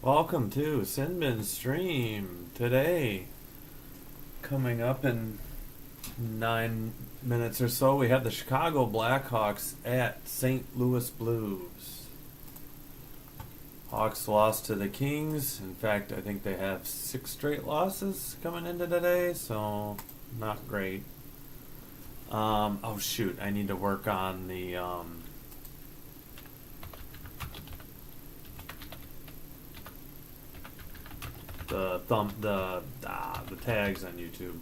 Welcome to Sinbin Stream today. Coming up in 9 minutes or so, we have the Chicago Blackhawks at St. Louis Blues. Hawks lost to the Kings. In fact, I think they have 6 straight losses coming into today, so not great. Oh shoot, I need to work on the the tags on YouTube.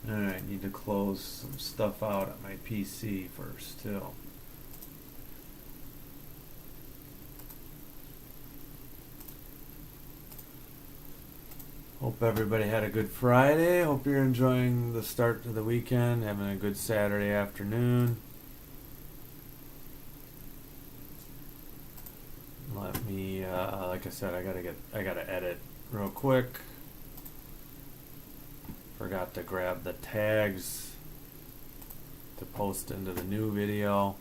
Alright, need to close some stuff out at my PC first too. Hope everybody had a good Friday. Hope you're enjoying the start to the weekend, having a good Saturday afternoon. Let me, like I said, I gotta edit real quick. Forgot to grab the tags to post into the new video,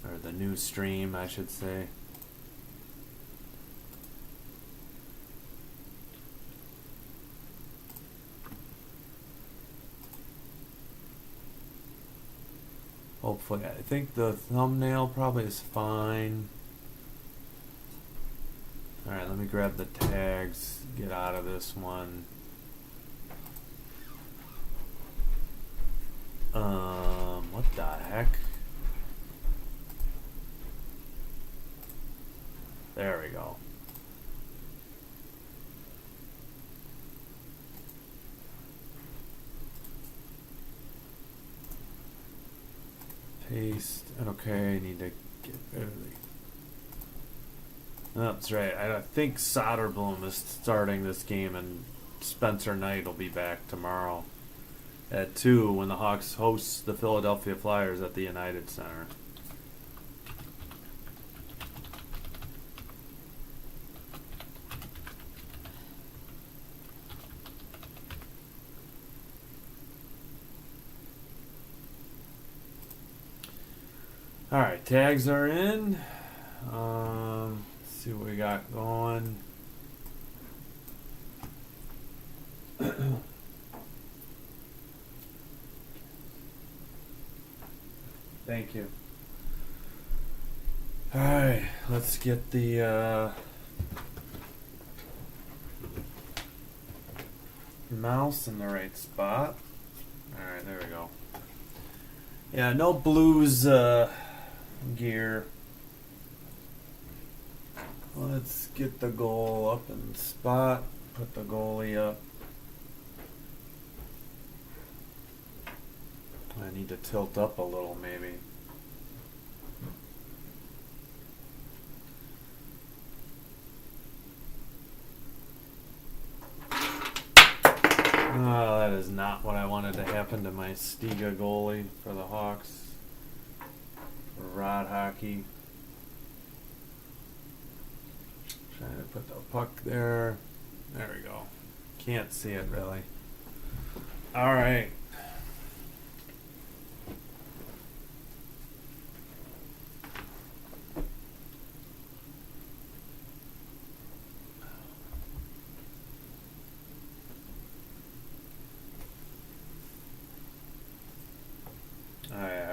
or the new stream, I should say. Hopefully, I think the thumbnail probably is fine. Alright, let me grab the tags, get out of this one. What the heck? There we go. Paste. Okay, I need to get rid of the... Oh, that's right. I think Soderblom is starting this game, and Spencer Knight will be back tomorrow at 2 when the Hawks host the Philadelphia Flyers at the United Center. Alright, tags are in. Let's see what we got going. Thank you. Alright, let's get the mouse in the right spot. Alright, there we go. Yeah, no Blues gear. Let's get the goal up in the spot. Put the goalie up. I need to tilt up a little, maybe. Oh, that is not what I wanted to happen to my Stiga goalie for the Hawks. For Rod Hockey. Trying to put the puck there. There we go. Can't see it really. Alright.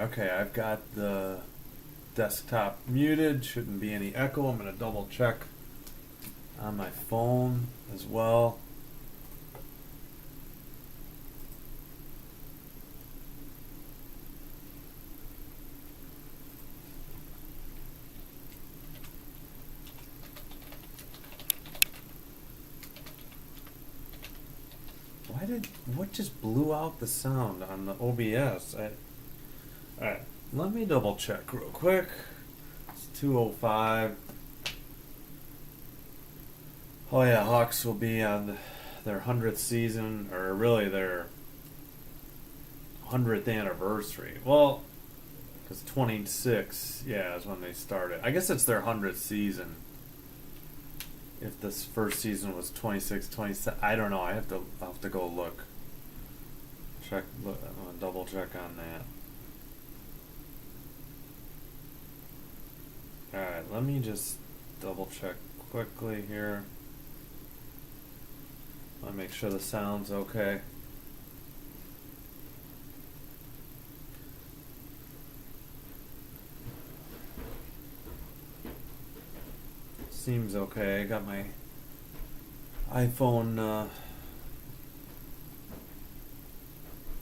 Okay, I've got the desktop muted. Shouldn't be any echo. I'm going to double check on my phone as well. What just blew out the sound on the OBS? Alright, let me double check real quick. It's 2:05. Oh yeah, Hawks will be on their 100th season, or really their 100th anniversary. Well, because 26, yeah, is when they started. I guess it's their 100th season. If this first season was 26, 27, I don't know. I'll have to go look. Double check on that. let me just double check quickly here. I make sure the sound's okay. Seems okay. I got my iPhone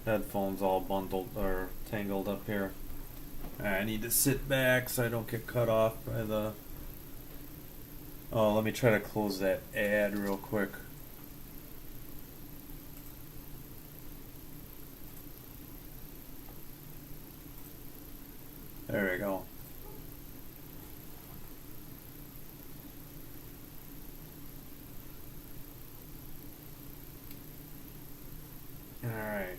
headphones all bundled or tangled up here. I need to sit back so I don't get cut off by the... Oh, let me try to close that ad real quick. There we go. All right.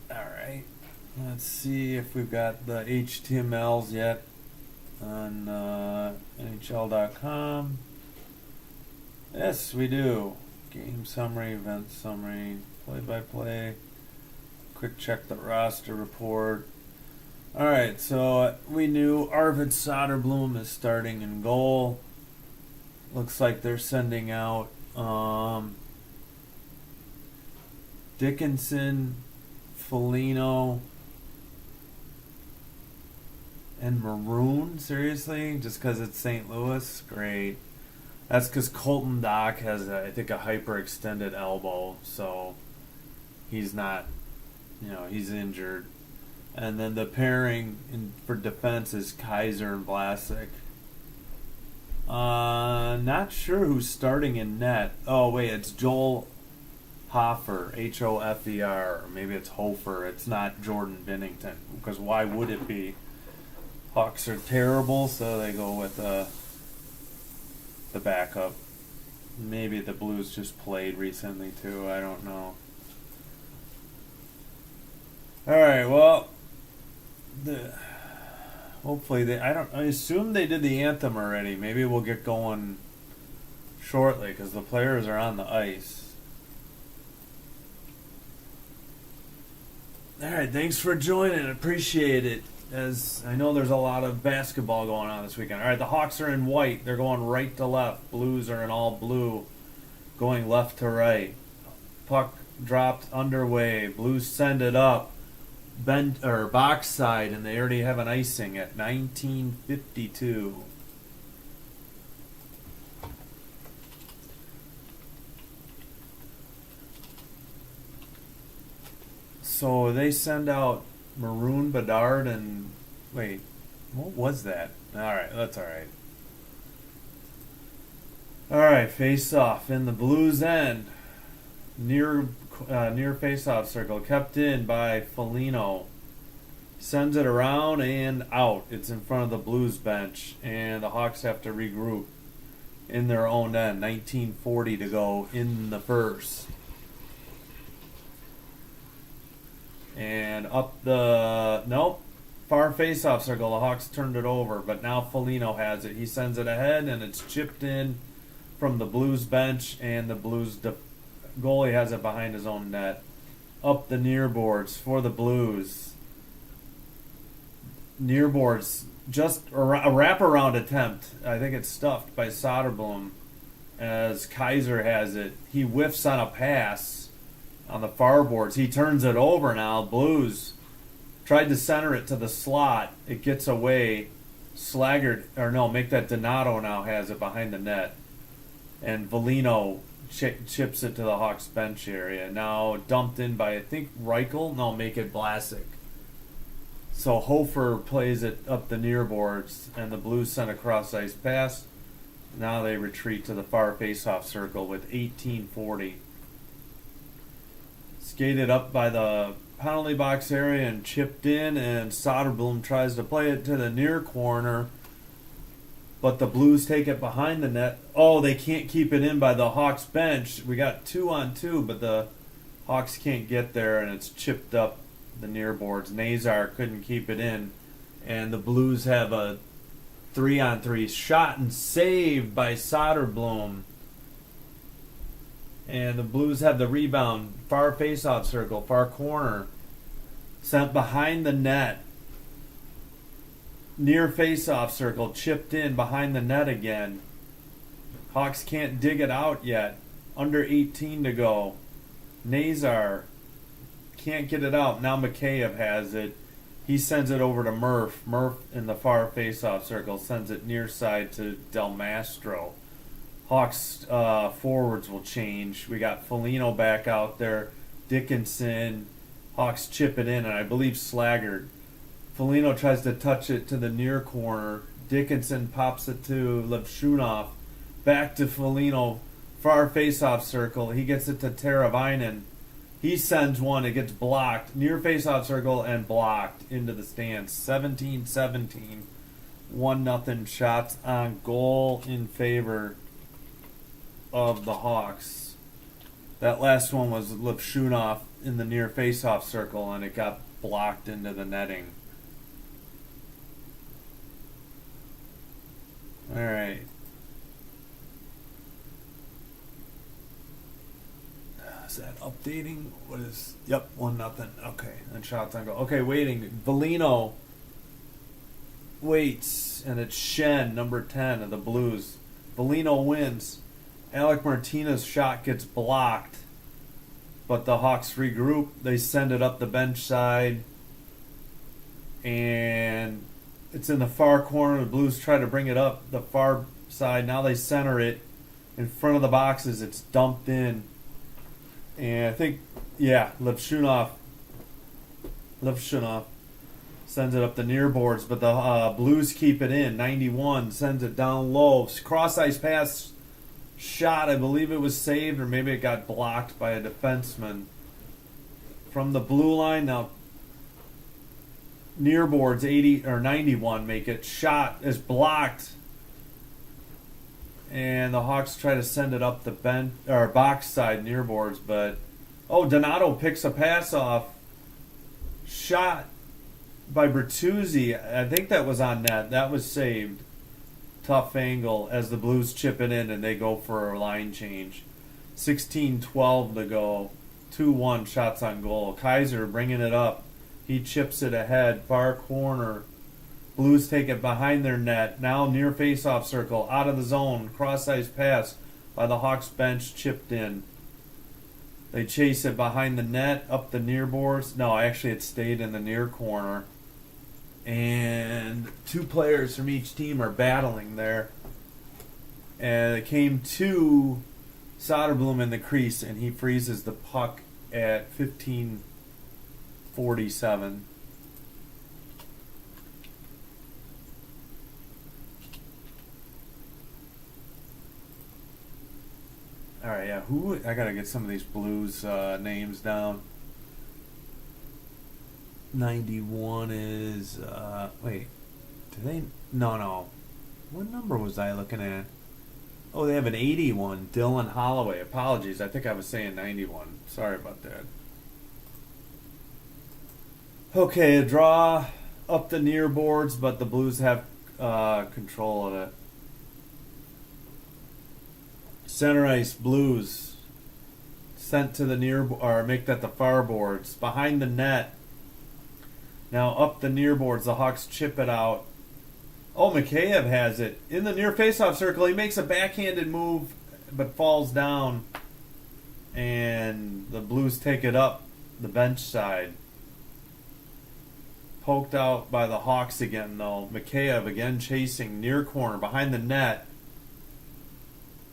All right. Let's see if we've got the HTMLs yet on NHL.com. Yes, we do. Game summary, event summary, play-by-play. Quick check the roster report. All right, so we knew Arvid Soderblom is starting in goal. Looks like they're sending out Dickinson, Foligno, and Maroon. Seriously? Just because it's St. Louis? Great. That's because Colton Dock has, I think, a hyperextended elbow, so he's not, he's injured. And then the pairing for defense is Kaiser and Vlasic. Not sure who's starting in net. Oh, wait, it's Joel Hofer, Hofer, or maybe it's Hofer. It's not Jordan Binnington, because why would it be? Hawks are terrible, so they go with the backup. Maybe the Blues just played recently too. I don't know. All right. Well, hopefully I assume they did the anthem already. Maybe we'll get going shortly because the players are on the ice. All right. Thanks for joining. Appreciate it. As I know there's a lot of basketball going on this weekend. All right, the Hawks are in white. They're going right to left. Blues are in all blue, going left to right. Puck dropped underway. Blues send it up. Box side, and they already have an icing at 19:52. So they send out Maroon, Bedard, and... Wait, what was that? Alright, that's alright. Alright, face-off in the Blues end. Near face-off circle. Kept in by Foligno. Sends it around and out. It's in front of the Blues bench. And the Hawks have to regroup in their own end. 19:40 to go in the first. And up the... Nope. Far face-off circle. The Hawks turned it over, but now Foligno has it. He sends it ahead, and it's chipped in from the Blues bench, and the Blues goalie has it behind his own net. Up the near boards for the Blues. Near boards. Just a wraparound attempt. I think it's stuffed by Soderblom as Kaiser has it. He whiffs on a pass on the far boards. He turns it over now. Blues tried to center it to the slot. It gets away. Make that Donato now has it behind the net. And Foligno chips it to the Hawks bench area. Now dumped in by, I think, Reichel. No, make it Vlasic. So Hofer plays it up the near boards, and the Blues send a cross-ice pass. Now they retreat to the far face-off circle with 18:40. Skated up by the penalty box area and chipped in, and Soderblom tries to play it to the near corner, but the Blues take it behind the net. Oh, they can't keep it in by the Hawks bench. We got 2-on-2, but the Hawks can't get there, and it's chipped up the near boards. Nazar couldn't keep it in, and the Blues have a 3-on-3. Shot and saved by Soderblom. And the Blues have the rebound. Far faceoff circle, far corner. Sent behind the net. Near faceoff circle, chipped in behind the net again. Hawks can't dig it out yet. Under 18 to go. Nazar can't get it out. Now Mikheyev has it. He sends it over to Murph. Murph in the far faceoff circle sends it near side to Del Mastro. Hawks forwards will change. We got Foligno back out there. Dickinson. Hawks chip it in, and I believe Slaggard. Foligno tries to touch it to the near corner. Dickinson pops it to Levshunov. Back to Foligno. Far faceoff circle. He gets it to Teravainen. He sends one. It gets blocked. Near faceoff circle and blocked into the stands. 17-17. 1-0 shots on goal in favor of the Hawks. That last one was Levshunov in the near faceoff circle, and it got blocked into the netting. All right. Is that updating? What is? Yep, 1-0. Okay, and shots on goal. Okay, waiting. Velino waits, and it's Shen, number 10 of the Blues. Velino wins. Alec Martinez's shot gets blocked, but the Hawks regroup. They send it up the bench side, and it's in the far corner. The Blues try to bring it up the far side. Now they center it in front of the boxes. It's dumped in. And I think, Levshunov sends it up the near boards, but the Blues keep it in. 91 sends it down low. Cross-ice pass shot. I believe it was saved, or maybe it got blocked by a defenseman. From the blue line, now near boards 80 or 91 make it. Shot is blocked. And the Hawks try to send it up the bench or box side near boards, but Donato picks a pass off. Shot by Bertuzzi. I think that was on net. That was saved. Tough angle as the Blues chip it in and they go for a line change. 16-12 to go. 2-1 shots on goal. Kaiser bringing it up. He chips it ahead. Far corner. Blues take it behind their net. Now near faceoff circle. Out of the zone. Cross-ice pass by the Hawks bench. Chipped in. They chase it behind the net. Up the near boards. No, actually it stayed in the near corner. And two players from each team are battling there. And it came to Soderblom in the crease, and he freezes the puck at 15:47. All right, yeah. I gotta get some of these Blues names down. 91 is wait. Do they? No. What number was I looking at? Oh, they have an 81. Dylan Holloway. Apologies. I think I was saying 91. Sorry about that. Okay, a draw up the near boards, but the Blues have control of it. Center ice Blues sent to the near or make that the far boards behind the net. Now up the near boards, the Hawks chip it out. Oh, Mikheyev has it in the near faceoff circle. He makes a backhanded move, but falls down, and the Blues take it up the bench side. Poked out by the Hawks again, though. Mikheyev again chasing near corner behind the net.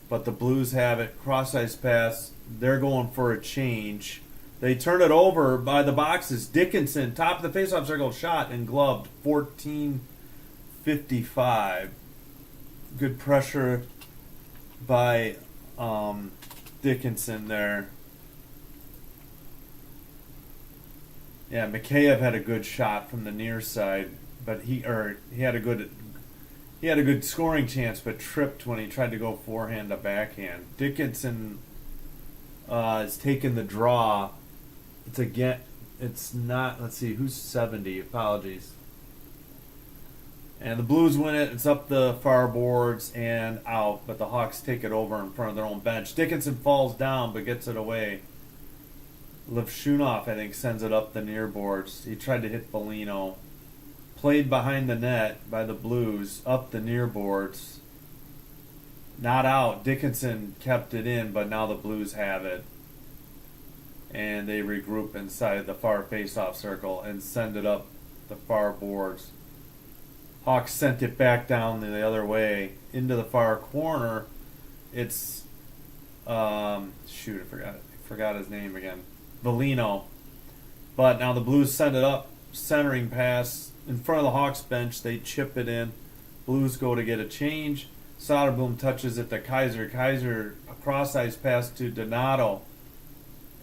But the Blues have it. Cross-ice pass. They're going for a change. They turn it over by the boxes. Dickinson, top of the faceoff circle, shot and gloved. 14:55. Good pressure by Dickinson there. Yeah, Mikheyev had a good shot from the near side, but he had a good scoring chance, but tripped when he tried to go forehand to backhand. Dickinson is taking the draw. It's not. Let's see who's 70. Apologies. And the Blues win it. It's up the far boards and out, but the Hawks take it over in front of their own bench. Dickinson falls down but gets it away. Levshunov, I think, sends it up the near boards. He tried to hit Foligno. Played behind the net by the Blues, up the near boards. Not out. Dickinson kept it in, but now the Blues have it. And they regroup inside the far face-off circle and send it up the far boards. Hawks sent it back down the other way into the far corner. It's I forgot his name again. Foligno. But now the Blues send it up, centering pass in front of the Hawks bench. They chip it in. Blues go to get a change. Soderblom touches it to Kaiser. Kaiser, a cross-ice pass to Donato.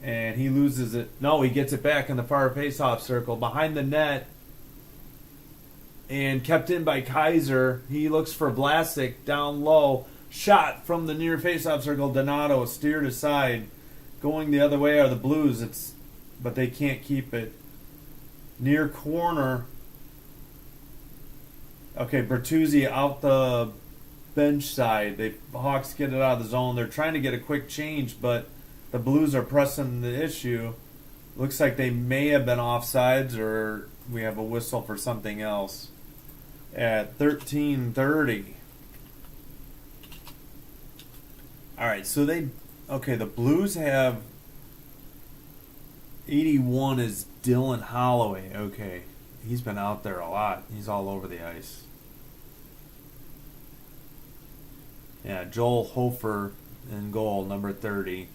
And he loses it. No, he gets it back in the far face-off circle. Behind the net. And kept in by Kaiser. He looks for Vlasic down low. Shot from the near face-off circle. Donato steered aside. Going the other way are the Blues. But they can't keep it. Near corner. Okay, Bertuzzi out the bench side. The Hawks get it out of the zone. They're trying to get a quick change, but the Blues are pressing the issue. Looks like they may have been offsides, or we have a whistle for something else. At 13:30. All right, so the Blues have 81 is Dylan Holloway. Okay, he's been out there a lot. He's all over the ice. Yeah, Joel Hofer in goal, number 30.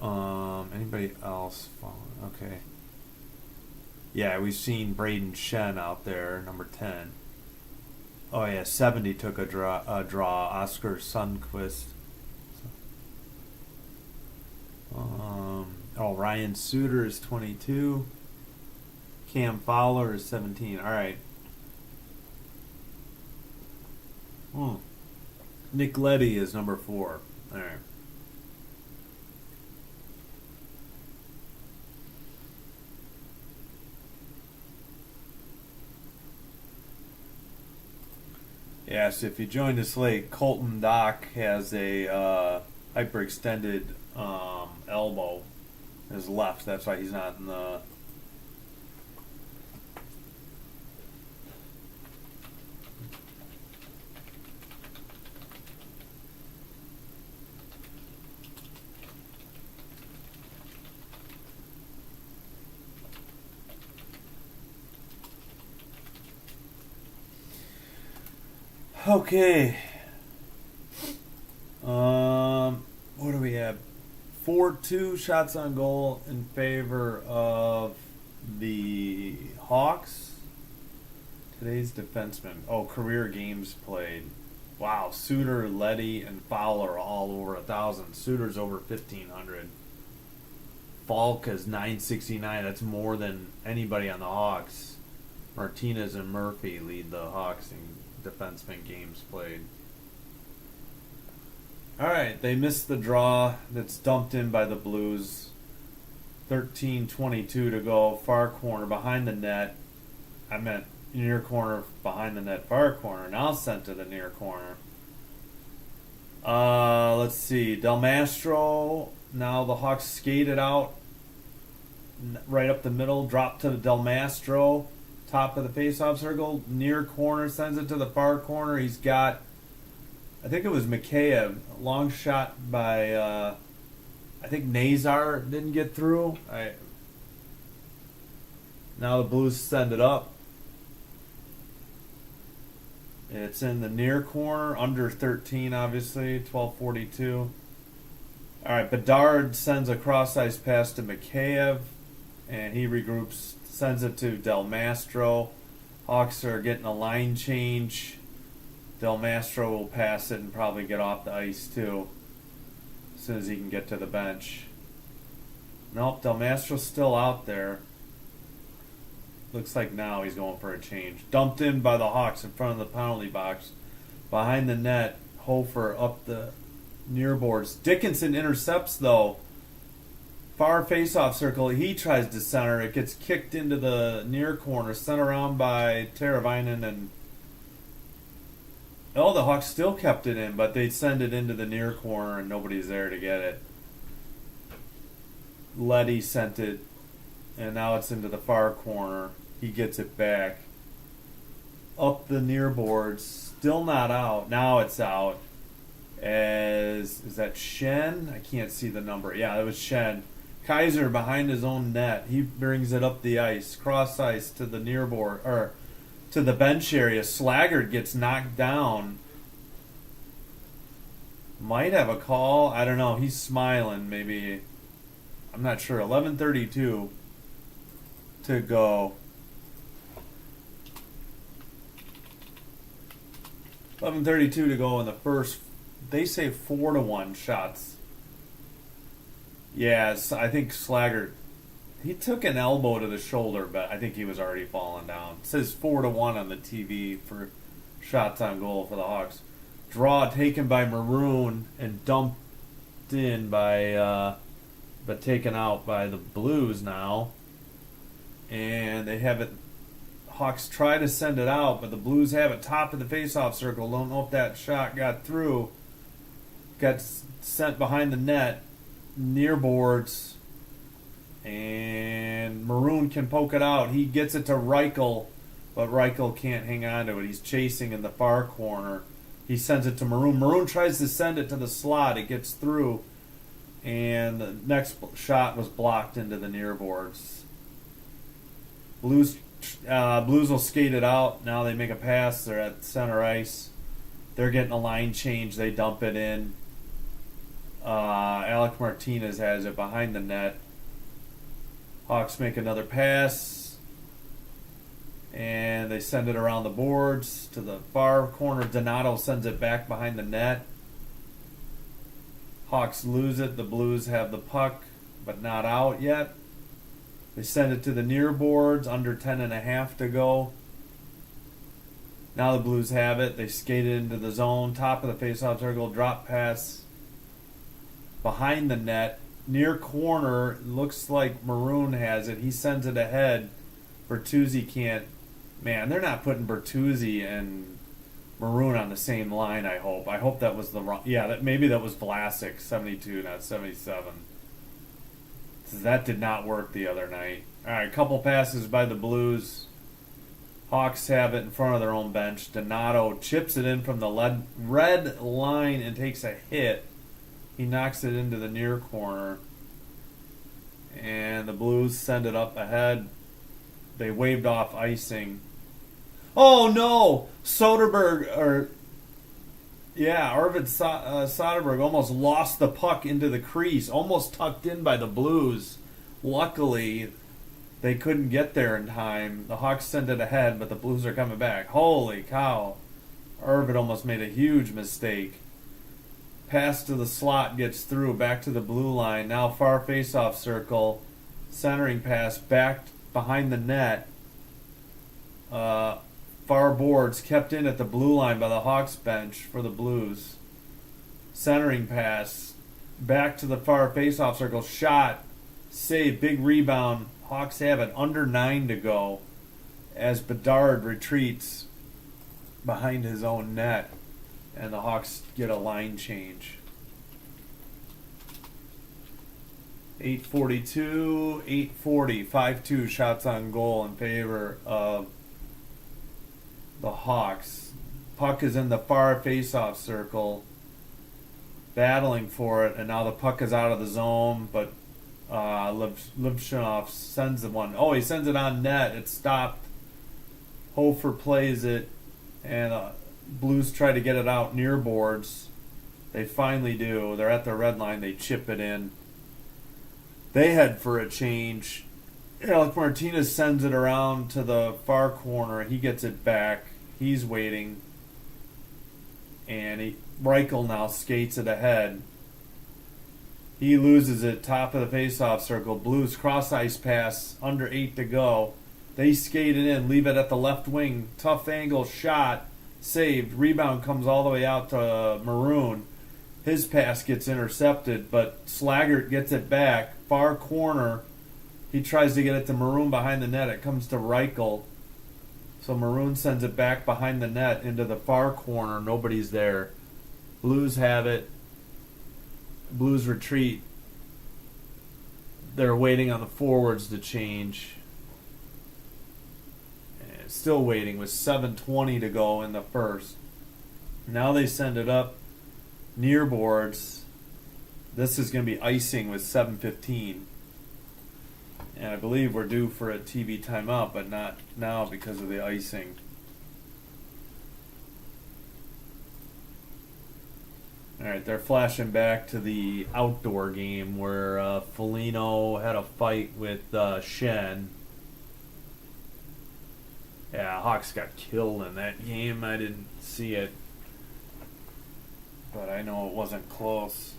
Anybody else? Okay. Yeah, we've seen Braden Shen out there, number 10. Oh yeah, 70 took a draw. Oscar Sundquist. Ryan Suter is 22. Cam Fowler is 17. All right. Nick Leddy is number 4. All right. Yeah, so if you joined us late, Colton Dock has a hyperextended elbow in his left. That's why he's not in the... Okay. What do we have? 4-2 shots on goal in favor of the Hawks. Today's defensemen. Oh, career games played. Wow, Suter, Leddy, and Fowler all over 1,000. Suter's over 1,500. Falk is 969. That's more than anybody on the Hawks. Martinez and Murphy lead the Hawks in defenseman games played. Alright, they missed the draw. That's dumped in by the Blues. 13:22 to go. Far corner behind the net. I meant near corner behind the net. Far corner. Now sent to the near corner. Let's see. Del Mastro. Now the Hawks skated out right up the middle. Drop to Del Mastro. Top of the face-off circle, near corner, sends it to the far corner. He's got, I think it was Mikheyev, long shot by, I think Nazar didn't get through. Now the Blues send it up. It's in the near corner, under 13, obviously, 12:42. All right, Bedard sends a cross-ice pass to Mikheyev, and he regroups. Sends it to Del Mastro. Hawks are getting a line change. Del Mastro will pass it and probably get off the ice too, as soon as he can get to the bench. Nope, Del Mastro's still out there. Looks like now he's going for a change. Dumped in by the Hawks in front of the penalty box. Behind the net, Hofer up the near boards. Dickinson intercepts though. Far face-off circle. He tries to center. It gets kicked into the near corner. Sent around by Teravainen and... Oh, the Hawks still kept it in, but they send it into the near corner and nobody's there to get it. Leddy sent it, and now it's into the far corner. He gets it back. Up the near boards. Still not out. Now it's out. Is that Shen? I can't see the number. Yeah, that was Shen. Kaiser behind his own net. He brings it up the ice. Cross ice to the near board. Or to the bench area. Slaggert gets knocked down. Might have a call. I don't know. He's smiling, maybe. I'm not sure. 11:32 to go. 11:32 to go in the first. They say 4-1 shots. Yes, I think Slaggert. He took an elbow to the shoulder, but I think he was already falling down. It says 4-1 on the TV for shots on goal for the Hawks. Draw taken by Maroon and dumped in by, but taken out by the Blues now. And they have it. Hawks try to send it out, but the Blues have it top of the faceoff circle. Don't know if that shot got through. Got sent behind the net, near boards, and Maroon can poke it out. He gets it to Reichel, but Reichel can't hang on to it. He's chasing in the far corner. He sends it to Maroon. Maroon tries to send it to the slot. It gets through, and the next shot was blocked into the near boards. Blues will skate it out. Now they make a pass. They're at center ice. They're getting a line change. They dump it in. Alec Martinez has it behind the net. Hawks make another pass. And they send it around the boards to the far corner. Donato sends it back behind the net. Hawks lose it. The Blues have the puck, but not out yet. They send it to the near boards, under 10.5 to go. Now the Blues have it. They skate it into the zone, top of the faceoff circle, drop pass behind the net. Near corner, looks like Maroon has it. He sends it ahead. Bertuzzi can't. Man, they're not putting Bertuzzi and Maroon on the same line, I hope. I hope that was the wrong. Yeah, maybe that was Vlasic, 72, not 77. That did not work the other night. All right, couple passes by the Blues. Hawks have it in front of their own bench. Donato chips it in from the red line and takes a hit. He knocks it into the near corner. And the Blues send it up ahead. They waved off icing. Oh, no! Arvid Soderberg almost lost the puck into the crease, almost tucked in by the Blues. Luckily, they couldn't get there in time. The Hawks send it ahead, but the Blues are coming back. Holy cow. Arvid almost made a huge mistake. Pass to the slot gets through, back to the blue line. Now far face-off circle. Centering pass back behind the net. Far boards kept in at the blue line by the Hawks bench for the Blues. Centering pass back to the far face-off circle. Shot. Save. Big rebound. Hawks have it. Under 9 to go as Bedard retreats behind his own net. And the Hawks get a line change. 8:42, 8:40, 5-2 shots on goal in favor of the Hawks. Puck is in the far face-off circle, battling for it, and now the puck is out of the zone, but Lipshinov sends the one. Oh, he sends it on net. It's stopped. Hofer plays it, and Blues try to get it out near boards. They finally do. They're at the red line. They chip it in. They head for a change. Alec Martinez sends it around to the far corner. He gets it back. He's waiting. And Reichel now skates it ahead. He loses it, top of the face-off circle. Blues cross-ice pass, under 8 to go. They skate it in, leave it at the left wing. Tough angle shot. Saved. Rebound comes all the way out to Maroon. His pass gets intercepted, but Slaggert gets it back. Far corner. He tries to get it to Maroon behind the net. It comes to Reichel. So Maroon sends it back behind the net into the far corner. Nobody's there. Blues have it. Blues retreat. They're waiting on the forwards to change. And still waiting with 7:20 to go in the first. Now they send it up near boards. This is going to be icing with 7:15. And I believe we're due for a TV timeout, but not now because of the icing. All right, they're flashing back to the outdoor game where Foligno had a fight with Shen. Yeah, Hawks got killed in that game. I didn't see it, but I know it wasn't close.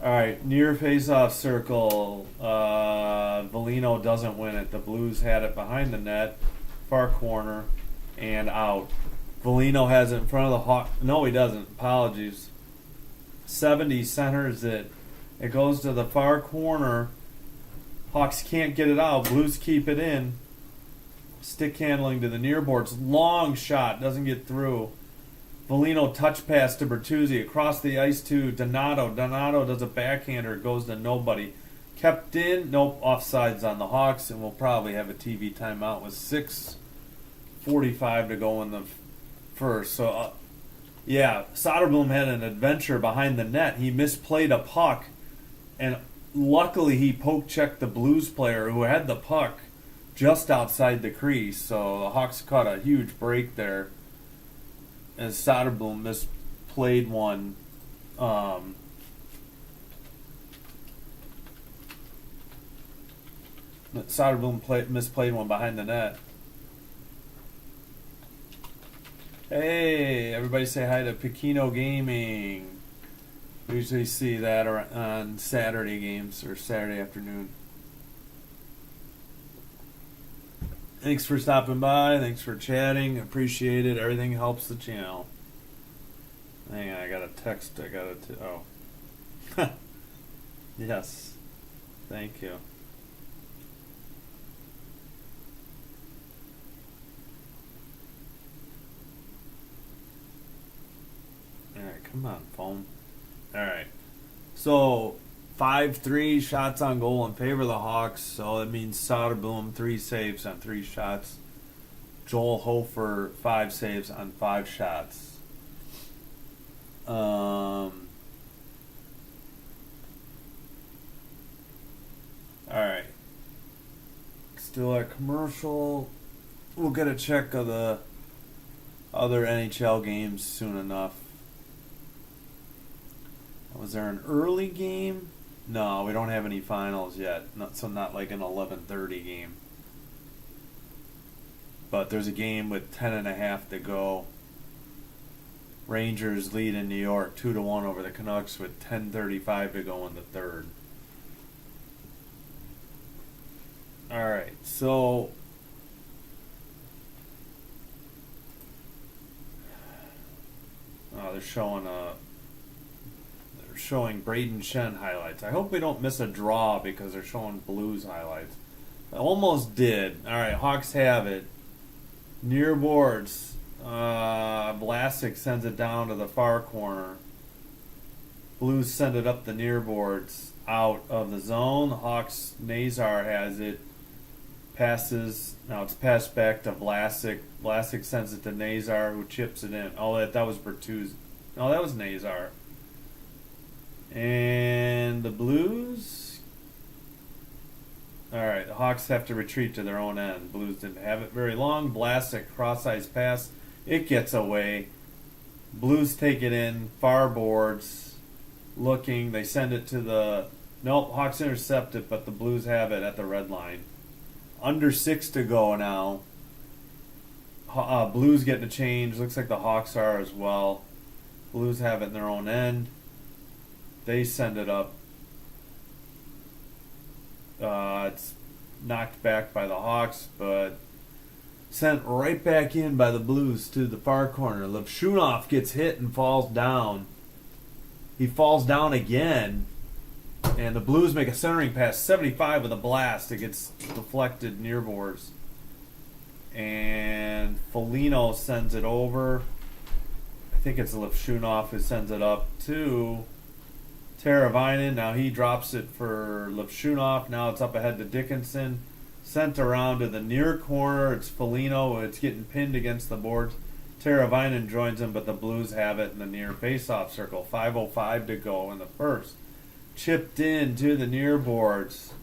All right, near face-off circle. Foligno doesn't win it. The Blues had it behind the net, far corner, and out. Foligno has it in front of the Hawks. No, he doesn't. Apologies. 70 centers it. It goes to the far corner. Hawks can't get it out. Blues keep it in. Stick handling to the near boards. Long shot. Doesn't get through. Foligno touch pass to Bertuzzi. Across the ice to Donato. Donato does a backhander. It goes to nobody. Kept in. Nope. Offsides on the Hawks. And we'll probably have a TV timeout with 6:45 to go in the first. So, yeah, Soderblom had an adventure behind the net. He misplayed a puck, and luckily he poke-checked the Blues player who had the puck just outside the crease. So the Hawks caught a huge break there as Soderblom misplayed one. Soderblom misplayed one behind the net. Hey, everybody say hi to Pequeno Gaming. We usually see that on Saturday games or Saturday afternoon. Thanks for stopping by. Thanks for chatting. Appreciate it. Everything helps the channel. Hang on, I got a text. Oh. Yes. Thank you. Alright, come on, phone. Alright. So, 5-3 shots on goal in favor of the Hawks. So that means Soderblom 3 saves on 3 shots. Joel Hofer 5 saves on 5 shots. Alright. Still at commercial. We'll get a check of the other NHL games soon enough. Was there an early game? No, we don't have any finals yet. Not like an 11:30 game. But there's a game with 10.5 to go. Rangers lead in New York 2-1 over the Canucks with 10:35 to go in the third. All right, so they're showing Braden Shen highlights. I hope we don't miss a draw because they're showing Blues highlights. I almost did. All right, Hawks have it. Near boards. Vlasic sends it down to the far corner. Blues send it up the near boards out of the zone. Hawks, Nazar has it. Passes. Now it's passed back to Vlasic. Vlasic sends it to Nazar, who chips it in. Oh, that was Bertuzzi. No, that was Nazar. And the Blues. Alright, the Hawks have to retreat to their own end. Blues didn't have it very long. Vlasic, cross-ice pass. It gets away. Blues take it in. Far boards. Looking. They send it to the... Nope, Hawks intercept it, but the Blues have it at the red line. Under 6 to go now. Blues getting a change. Looks like the Hawks are as well. Blues have it in their own end. They send it up. It's knocked back by the Hawks, but Sent right back in by the Blues to the far corner. Levshunov gets hit and falls down. He falls down again. And the Blues make a centering pass, 75 with a blast. It gets deflected near boards. And Foligno sends it over. I think it's Levshunov who sends it up to Teravainen. Now he drops it for Levshunov. Now it's up ahead to Dickinson. Sent around to the near corner. It's Foligno. It's getting pinned against the boards. Teravainen joins him, but the Blues have it in the near faceoff circle. 5:05 to go in the first. Chipped in to the near boards.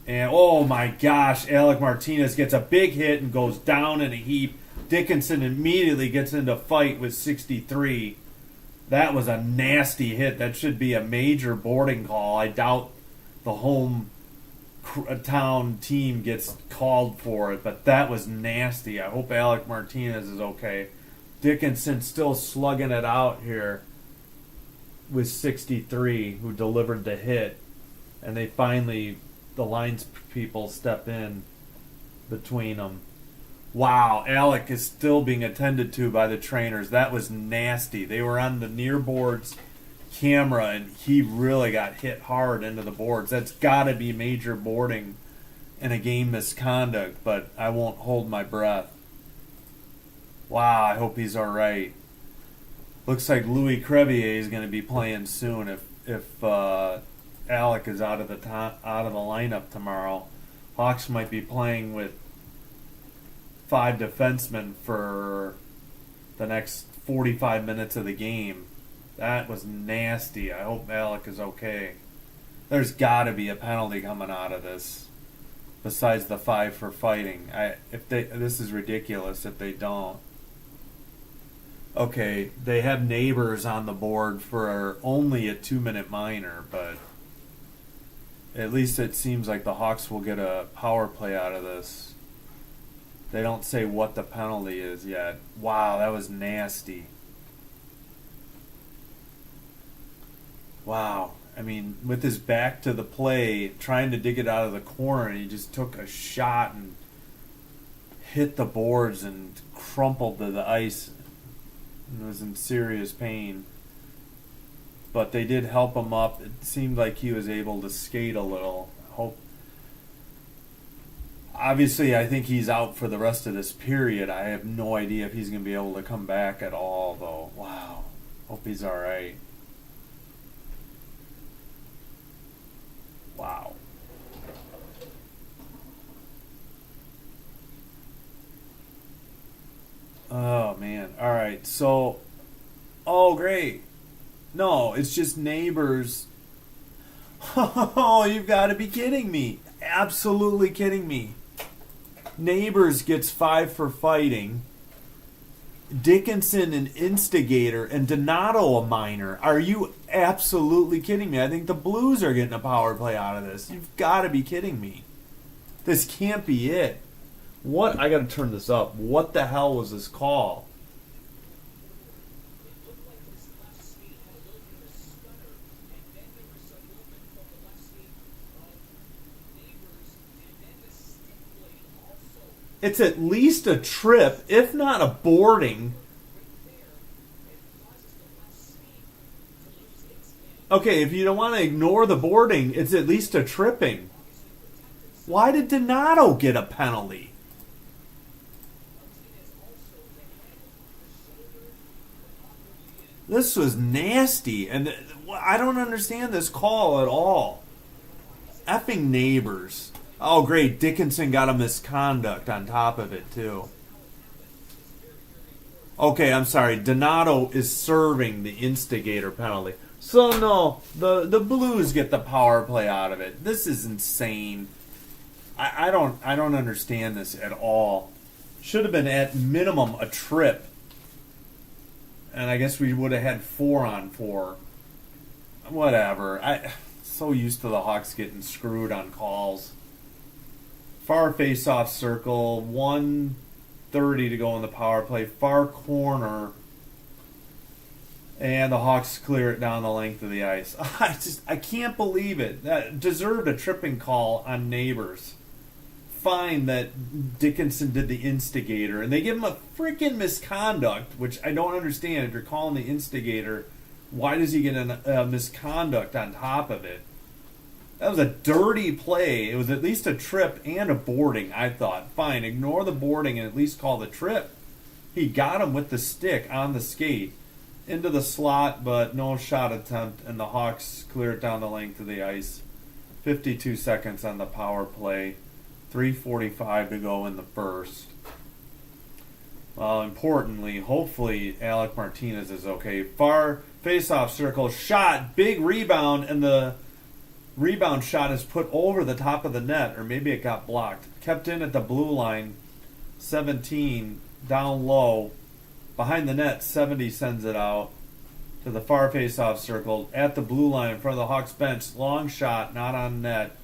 And, oh my gosh, Alec Martinez gets a big hit and goes down in a heap. Dickinson immediately gets into fight with 63. That was a nasty hit. That should be a major boarding call. I doubt the home town team gets called for it, but that was nasty. I hope Alec Martinez is okay. Dickinson still slugging it out here with 63, who delivered the hit, and they finally, the lines people step in between them. Wow, Alec is still being attended to by the trainers. That was nasty. They were on the near boards camera, and he really got hit hard into the boards. That's got to be major boarding and a game misconduct, but I won't hold my breath. Wow, I hope he's all right. Looks like Louis Crevier is going to be playing soon if Alec is out of the lineup tomorrow. Hawks might be playing with 5 defensemen for the next 45 minutes of the game. That was nasty. I hope Alec is okay. There's got to be a penalty coming out of this, besides the 5 for fighting. This is ridiculous if they don't. Okay, they have Neighbors on the board for only a 2-minute minor, but at least it seems like the Hawks will get a power play out of this. They don't say what the penalty is yet. Wow, that was nasty. Wow. I mean, with his back to the play, trying to dig it out of the corner, he just took a shot and hit the boards and crumpled to the ice and was in serious pain. But they did help him up. It seemed like he was able to skate a little. Obviously, I think he's out for the rest of this period. I have no idea if he's going to be able to come back at all, though. Wow. Hope he's all right. Wow. Oh, man. All right. So, oh, great. No, it's just Neighbors. Oh, you've got to be kidding me. Absolutely kidding me. Neighbors gets 5 for fighting. Dickinson an instigator, and Donato a minor. Are you absolutely kidding me? I think the Blues are getting a power play out of this. You've got to be kidding me. This can't be it. What? I got to turn this up. What the hell was this call? It's at least a trip, if not a boarding. Okay, if you don't want to ignore the boarding, it's at least a tripping. Why did Donato get a penalty? This was nasty, and I don't understand this call at all. Effing Neighbors. Oh, great. Dickinson got a misconduct on top of it, too. Okay, I'm sorry. Donato is serving the instigator penalty. So, no, the Blues get the power play out of it. This is insane. I don't understand this at all. Should have been at minimum a trip. And I guess we would have had 4-on-4. Whatever. I'm so used to the Hawks getting screwed on calls. Far face-off circle, 1:30 to go in the power play. Far corner, and the Hawks clear it down the length of the ice. I can't believe it. That deserved a tripping call on Neighbors. fine that Dickinson did the instigator, and they give him a freaking misconduct, which I don't understand. If you're calling the instigator, why does he get a misconduct on top of it? That was a dirty play. It was at least a trip and a boarding, I thought. Fine, ignore the boarding and at least call the trip. He got him with the stick on the skate into the slot, but no shot attempt, and the Hawks clear it down the length of the ice. 52 seconds on the power play. 3:45 to go in the first. Well, importantly, hopefully Alec Martinez is okay. Far face-off circle, shot, big rebound, and the rebound shot is put over the top of the net, or maybe it got blocked. Kept in at the blue line, 17, down low. Behind the net, 70 sends it out to the far face-off circle. At the blue line in front of the Hawks bench, long shot, not on net.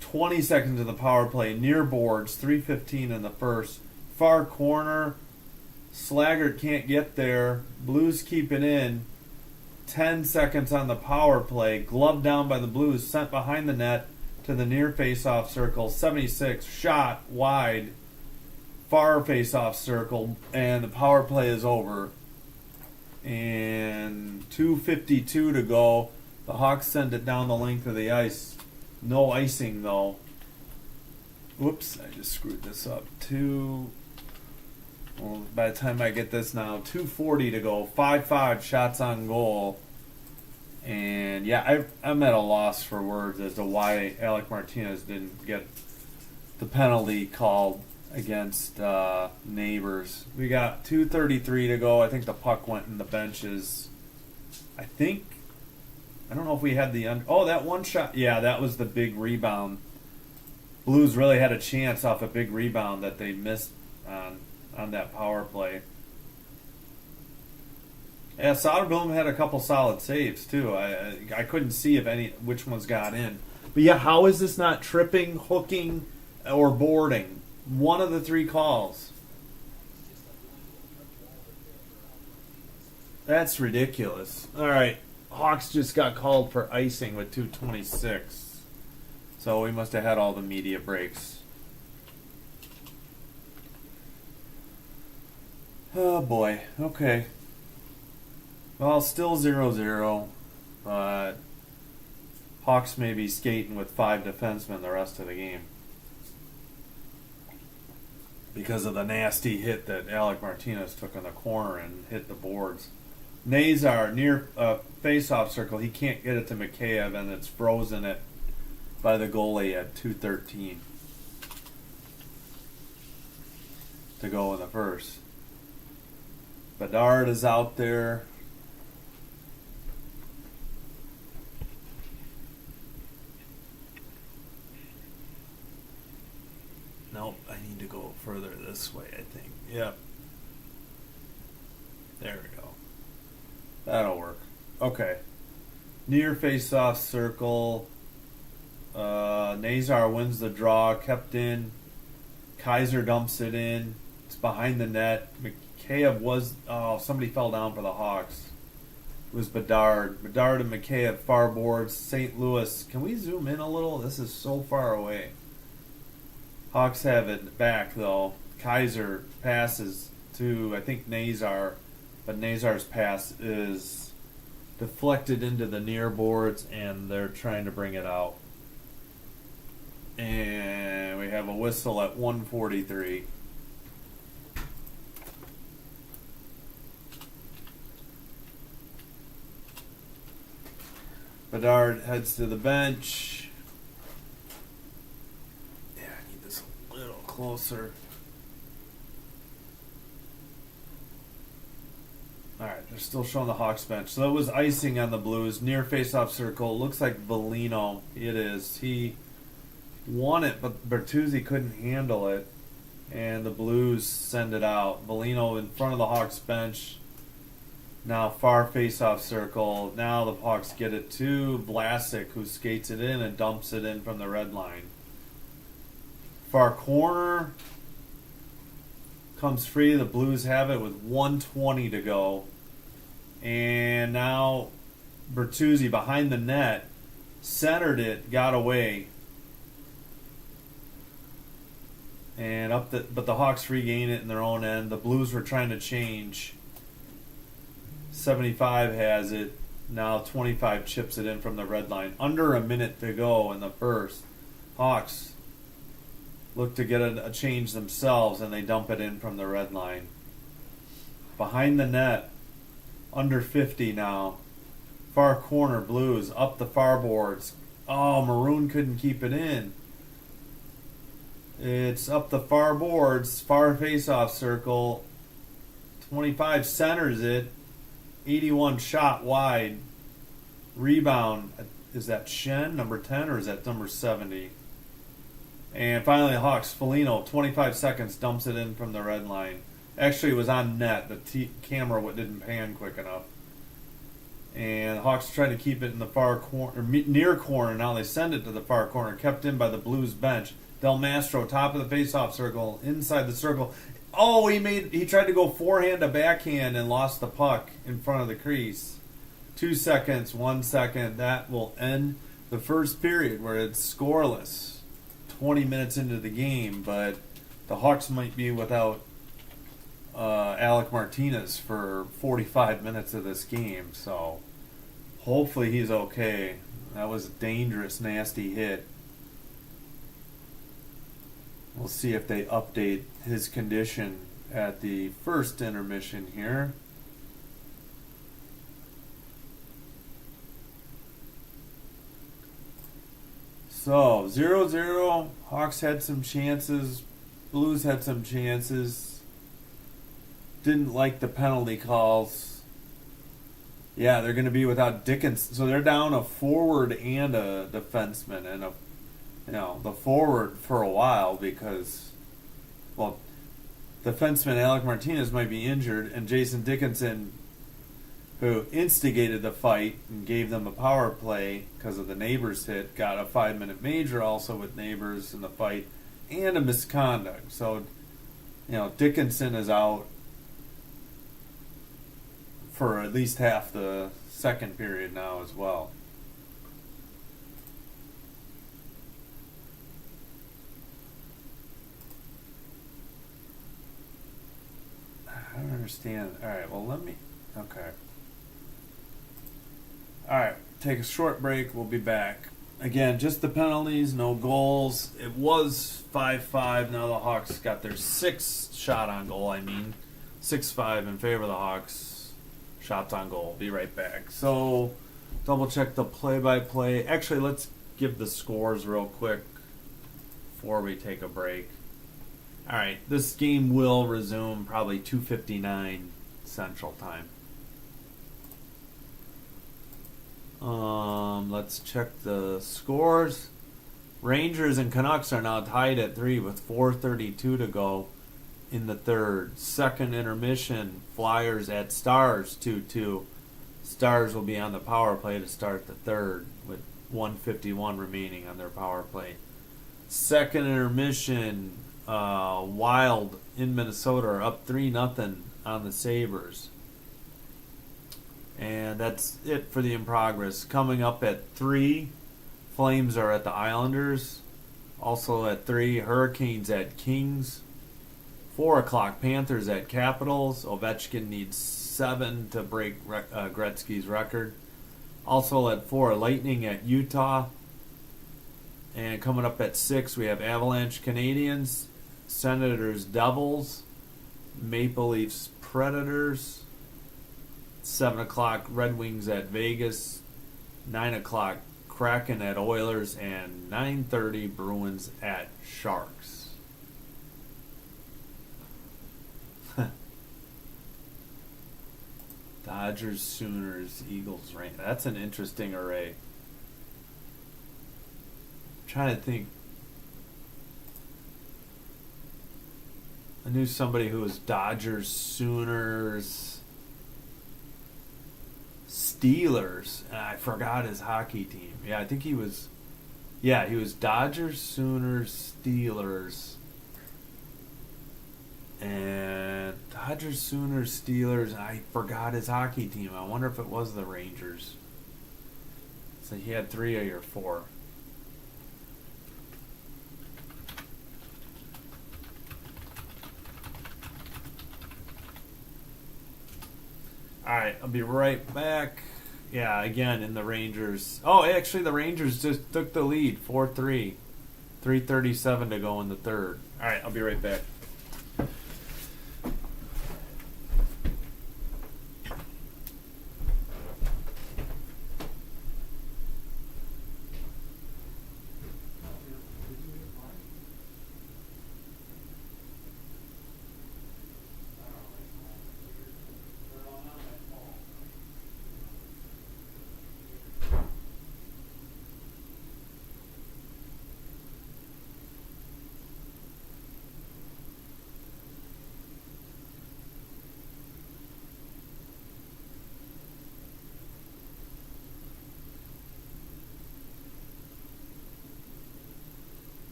20 seconds of the power play, near boards, 3:15 in the first. Far corner, Slaggert can't get there. Blues keep it in. 10 seconds on the power play, gloved down by the Blues, sent behind the net to the near face-off circle. 76, shot, wide, far face-off circle, and the power play is over. And 2:52 to go. The Hawks send it down the length of the ice. No icing, though. Whoops, I just screwed this up. Well, by the time I get this now, 2:40 to go. 5-5 shots on goal. And, yeah, I'm at a loss for words as to why Alec Martinez didn't get the penalty called against Neighbors. We got 2:33 to go. I think the puck went in the benches. I don't know if we had that one shot. Yeah, that was the big rebound. Blues really had a chance off a big rebound that they missed on that power play. Yeah, Soderblom had a couple solid saves too. I couldn't see which ones got in. But yeah, how is this not tripping, hooking, or boarding? One of the three calls. That's ridiculous. All right. Hawks just got called for icing with 2:26. So we must have had all the media breaks. Oh boy. Okay. Well, still 0-0. But Hawks may be skating with 5 defensemen the rest of the game. Because of the nasty hit that Alec Martinez took in the corner and hit the boards. Nazar near face-off circle. He can't get it to Mikheyev, and it's frozen by the goalie at 2:13 to go in the first. Bedard is out there. Nope, I need to go further this way, I think. Yep. There we go. That'll work. Okay. Near face-off circle. Nazar wins the draw. Kept in. Kaiser dumps it in. It's behind the net. Mikheyev was... Oh, somebody fell down for the Hawks. It was Bedard. Bedard and Mikheyev far boards. St. Louis. Can we zoom in a little? This is so far away. Hawks have it back, though. Kaiser passes to, I think, Nazar. But Nazar's pass is deflected into the near boards, and they're trying to bring it out. And we have a whistle at 1:43. Bedard heads to the bench. Yeah, I need this a little closer. Alright, they're still showing the Hawks bench. So that was icing on the Blues. Near face-off circle. Looks like Bellino. It is. He won it, but Bertuzzi couldn't handle it. And the Blues send it out. Bellino in front of the Hawks bench. Now far face-off circle. Now the Hawks get it to Vlasic, who skates it in and dumps it in from the red line. Far corner. Comes free. The Blues have it with 1:20 to go. And now Bertuzzi behind the net centered it, got away. And but the Hawks regain it in their own end. The Blues were trying to change. 75 has it. Now 25 chips it in from the red line. Under a minute to go in the first. Hawks look to get a change themselves, and they dump it in from the red line. Behind the net, under 50 now. Far corner, Blues, up the far boards. Oh, Maroon couldn't keep it in. It's up the far boards, far face-off circle. 25 centers it. 81 shot wide. Rebound. Is that Shen, number 10, or is that number 70? And finally, the Hawks, Foligno, 25 seconds, dumps it in from the red line. Actually, it was on net. The camera didn't pan quick enough. And the Hawks tried to keep it in the far corner, near corner. Now they send it to the far corner, kept in by the Blues bench. Del Mastro, top of the face-off circle, inside the circle. Oh, he tried to go forehand to backhand and lost the puck in front of the crease. 2 seconds, 1 second. That will end the first period where it's scoreless. 20 minutes into the game, but the Hawks might be without Alec Martinez for 45 minutes of this game, so hopefully he's okay. That was a dangerous, nasty hit. We'll see if they update his condition at the first intermission here. So, 0-0. Hawks had some chances. Blues had some chances. Didn't like the penalty calls. Yeah, they're going to be without Dickinson. So they're down a forward and a defenseman, and the forward for a while because, well, defenseman Alec Martinez might be injured, and Jason Dickinson, who instigated the fight and gave them a power play because of the Neighbors hit, got a 5-minute major also with Neighbors in the fight, and a misconduct. So, Dickinson is out for at least half the second period now as well. I don't understand. All right, well, okay. All right, take a short break. We'll be back. Again, just the penalties, no goals. It was 5-5. Now the Hawks got their 6th shot on goal. 6-5 in favor of the Hawks. Shots on goal. Be right back. So, double check the play-by-play. Actually, let's give the scores real quick before we take a break. All right, this game will resume probably 2:59 Central Time. Let's check the scores. Rangers and Canucks are now tied at 3 with 4:32 to go in the third. Second intermission, Flyers at Stars 2-2. Stars will be on the power play to start the third with 1:51 remaining on their power play. Second intermission, Wild in Minnesota are up 3-0 on the Sabres. And that's it for the in progress. Coming up at 3, Flames are at the Islanders. Also at 3, Hurricanes at Kings. 4 o'clock, Panthers at Capitals. Ovechkin needs 7 to break Gretzky's record. Also at 4, Lightning at Utah. And coming up at 6, we have Avalanche Canadiens, Senators Devils, Maple Leafs Predators. 7 o'clock, Red Wings at Vegas. 9 o'clock, Kraken at Oilers. And 9:30, Bruins at Sharks. Dodgers, Sooners, Eagles, Rangers. That's an interesting array. I'm trying to think. I knew somebody who was Dodgers, Sooners, Steelers, and I forgot his hockey team. Yeah, I think he was. Yeah, he was Dodgers, Sooners, Steelers, and Dodgers, Sooners, Steelers. I forgot his hockey team. I wonder if it was the Rangers. So he had 3 or 4. right, I'll be right back. Yeah, again in the Rangers. Oh, actually, the Rangers just took the lead, 4-3, 3:37 to go in the third. All right, I'll be right back.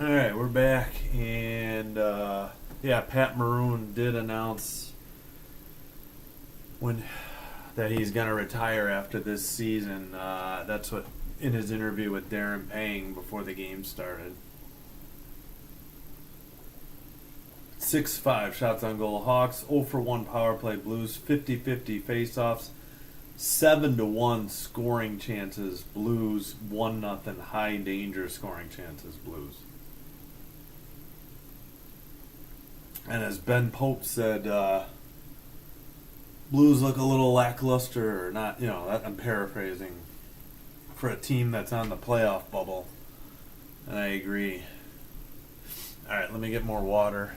All right, we're back, and yeah, Pat Maroon did announce that he's going to retire after this season. That's what in his interview with Darren Pang before the game started. 6-5 shots on goal Hawks, 0 for 1 power play Blues, 50-50 faceoffs, 7-1 scoring chances, Blues. 1-0 high danger scoring chances, Blues. And as Ben Pope said, Blues look a little lackluster, or not, I'm paraphrasing, for a team that's on the playoff bubble. And I agree. Alright, let me get more water.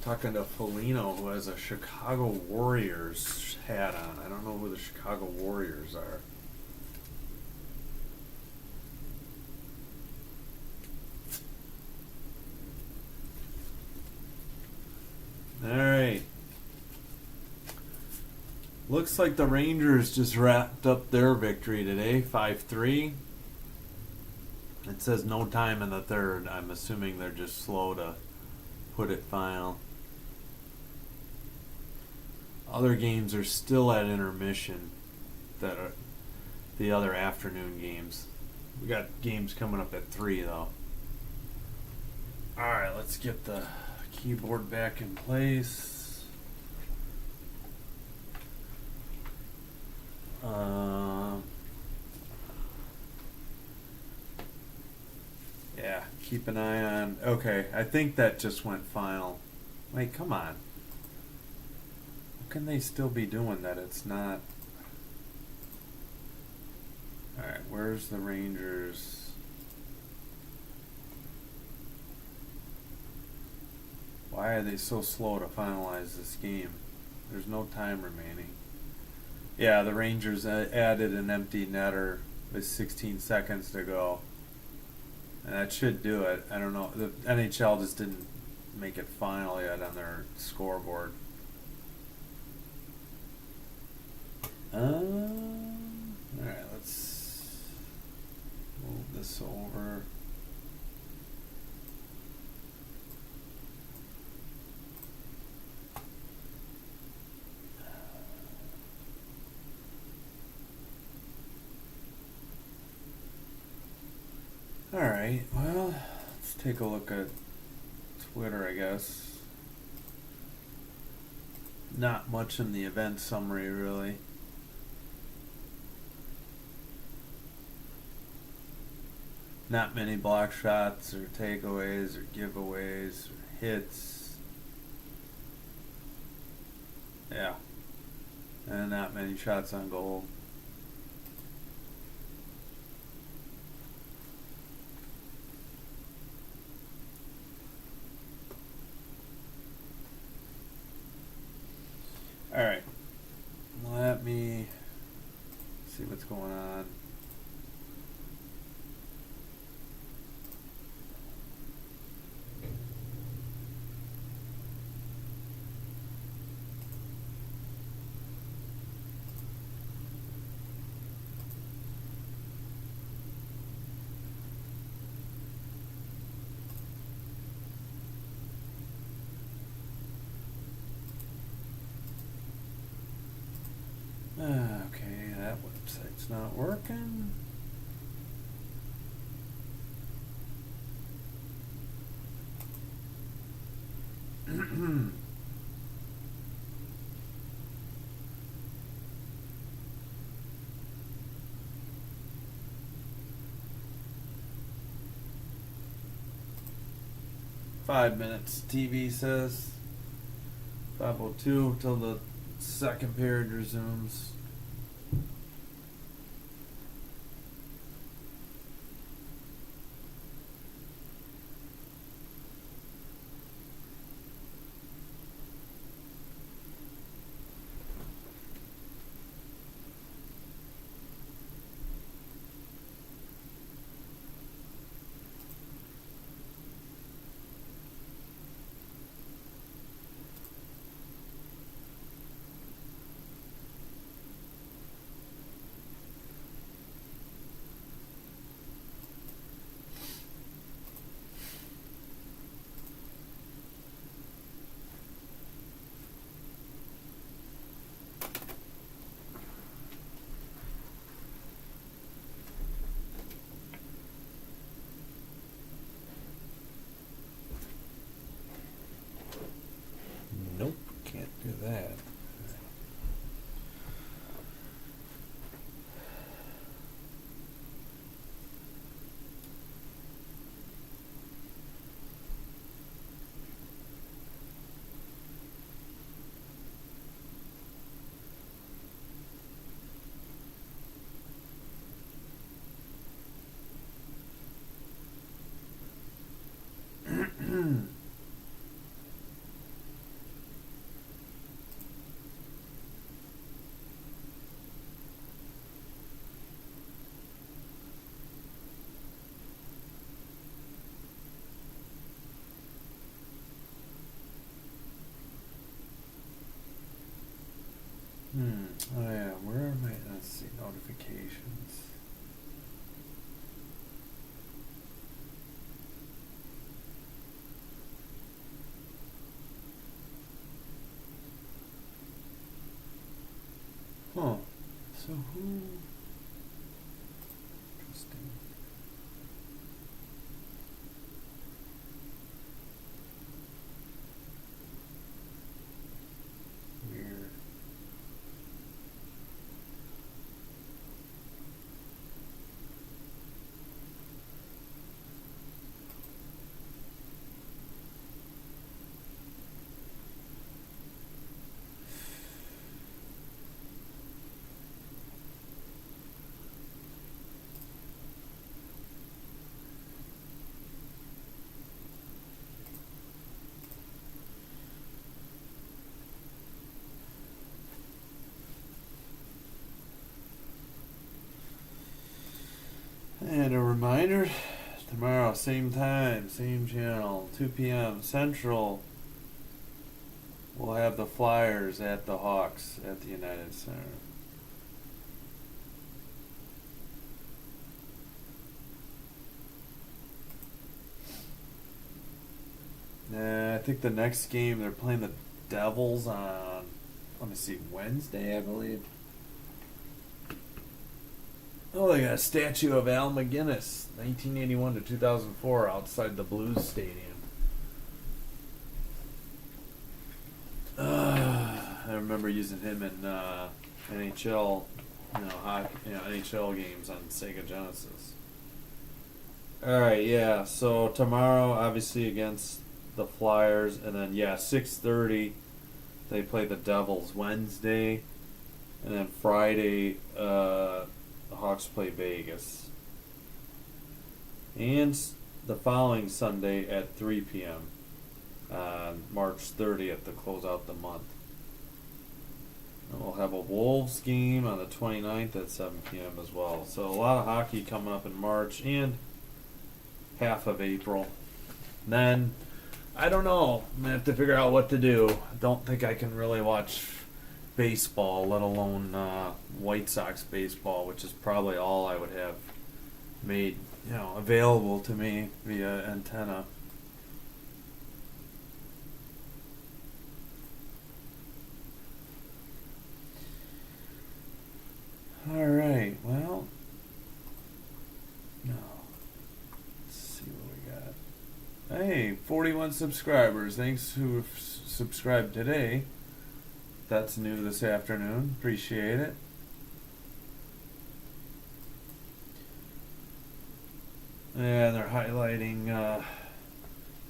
Talking to Felino, who has a Chicago Warriors hat on. I don't know who the Chicago Warriors are. Alright. Looks like the Rangers just wrapped up their victory today, 5-3. It says no time in the third. I'm assuming they're just slow to put it final. Other games are still at intermission, that are the other afternoon games. We got games coming up at 3 though. Alright, let's get the keyboard back in place. Yeah, keep an eye on. Okay, I think that just went final. Wait, come on. Can they still be doing that? It's not. Alright, where's the Rangers? Why are they so slow to finalize this game? There's no time remaining. Yeah, the Rangers added an empty netter with 16 seconds to go. And that should do it. I don't know. The NHL just didn't make it final yet on their scoreboard. Alright, let's move this over. Alright, well, let's take a look at Twitter, I guess. Not much in the event summary, really. Not many block shots or takeaways or giveaways or hits. Yeah. And not many shots on goal. Alright. Let me see what's going on. Okay, that website's not working. Five minutes, TV says. 5:02 till the second period resumes. Huh. So who? Interesting. Weird. And a reminder, tomorrow, same time, same channel, 2 p.m. Central, we'll have the Flyers at the Hawks at the United Center. I think the next game, they're playing the Devils on, let me see, Wednesday, I believe. Oh, they got a statue of Al McGinnis, 1981 to 2004, outside the Blues Stadium. I remember using him in NHL, NHL games on Sega Genesis. All right, yeah. So tomorrow, obviously against the Flyers, and then 6:30, they play the Devils. Wednesday, and then Friday, the Hawks play Vegas. And the following Sunday at 3 p.m. on March 30th to close out the month. And we'll have a Wolves game on the 29th at 7 p.m. as well. So a lot of hockey coming up in March and half of April. And then, I don't know. I'm going to have to figure out what to do. I don't think I can really watch baseball, let alone White Sox baseball, which is probably all I would have made, available to me via antenna. All right. Well, no. Let's see what we got. Hey, 41 subscribers. Thanks who have subscribed today. That's new this afternoon. Appreciate it. And they're highlighting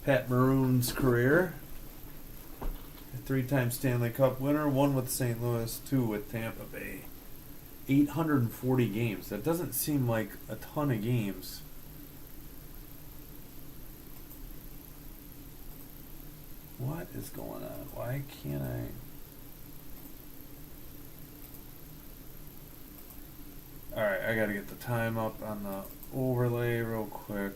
Pat Maroon's career. A 3-time Stanley Cup winner, 1 with St. Louis, 2 with Tampa Bay. 840 games. That doesn't seem like a ton of games. What is going on? Why can't I... Alright, I gotta get the time up on the overlay real quick.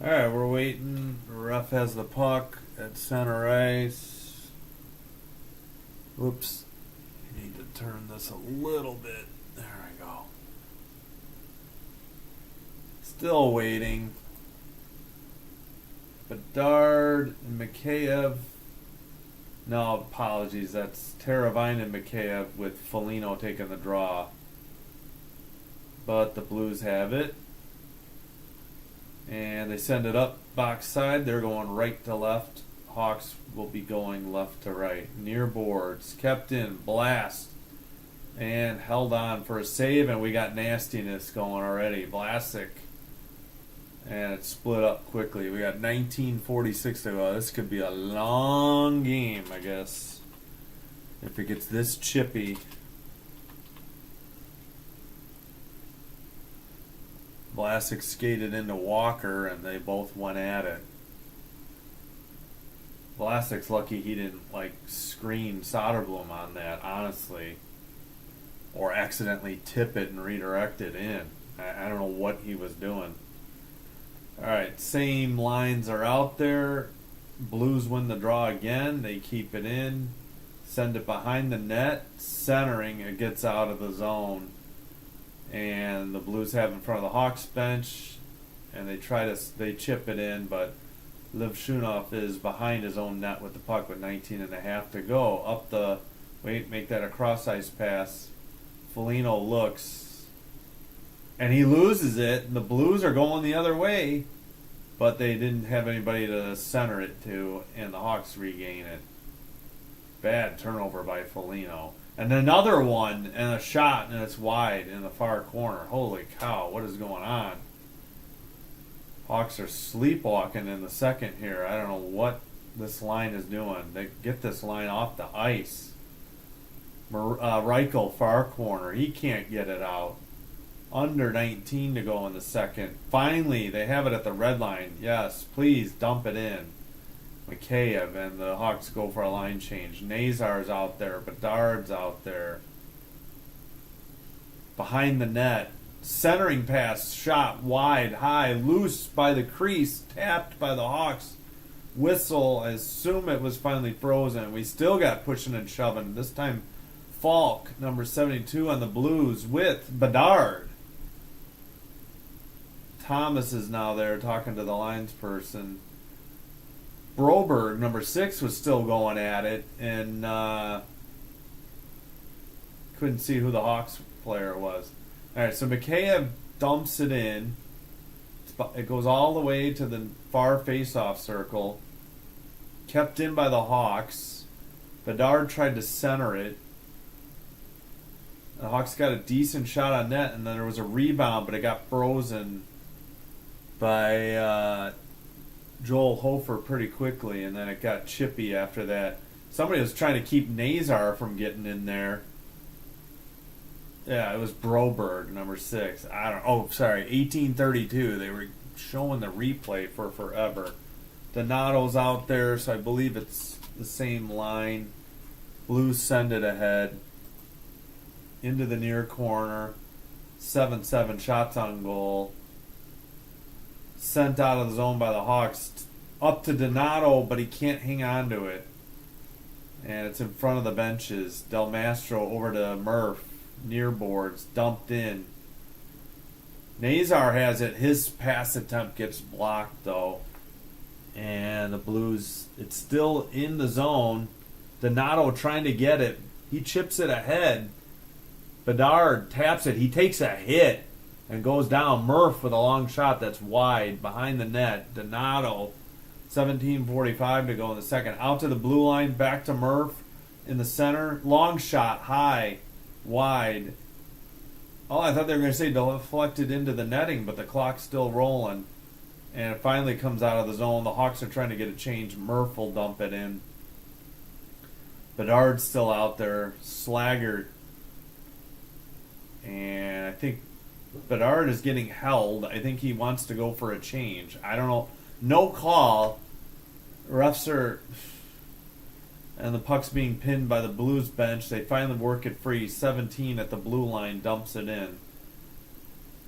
Alright, we're waiting. The ref has the puck at center ice. Whoops. I need to turn this a little bit. There I go. Still waiting. Bedard and Mikheyev. No, apologies. That's Teravine and Mikheyev with Foligno taking the draw. But the Blues have it. And they send it up box side. They're going right to left. Hawks will be going left to right. Near boards. Kept in. Blast. And held on for a save. And we got nastiness going already. Vlasic. And it split up quickly. We got 19:46 to go. This could be a long game, I guess. If it gets this chippy. Vlasic skated into Walker, and they both went at it. Vlasic's lucky he didn't, screen Soderblom on that, honestly. Or accidentally tip it and redirect it in. I don't know what he was doing. Alright, same lines are out there. Blues win the draw again. They keep it in. Send it behind the net. Centering, it gets out of the zone. And the Blues have in front of the Hawks bench. And they chip it in, but Levshunov is behind his own net with the puck with 19.5 to go. Up the, make that a cross-ice pass. Foligno looks, and he loses it, and the Blues are going the other way, but they didn't have anybody to center it to, and the Hawks regain it. Bad turnover by Foligno. And another one, and a shot, and it's wide in the far corner. Holy cow, what is going on? Hawks are sleepwalking in the second here. I don't know what this line is doing. They get this line off the ice. Reichel, far corner. He can't get it out. Under 19 to go in the second. Finally, they have it at the red line. Yes, please dump it in. Mikheyev, and the Hawks go for a line change. Nazar's out there. Bedard's out there. Behind the net. Centering pass, shot wide, high, loose by the crease, tapped by the Hawks. Whistle, I assume it was finally frozen. We still got pushing and shoving. This time, Falk, number 72 on the Blues, with Bedard. Thomas is now there talking to the linesperson. Broberg, number 6, was still going at it, and couldn't see who the Hawks player was. All right, so Mikheyev dumps it in. It goes all the way to the far face-off circle. Kept in by the Hawks. Bedard tried to center it. The Hawks got a decent shot on net, and then there was a rebound, but it got frozen by Joel Hofer pretty quickly, and then it got chippy after that. Somebody was trying to keep Nazar from getting in there. Yeah, it was Broberg, number 6. I don't. Oh, sorry, 1832. They were showing the replay for forever. Donato's out there, so I believe it's the same line. Blues send it ahead into the near corner. 7-7 shots on goal. Sent out of the zone by the Hawks. Up to Donato, but he can't hang on to it. And it's in front of the benches. Del Mastro over to Murph. Near boards, dumped in. Nazar has it. His pass attempt gets blocked, though. And the Blues, it's still in the zone. Donato trying to get it. He chips it ahead. Bedard taps it. He takes a hit and goes down. Murph with a long shot that's wide behind the net. Donato, 17:45 to go in the second. Out to the blue line, back to Murph in the center. Long shot, high. Wide. Oh, I thought they were going to say deflected into the netting, but the clock's still rolling. And it finally comes out of the zone. The Hawks are trying to get a change. Murph will dump it in. Bedard's still out there. Slaggert. And I think Bedard is getting held. I think he wants to go for a change. I don't know. No call. Refs are... And the puck's being pinned by the Blues bench. They finally work it free. 17 at the blue line, dumps it in.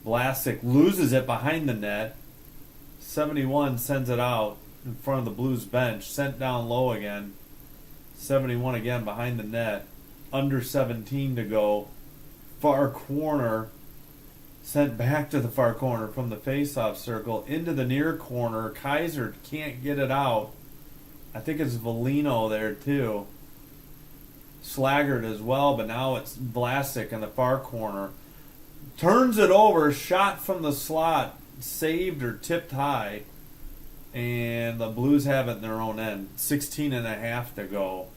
Vlasic loses it behind the net. 71 sends it out in front of the Blues bench. Sent down low again. 71 again behind the net. Under 17 to go. Far corner. Sent back to the far corner from the face-off circle. Into the near corner. Kaiser can't get it out. I think it's Foligno there too. Slaggert as well, but now it's Vlasic in the far corner. Turns it over, shot from the slot, saved or tipped high, and the Blues have it in their own end. 16.5 to go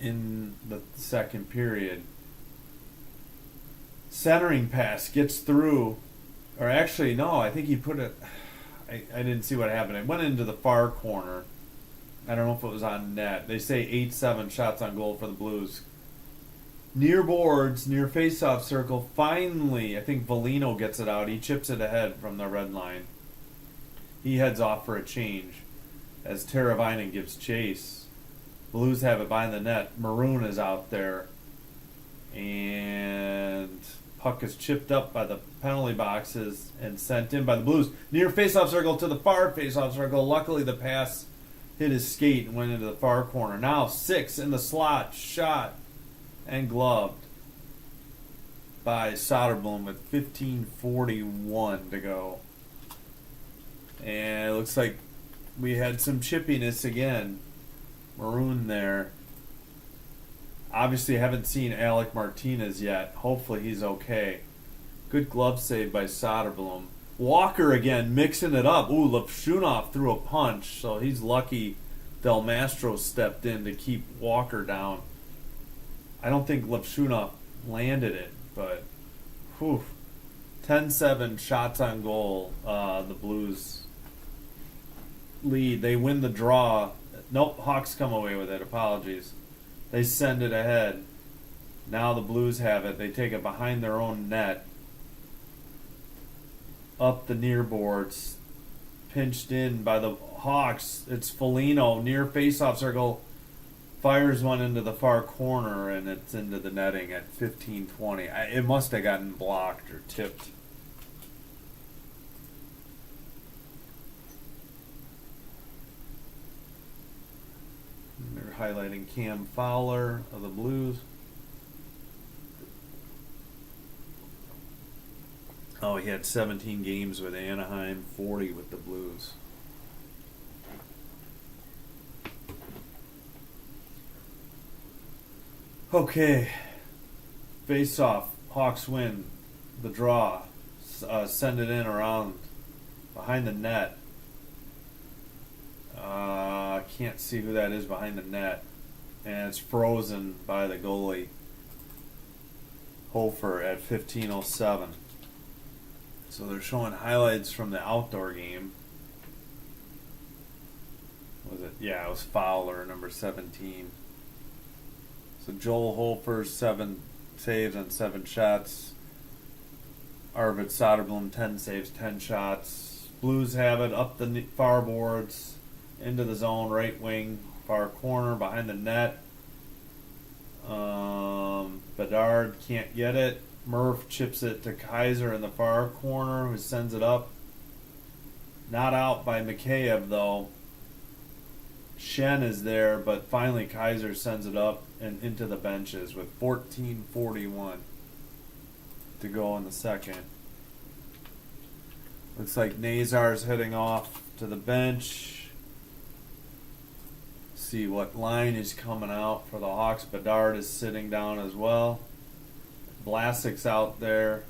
in the second period. Centering pass gets through, or actually no, I think he put it. I didn't see what happened. It went into the far corner. I don't know if it was on net. They say 8-7 shots on goal for the Blues. Near boards, near face-off circle. Finally, I think Foligno gets it out. He chips it ahead from the red line. He heads off for a change as Teravainen gives chase. Blues have it behind the net. Maroon is out there. And puck is chipped up by the penalty boxes and sent in by the Blues. Near face-off circle to the far face-off circle. Luckily, the pass hit his skate and went into the far corner. Now 6 in the slot, shot and gloved by Soderblom with 15:41 to go. And it looks like we had some chippiness again. Maroon there. Obviously, haven't seen Alec Martinez yet. Hopefully, he's okay. Good glove save by Soderblom. Walker again, mixing it up. Ooh, Lopshunov threw a punch, so he's lucky Del Mastro stepped in to keep Walker down. I don't think Lopshunov landed it, but whew. 10-7 shots on goal. The Blues lead. They win the draw. Nope, Hawks come away with it. Apologies. They send it ahead. Now the Blues have it. They take it behind their own net. Up the near boards. Pinched in by the Hawks. It's Foligno near faceoff circle. Fires one into the far corner, and it's into the netting at 15-20. It must have gotten blocked or tipped. They're highlighting Cam Fowler of the Blues. Oh, he had 17 games with Anaheim, 40 with the Blues. Okay. Face off. Hawks win the draw. Send it in around behind the net. Can't see who that is behind the net. And it's frozen by the goalie. Hofer at 15:07. So they're showing highlights from the outdoor game. Was it? Yeah, it was Fowler, number 17. So Joel Hofer, 7 saves on 7 shots. Arvid Soderblom, 10 saves, 10 shots. Blues have it up the far boards, into the zone, right wing, far corner, behind the net. Bedard can't get it. Murph chips it to Kaiser in the far corner, who sends it up. Not out by Mikheyev, though. Shen is there, but finally Kaiser sends it up and into the benches with 14:41 to go in the second. Looks like Nazar's heading off to the bench. See what line is coming out for the Hawks. Bedard is sitting down as well. Vlasic's out there.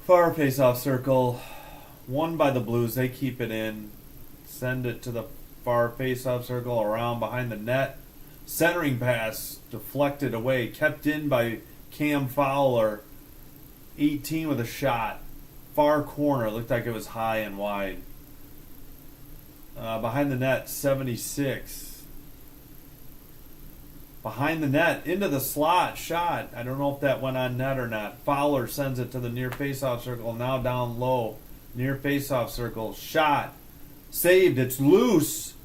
Far face-off circle. Won by the Blues. They keep it in. Send it to the far face-off circle around behind the net. Centering pass deflected away. Kept in by Cam Fowler. 18 with a shot. Far corner. Looked like it was high and wide. Behind the net, 76. Behind the net, into the slot, shot. I don't know if that went on net or not. Fowler sends it to the near faceoff circle, now down low. Near faceoff circle, shot. Saved, it's loose.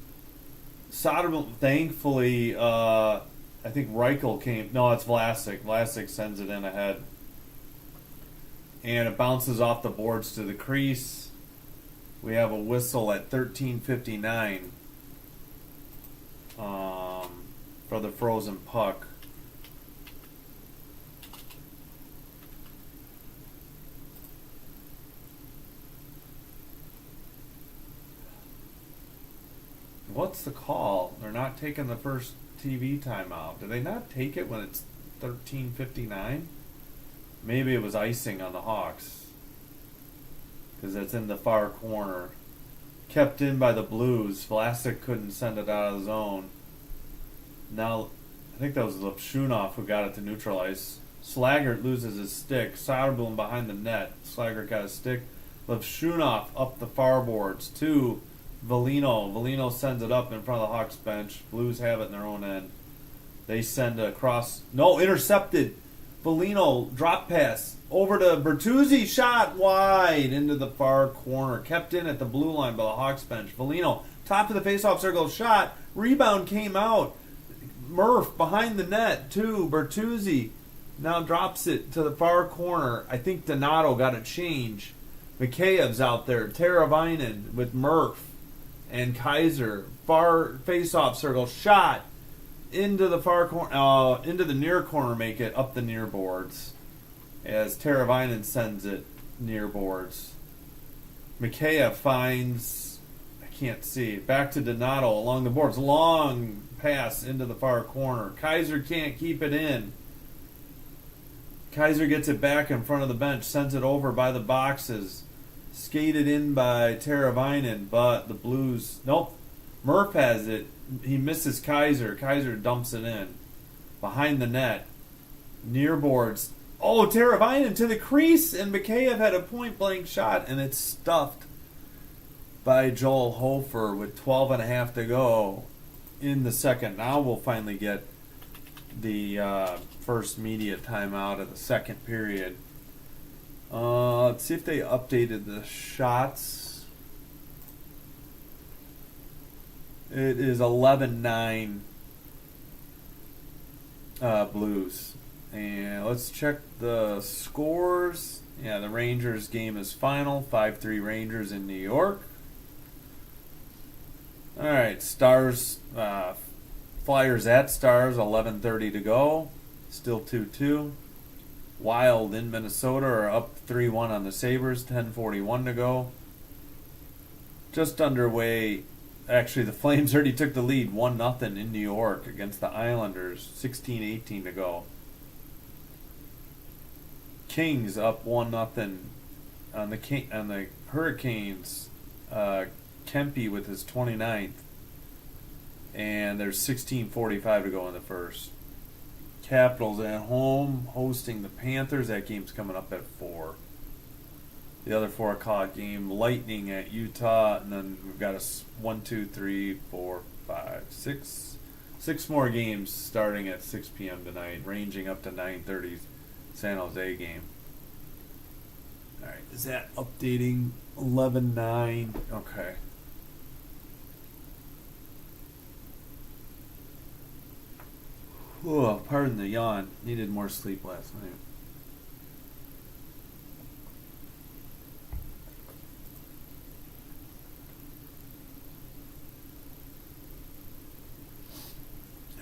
Soderblom, thankfully, I think Reichel came. No, it's Vlasic. Vlasic sends it in ahead. And it bounces off the boards to the crease. We have a whistle at 13:59 for the frozen puck. What's the call? They're not taking the first TV timeout. Do they not take it when it's 13:59? Maybe it was icing on the Hawks. Because it's in the far corner. Kept in by the Blues. Vlasic couldn't send it out of the zone. Now, I think that was Lopshunov who got it to neutralize. Slaggert loses his stick. Soderblom behind the net. Slaggert got his stick. Lopshunov up the far boards to Foligno. Foligno sends it up in front of the Hawks bench. Blues have it in their own end. They send it across. No, intercepted. Foligno drop pass over to Bertuzzi, shot wide into the far corner, kept in at the blue line by the Hawks bench. Foligno, top of the faceoff circle, shot, rebound came out. Murph behind the net to Bertuzzi, now drops it to the far corner. I think Donato got a change. Mikheyev's out there, Teravainen with Murph and Kaiser, far faceoff circle, shot. Into the far corner, into the near corner, make it up the near boards. as Teravainen sends it near boards. Mikheyev finds, I can't see, back to Donato along the boards. Long pass into the far corner. Kaiser can't keep it in. Kaiser gets it back in front of the bench, sends it over by the boxes. Skated in by Teravainen, but the Blues, nope. Murph has it. He misses Kaiser. Kaiser dumps it in. Behind the net. Near boards. Oh, Teravainen to the crease, and Mikheyev had a point-blank shot, and it's stuffed by Joel Hofer with 12.5 to go in the second. Now we'll finally get the first media timeout of the second period. Let's see if they updated the shots. It is 11-9 Blues. And let's check the scores. Yeah, the Rangers game is final. 5-3 Rangers in New York. All right, Stars, Flyers at Stars, 11:30 to go. Still 2-2. Wild in Minnesota are up 3-1 on the Sabres, 10:41 to go. Just underway. Actually, the Flames already took the lead, 1-0 in New York against the Islanders, 16:18 to go. Kings up 1-0 on the Hurricanes. Kempe with his 29th, and there's 16:45 to go in the first. Capitals at home hosting the Panthers. That game's coming up at 4. The other 4 o'clock game, Lightning at Utah, and then we've got a 1, 2, 3, 4, 5, 6 more games starting at 6 p.m. tonight, ranging up to 9:30 San Jose game. All right, is that updating? 11-9. Okay. Oh, pardon the yawn. Needed more sleep last night.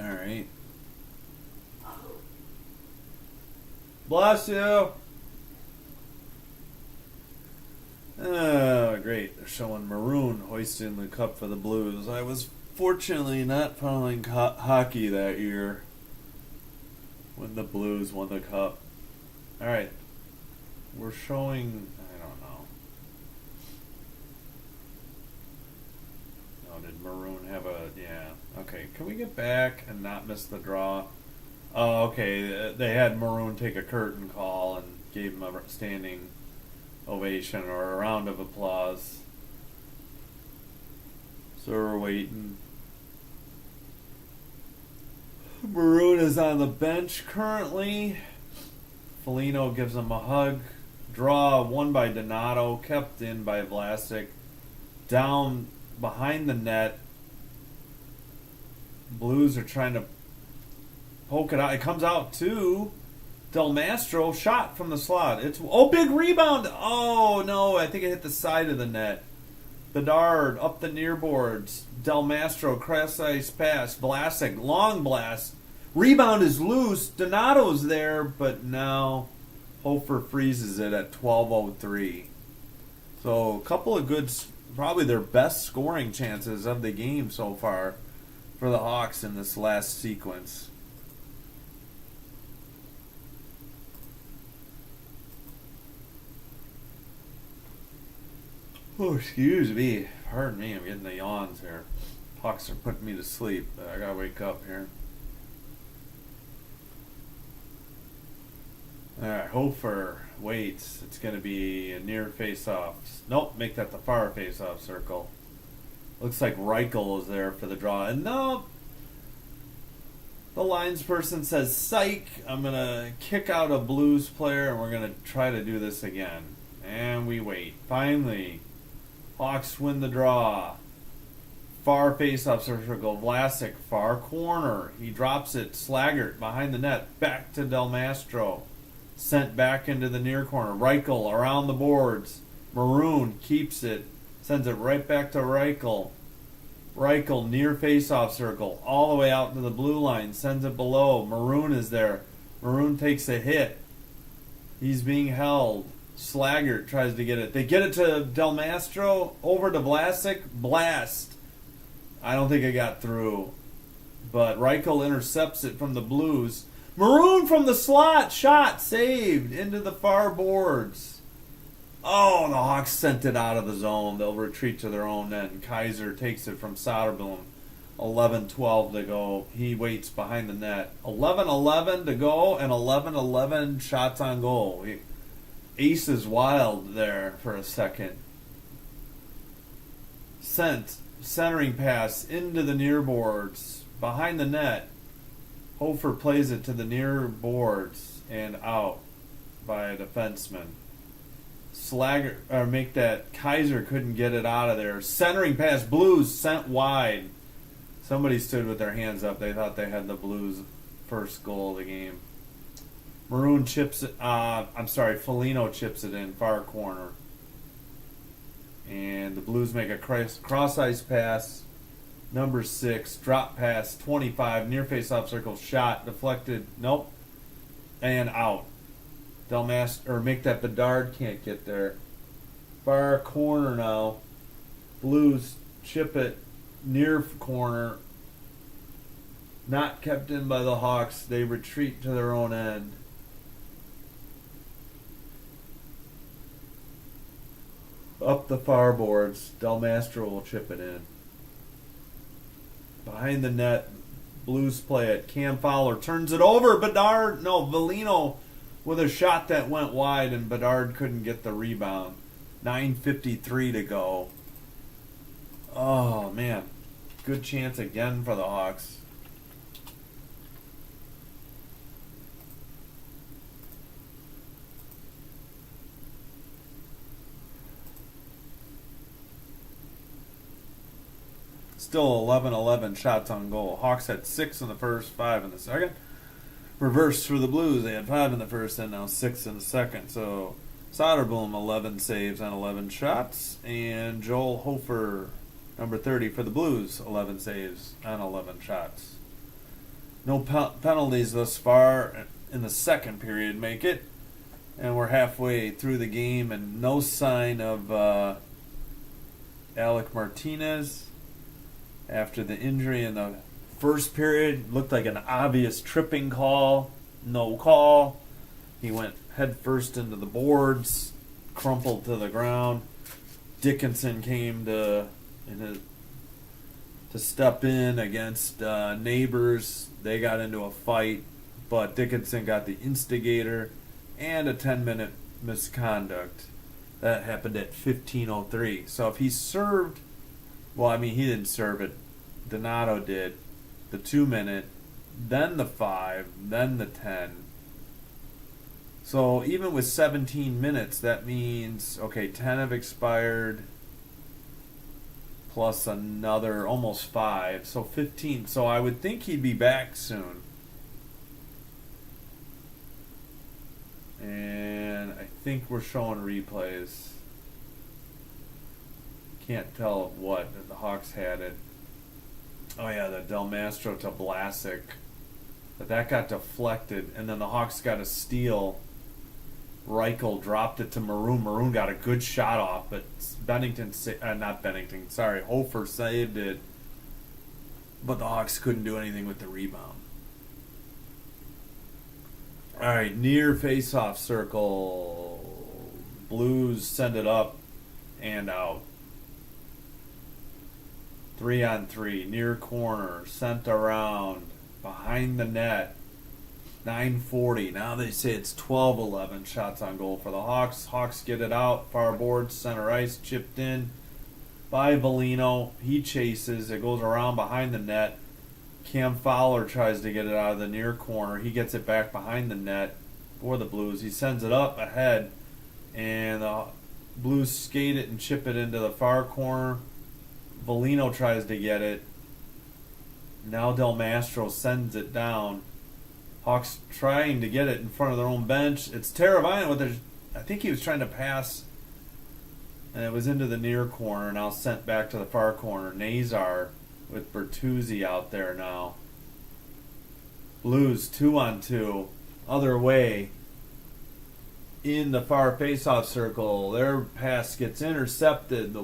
All right. Bless you. Oh, great. They're showing Maroon hoisting the cup for the Blues. I was fortunately not following hockey that year when the Blues won the cup. All right. We're showing, I don't know. Oh, did Maroon have a, yeah. Okay, can we get back and not miss the draw? Oh, okay. They had Maroon take a curtain call and gave him a standing ovation or a round of applause. So we're waiting. Maroon is on the bench currently. Foligno gives him a hug. Draw won by Donato, kept in by Vlasic. Down behind the net. Blues are trying to poke it out. It comes out to Del Mastro, shot from the slot. It's big rebound. Oh no, I think it hit the side of the net. Bedard up the near boards. Del Mastro, cross ice pass. Vlasic, long blast. Rebound is loose. Donato's there, but now Hofer freezes it at 12:03. So a couple of good, probably their best scoring chances of the game so far for the Hawks in this last sequence. Oh, excuse me. Pardon me, I'm getting the yawns here. Hawks are putting me to sleep. I gotta wake up here. Alright, Hofer waits. It's gonna be a near face-off. Nope, make that the far face-off circle. Looks like Reichel is there for the draw. And no, the linesperson says, psych, I'm gonna kick out a Blues player and we're gonna try to do this again. And we wait. Finally, Hawks win the draw. Far face-off circle. Vlasic, far corner. He drops it. Slaggert behind the net. Back to Del Mastro. Sent back into the near corner. Reichel around the boards. Maroon keeps it. Sends it right back to Reichel. Reichel near face-off circle. All the way out to the blue line. Sends it below. Maroon is there. Maroon takes a hit. He's being held. Slaggert tries to get it. They get it to Del Mastro. Over to Vlasic. Blast. I don't think it got through. But Reichel intercepts it from the Blues. Maroon from the slot. Shot. Saved. Into the far boards. Oh, the Hawks sent it out of the zone. They'll retreat to their own end. Kaiser takes it from Soderblom. 11-12 to go. He waits behind the net. 11-11 to go and 11-11 shots on goal. Ace is wild there for a second. Centering pass into the near boards. Behind the net. Hofer plays it to the near boards and out by a defenseman. Kaiser couldn't get it out of there. Centering pass. Blues sent wide. Somebody stood with their hands up. They thought they had the Blues' first goal of the game. Maroon chips it. Foligno chips it in far corner. And the Blues make a cross-ice pass. Number 6. Drop pass. 25. Near face-off circle. Shot. Deflected. Nope. And out. Make that Bedard can't get there. Far corner now. Blues chip it. Near corner, not kept in by the Hawks. They retreat to their own end. Up the far boards, Del Mastro will chip it in. Behind the net, Blues play it. Cam Fowler turns it over. Foligno with a shot that went wide, and Bedard couldn't get the rebound. 9:53 to go. Oh, man. Good chance again for the Hawks. Still 11-11 shots on goal. Hawks had 6 in the first, 5 in the second. Reversed for the Blues. They had 5 in the first and now 6 in the second. So Soderblom 11 saves on 11 shots. And Joel Hofer, number 30 for the Blues, 11 saves on 11 shots. No penalties thus far in the second period make it. And we're halfway through the game and no sign of Alec Martinez after the injury in the first period. Looked like an obvious tripping call. No call. He went head first into the boards, crumpled to the ground. Dickinson came to step in against Neighbors. They got into a fight, but Dickinson got the instigator and a 10-minute misconduct. That happened at 15:03. So if he served, he didn't serve it. Donato did. The 2-minute, then the 5, then the 10. So even with 17 minutes, that means, 10 have expired, plus another almost 5, so 15. So I would think he'd be back soon. And I think we're showing replays. Can't tell what. The Hawks had it. Oh yeah, the Del Mastro to Vlasic. But that got deflected, and then the Hawks got a steal. Reichel dropped it to Maroon. Maroon got a good shot off, but Hofer saved it. But the Hawks couldn't do anything with the rebound. All right, near face-off circle. Blues send it up and out. 3-on-3, near corner, sent around, behind the net. 9:40. Now they say it's 12-11 shots on goal for the Hawks. Hawks get it out. Far board, center ice, chipped in by Foligno. He chases. It goes around behind the net. Cam Fowler tries to get it out of the near corner. He gets it back behind the net for the Blues. He sends it up ahead, and the Blues skate it and chip it into the far corner. Foligno tries to get it. Now Del Mastro sends it down. Hawks trying to get it in front of their own bench. It's Teravainen I think he was trying to pass, and it was into the near corner, now sent back to the far corner. Nazar with Bertuzzi out there now. Blues 2-on-2. Other way. in the far faceoff circle. Their pass gets intercepted. The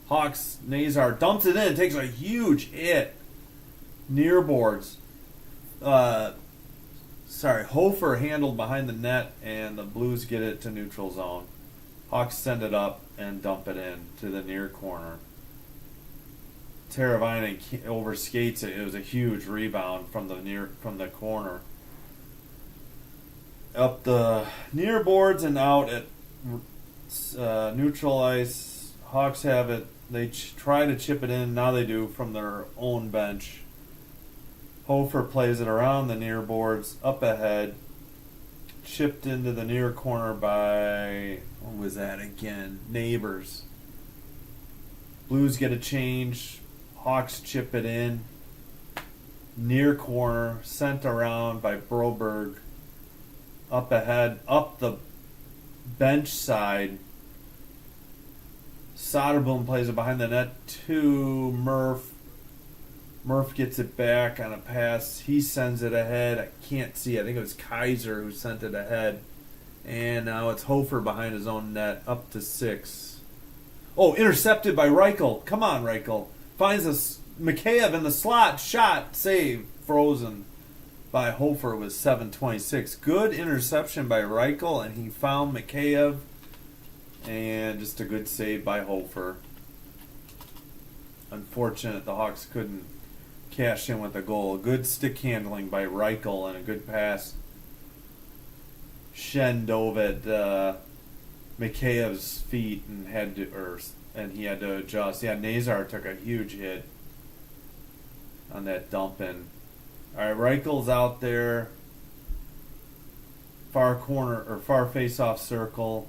Hawks, Nazar dumps it in, takes a huge hit near boards. Hofer handled behind the net, and the Blues get it to neutral zone. Hawks send it up and dump it in to the near corner. Teravainen overskates it. It was a huge rebound from the corner. Up the near boards and out at neutral ice. Hawks have it. They try to chip it in. Now they do from their own bench. Hofer plays it around the near boards, up ahead. Chipped into the near corner by, what was that again? Neighbors. Blues get a change. Hawks chip it in. Near corner, sent around by Broberg. Up ahead, up the bench side. Soderblom plays it behind the net to Murph. Murph gets it back on a pass. He sends it ahead. I can't see. I think it was Kaiser who sent it ahead. And now it's Hofer behind his own net, up to 6. Oh, intercepted by Reichel. Come on, Reichel. Finds Mikheyev in the slot. Shot. Save. Frozen by Hofer. It was 7:26. Good interception by Reichel, and he found Mikheyev. And just a good save by Hofer. Unfortunate the Hawks couldn't cash in with a goal. Good stick handling by Reichel and a good pass. Shen dove at Mikheyev's feet and he had to adjust. Yeah, Nazar took a huge hit on that dump in. All right, Reichel's out there. Far corner or far face-off circle.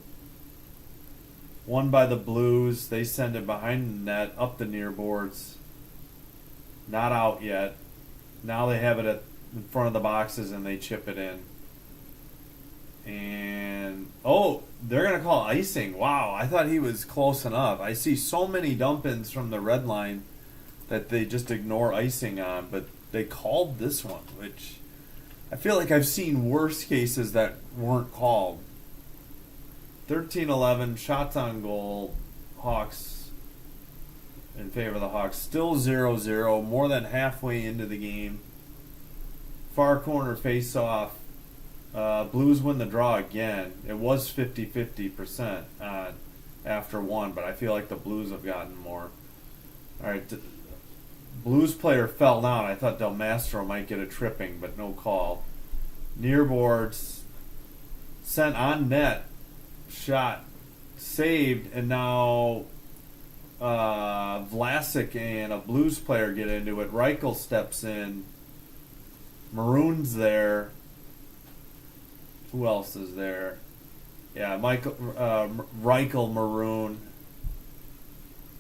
Won by the Blues. They send it behind the net, up the near boards. Not out yet. Now they have it in front of the boxes and they chip it in. And, they're going to call icing. Wow, I thought he was close enough. I see so many dump-ins from the red line that they just ignore icing on, but they called this one, which I feel like I've seen worse cases that weren't called. 13-11, shots on goal, Hawks in favor of the Hawks. Still 0-0, more than halfway into the game. Far corner face-off. Blues win the draw again. It was 50-50% after one, but I feel like the Blues have gotten more. All right, Blues player fell down. I thought Del Mastro might get a tripping, but no call. Near boards, sent on net, shot, saved, and now Vlasic and a Blues player get into it. Reichel steps in. Maroon's there. Who else is there? Yeah, Reichel, Maroon.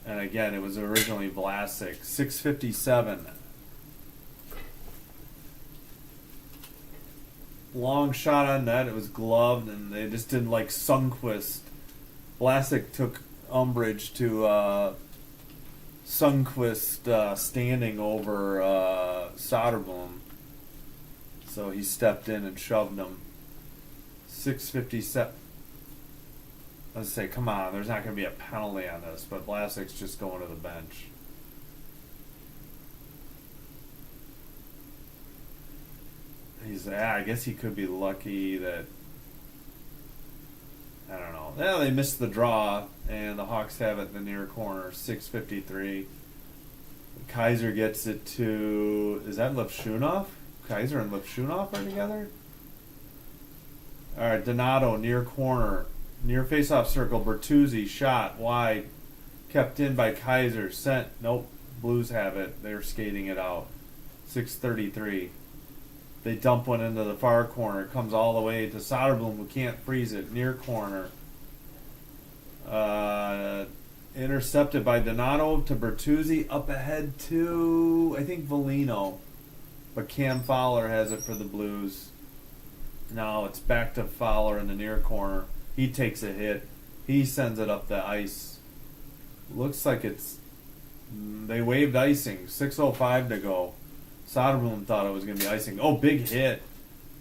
And again, it was originally Vlasic. 6:57. Long shot on net. It was gloved, and they just didn't like Sundqvist. Vlasic took umbrage to Sundqvist standing over Soderblom. So he stepped in and shoved him. 6:57. Let's say, come on, there's not going to be a penalty on this, but Vlasic's just going to the bench. I guess he could be lucky that, I don't know. Yeah, they missed the draw, and the Hawks have it in the near corner, 6:53. Kaiser gets it to, is that Levshunov? Kaiser and Levshunov are together? All right, Donato, near corner. Near face-off circle, Bertuzzi, shot, wide. Kept in by Kaiser, sent. Nope, Blues have it. They're skating it out. 6:33. They dump one into the far corner. It comes all the way to Soderblom, who can't freeze it. Near corner. Intercepted by Donato to Bertuzzi. Up ahead to, I think, Volino. But Cam Fowler has it for the Blues. Now it's back to Fowler in the near corner. He takes a hit. He sends it up the ice. Looks like they waved icing. 6:05 to go. Soderblom thought it was going to be icing. Oh, big hit.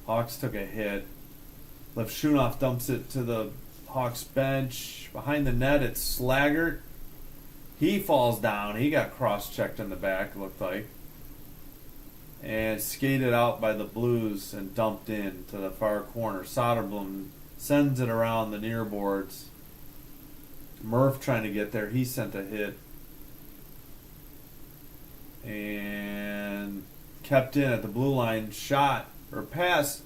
Hawks took a hit. Levshunoff dumps it to the Hawks bench. Behind the net, it's Slaggert. He falls down. He got cross-checked in the back, it looked like. And skated out by the Blues and dumped in to the far corner. Soderblom sends it around the near boards. Murph trying to get there. He sent a hit. And kept in at the blue line. Shot or pass.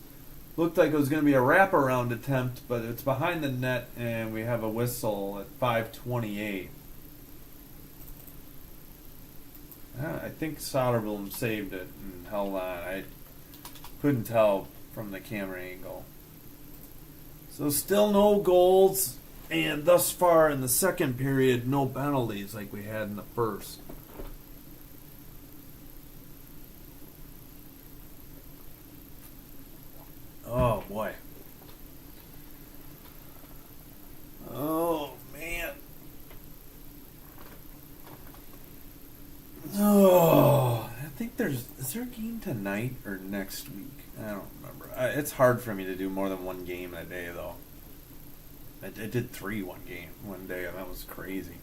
Looked like it was going to be a wraparound attempt, but it's behind the net, and we have a whistle at 5:28. I think Soderblom saved it and held on. I couldn't tell from the camera angle. So still no goals, and thus far in the second period, no penalties like we had in the first. Oh, boy. Oh, man. Oh, I think is there a game tonight or next week? I don't remember. It's hard for me to do more than one game a day, though. I did 3 one day, and that was crazy.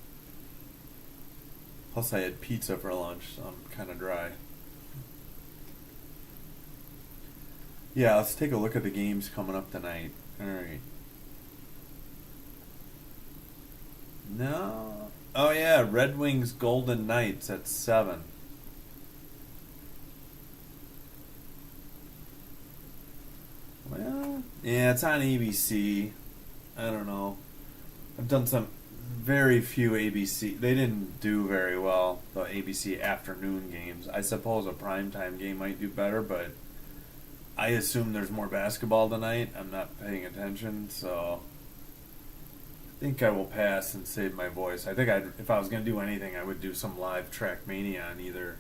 Plus, I had pizza for lunch, so I'm kind of dry. Yeah, let's take a look at the games coming up tonight. All right. No. Oh, yeah, Red Wings Golden Knights at 7. Well, yeah, it's on ABC. I don't know. I've done some very few ABC. They didn't do very well, the ABC afternoon games. I suppose a primetime game might do better, but I assume there's more basketball tonight. I'm not paying attention, so I think I will pass and save my voice. I think if I was going to do anything, I would do some live Trackmania on either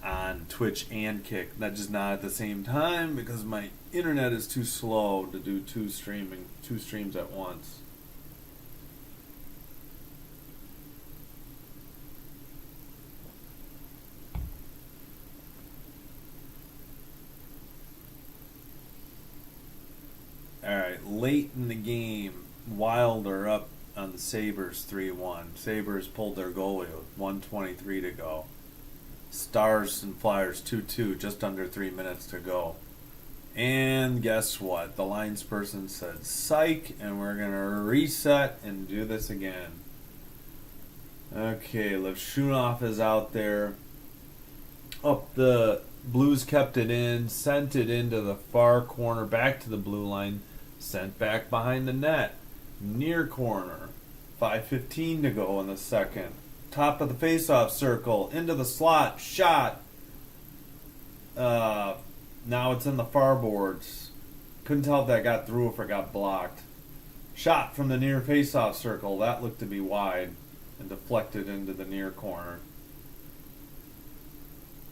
on Twitch and Kick. Not just not at the same time because my internet is too slow to do two streams at once. Alright, late in the game, Wild are up on the Sabres 3-1. Sabres pulled their goalie with 1:23 to go. Stars and Flyers 2-2, just under 3 minutes to go. And guess what? The linesperson said, psych, and we're going to reset and do this again. Okay, Levshunoff is out there. Up the Blues kept it in, sent it into the far corner, back to the blue line, sent back behind the net. Near corner. 5:15 to go in the second. Top of the faceoff circle, into the slot, shot. Now it's in the far boards. Couldn't tell if that got through or if it got blocked. Shot from the near faceoff circle. That looked to be wide and deflected into the near corner.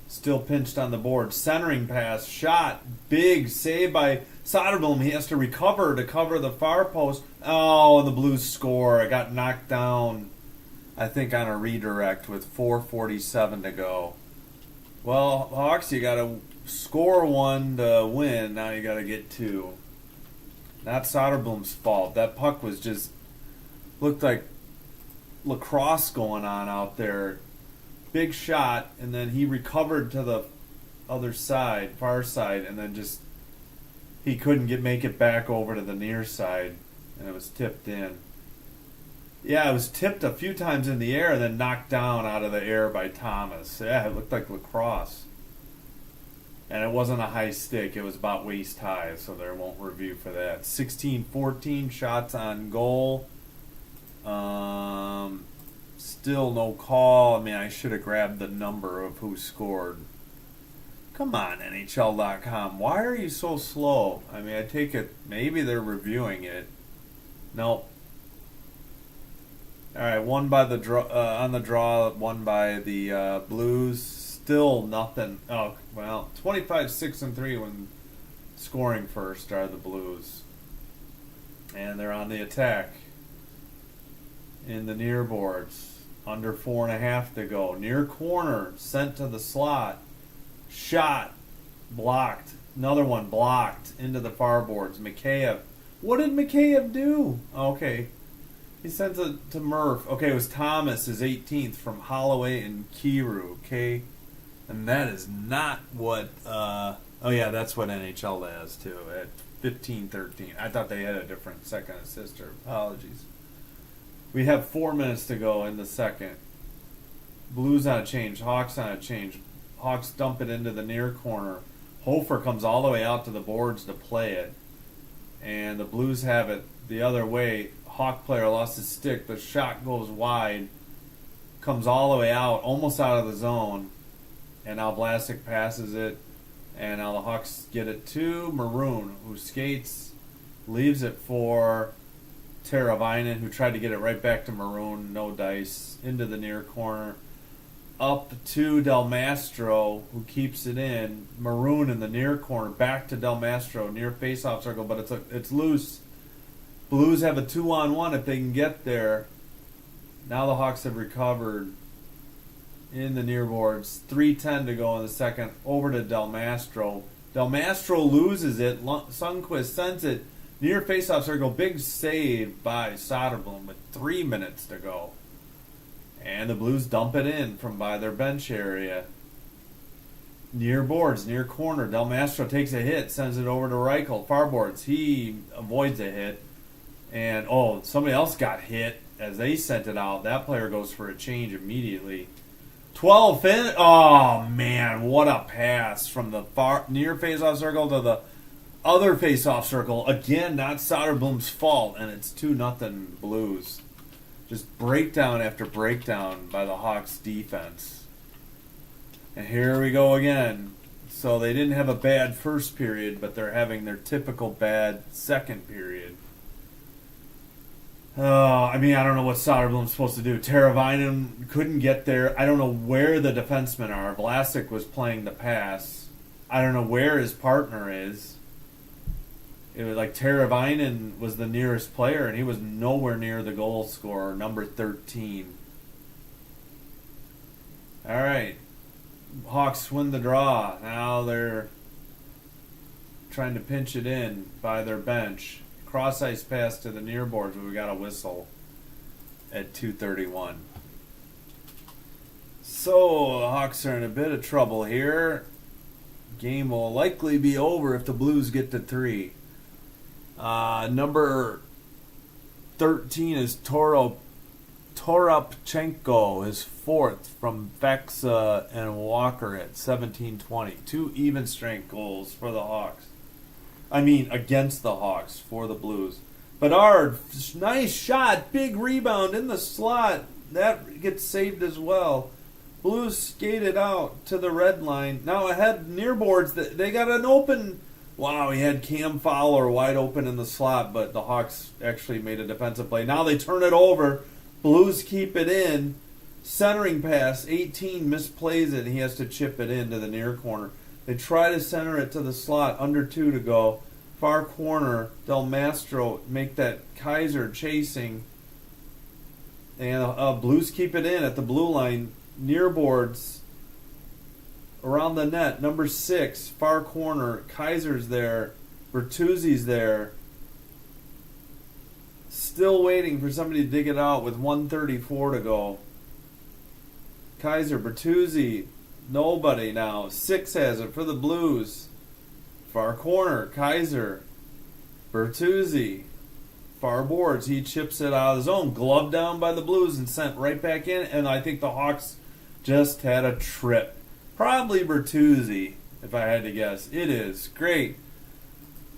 Still pinched on the board. Centering pass, shot, big save by Soderblom. He has to recover to cover the far post. Oh, and the Blues score. It got knocked down, I think, on a redirect with 4:47 to go. Well, Hawks, you got to score one to win. Now you got to get 2. Not Soderblom's fault. That puck was just looked like lacrosse going on out there. Big shot, and then he recovered to the other side, far side, and then just he couldn't make it back over to the near side, and it was tipped in. Yeah, it was tipped a few times in the air and then knocked down out of the air by Thomas. Yeah, it looked like lacrosse. And it wasn't a high stick. It was about waist high, so there won't review for that. 16-14 shots on goal. Still no call. I mean, I should have grabbed the number of who scored. Come on, NHL.com. Why are you so slow? I mean, I take it maybe they're reviewing it. Nope. All right, one by the draw on the draw, one by the Blues. Still nothing. Oh well, 25-6-3 when scoring first are the Blues, and they're on the attack in the near boards. Under 4.5 to go. Near corner, sent to the slot, shot, blocked. Another one blocked into the far boards. Mikheyev. What did Mikheyev do? Okay. He sent it to Murph. Okay, it was Thomas, his 18th, from Holloway and Kiru. Okay. And that is not what... oh, yeah, that's what NHL has, too, at 15-13. I thought they had a different second assister. Apologies. We have 4 minutes to go in the second. Blues on a change. Hawks on a change. Hawks dump it into the near corner. Hofer comes all the way out to the boards to play it. And the Blues have it the other way. Hawk player lost his stick. The shot goes wide. Comes all the way out, almost out of the zone. And now Vlasic passes it. And now the Hawks get it to Maroon, who skates, leaves it for Teravainen, who tried to get it right back to Maroon. No dice. Into the near corner. Up to Del Mastro, who keeps it in. Maroon in the near corner. Back to Del Mastro, near face-off circle, but it's loose. Blues have a 2-on-1 if they can get there. Now the Hawks have recovered in the near boards. 3:10 to go in the second. Over to Del Mastro. Del Mastro loses it. Sundqvist sends it near face-off circle. Big save by Soderblom with 3 minutes to go. And the Blues dump it in from by their bench area. Near boards, near corner. Del Mastro takes a hit, sends it over to Reichel. Far boards. He avoids a hit. And, somebody else got hit as they sent it out. That player goes for a change immediately. 12 in. Oh, man, what a pass from the far near face-off circle to the other face-off circle. Again, not Soderblom's fault, and it's 2-0 Blues. Just breakdown after breakdown by the Hawks defense. And here we go again. So they didn't have a bad first period, but they're having their typical bad second period. I don't know what Soderblom's supposed to do. Teravainen couldn't get there. I don't know where the defensemen are. Vlasic was playing the pass. I don't know where his partner is. It was like Teravainen was the nearest player, and he was nowhere near the goal scorer, number 13. All right. Hawks win the draw. Now they're trying to pinch it in by their bench. Cross-ice pass to the near boards, but we got a whistle at 2:31. So the Hawks are in a bit of trouble here. Game will likely be over if the Blues get to 3. Number 13 is Toropchenko, his fourth from Vexa and Walker at 17-20. 2 even strength goals for the Hawks. Against the Hawks for the Blues. Bedard, nice shot, big rebound in the slot. That gets saved as well. Blues skated out to the red line. Now ahead near boards, they got an open... Wow, he had Cam Fowler wide open in the slot, but the Hawks actually made a defensive play. Now they turn it over. Blues keep it in. Centering pass, 18 misplays it, and he has to chip it into the near corner. They try to center it to the slot, under 2 to go. Far corner, Del Mastro make that Kaiser chasing. And Blues keep it in at the blue line. Near boards, around the net, number 6, far corner. Kaiser's there. Bertuzzi's there. Still waiting for somebody to dig it out with 1:34 to go. Kaiser, Bertuzzi, nobody now. 6 has it for the Blues. Far corner, Kaiser. Bertuzzi. Far boards, he chips it out of the zone. Gloved down by the Blues and sent right back in. And I think the Hawks just had a trip. Probably Bertuzzi, if I had to guess. It is. Great.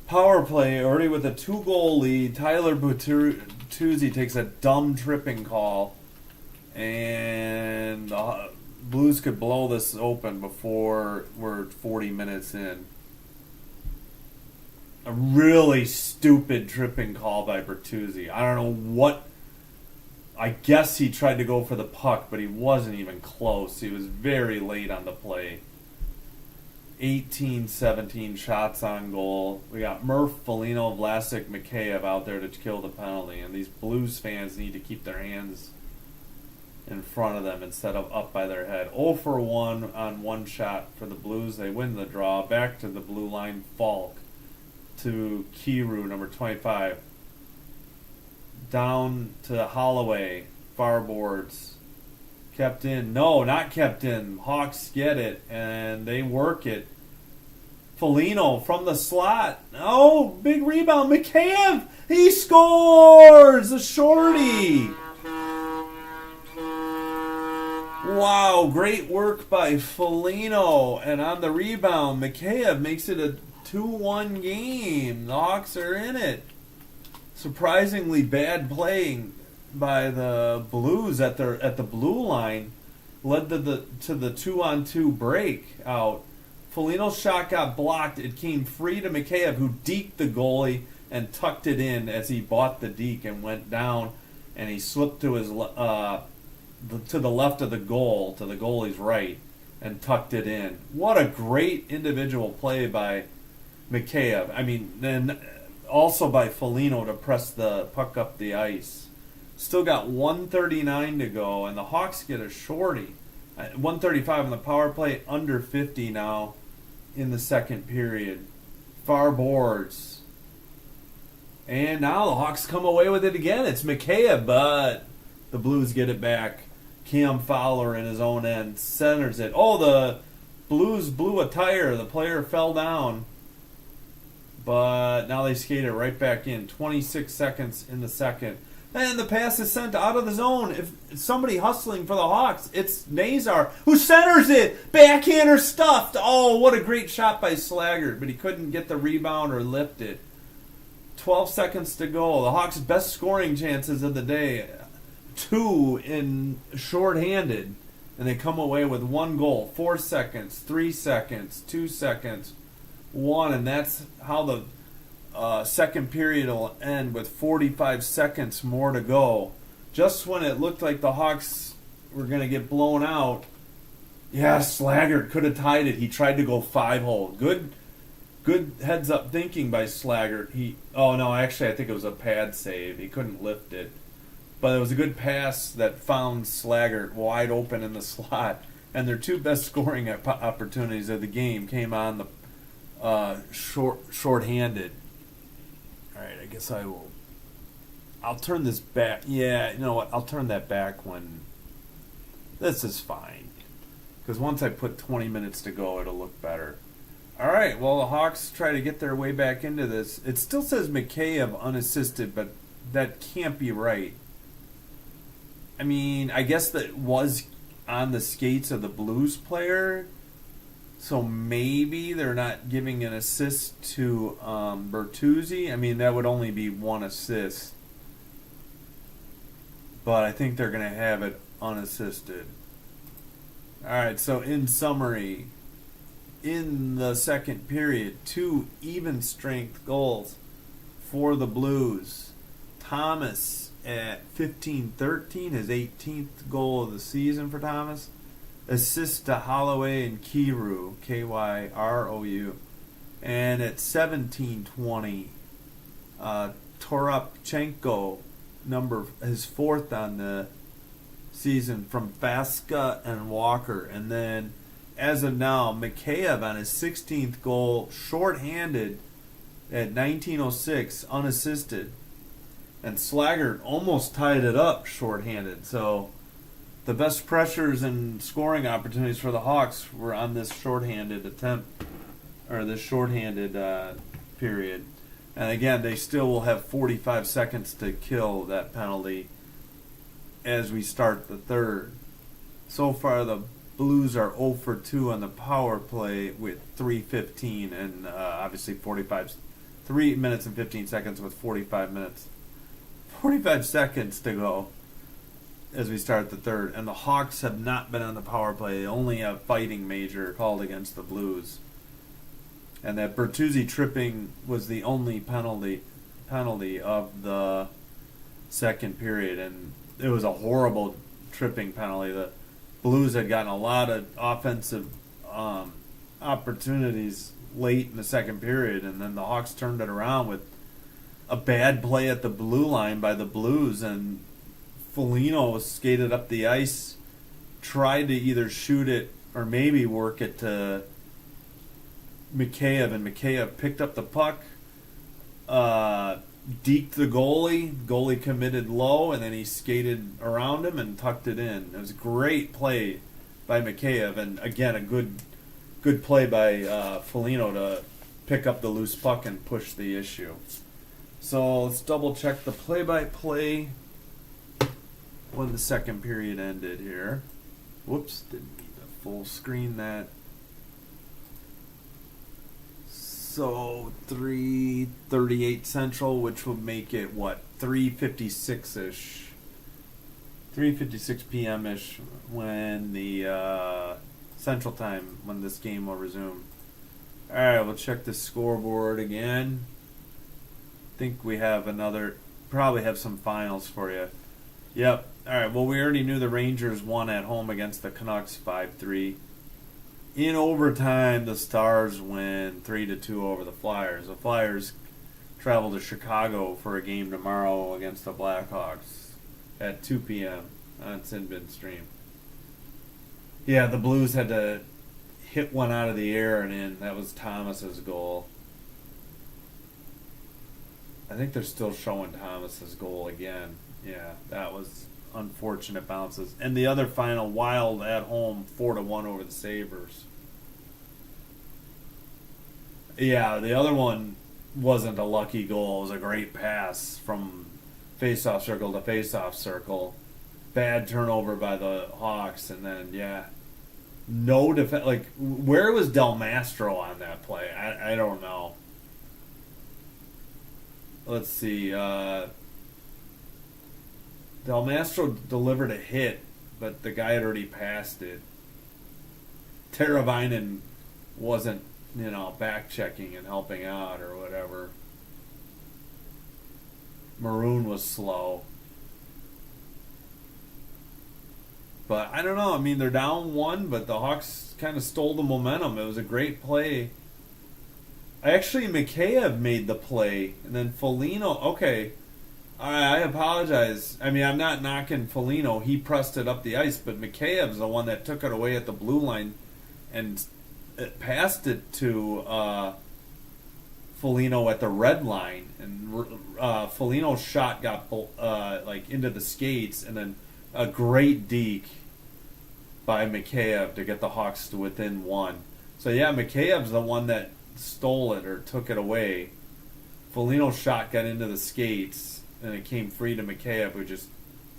Power play, already with a 2-goal lead. Tyler Bertuzzi takes a dumb tripping call. And the Blues could blow this open before we're 40 minutes in. A really stupid tripping call by Bertuzzi. I don't know what... I guess he tried to go for the puck, but he wasn't even close. He was very late on the play. 18-17 shots on goal. We got Murph, Foligno, Vlasic, Mikheyev out there to kill the penalty. And these Blues fans need to keep their hands in front of them instead of up by their head. 0 for 1 on one shot for the Blues. They win the draw. Back to the blue line, Falk to Kiru, number 25. Down to Holloway, far boards. Kept in. No, not kept in. Hawks get it, and they work it. Foligno from the slot. Oh, big rebound. Mikheyev, he scores! A shorty. Wow, great work by Foligno. And on the rebound, Mikheyev makes it a 2-1 game. The Hawks are in it. Surprisingly bad playing by the Blues at the blue line led to the 2-on-2 break out. Foligno's shot got blocked. It came free to Mikheyev, who deked the goalie and tucked it in as he bought the deke and went down, and he slipped to his to the left of the goal, to the goalie's right, and tucked it in. What a great individual play by Mikheyev. I mean, then also by Foligno to press the puck up the ice. Still got 1:39 to go, and the Hawks get a shorty. 1:35 on the power play, under 50 now in the second period. Far boards. And now the Hawks come away with it again. It's Mikheyev, but the Blues get it back. Cam Fowler in his own end centers it. Oh, the Blues blew a tire. The player fell down. But now they skate it right back in. 26 seconds in the second. And the pass is sent out of the zone. If it's somebody hustling for the Hawks, it's Nazar who centers it. Backhander stuffed. Oh, what a great shot by Slaggert, but he couldn't get the rebound or lift it. 12 seconds to go. The Hawks' best scoring chances of the day. 2 in shorthanded. And they come away with 1 goal. 4 seconds, 3 seconds, 2 seconds, 1. And that's how the second period will end, with 45 seconds more to go. Just when it looked like the Hawks were going to get blown out, yeah, Slaggert could have tied it. He tried to go 5-hole. Good heads-up thinking by Slaggert. I think it was a pad save. He couldn't lift it. But it was a good pass that found Slaggert wide open in the slot. And their 2 best scoring opportunities of the game came on the short-handed. All right, I guess I'll turn this back. Yeah, you know what? I'll turn that back when this is fine. Because once I put 20 minutes to go, it'll look better. All right, well, the Hawks try to get their way back into this. It still says Mikheyev unassisted, but that can't be right. I mean, I guess that was on the skates of the Blues player. So maybe they're not giving an assist to Bertuzzi. I mean, that would only be 1 assist. But I think they're going to have it unassisted. All right, so in summary, in the second period, 2 even-strength goals for the Blues. Thomas at 15-13, his 18th goal of the season for Thomas. Assist to Holloway and Kiru, Kyrou. And at 17-20, Toropchenko, his 4th on the season, from Vaska and Walker. And then, as of now, Mikheyev on his 16th goal, shorthanded at 19:06, unassisted. And Slaggert almost tied it up shorthanded. So the best pressures and scoring opportunities for the Hawks were on this shorthanded attempt, or this shorthanded period. And again, they still will have 45 seconds to kill that penalty as we start the third. So far, the Blues are 0 for 2 on the power play with 3:15 and obviously 3 minutes and 15 seconds with 45 seconds to go as we start the third. And the Hawks have not been on the power play. Only a fighting major called against the Blues. And that Bertuzzi tripping was the only penalty of the second period. And it was a horrible tripping penalty. The Blues had gotten a lot of offensive opportunities late in the second period. And then the Hawks turned it around with a bad play at the blue line by the Blues, and Foligno skated up the ice, tried to either shoot it or maybe work it to Mikheyev, and Mikheyev picked up the puck, deked the goalie. Goalie committed low, and then he skated around him and tucked it in. It was a great play by Mikheyev, and again, a good play by Foligno to pick up the loose puck and push the issue. So let's double check the play-by-play when the second period ended here. Whoops, didn't need to full screen that. So 3:38 Central, which would make it, 3:56-ish. 3:56 p.m.-ish when the Central Time, when this game will resume. Alright, we'll check the scoreboard again. Think we have probably have some finals for you. Yep. Alright, well, we already knew the Rangers won at home against the Canucks 5-3. In overtime, the Stars win 3-2 over the Flyers. The Flyers travel to Chicago for a game tomorrow against the Blackhawks at 2 p.m. on Sin-Bin Stream. Yeah, the Blues had to hit one out of the air and in. That was Thomas's goal. I think they're still showing Thomas's goal again. Yeah, that was unfortunate bounces. And the other final, Wild at home, 4-1 over the Sabres. Yeah, the other one wasn't a lucky goal. It was a great pass from face-off circle to face-off circle. Bad turnover by the Hawks, and then, no defense. Like, where was Del Mastro on that play? I don't know. Let's see. Del Mastro delivered a hit, but the guy had already passed it. Teravainen wasn't, back checking and helping out or whatever. Maroon was slow. But I don't know. I mean, they're down one, but the Hawks kind of stole the momentum. It was a great play. Actually, Mikheyev made the play, and then Foligno. Okay, I apologize. I mean, I'm not knocking Foligno. He pressed it up the ice, but Mikheyev's the one that took it away at the blue line and passed it to Foligno at the red line. And Foligno's shot got into the skates, and then a great deke by Mikheyev to get the Hawks to within one. So yeah, Mikheyev's the one that stole it or took it away. Foligno's shot got into the skates, and it came free to Mikheyev, who just,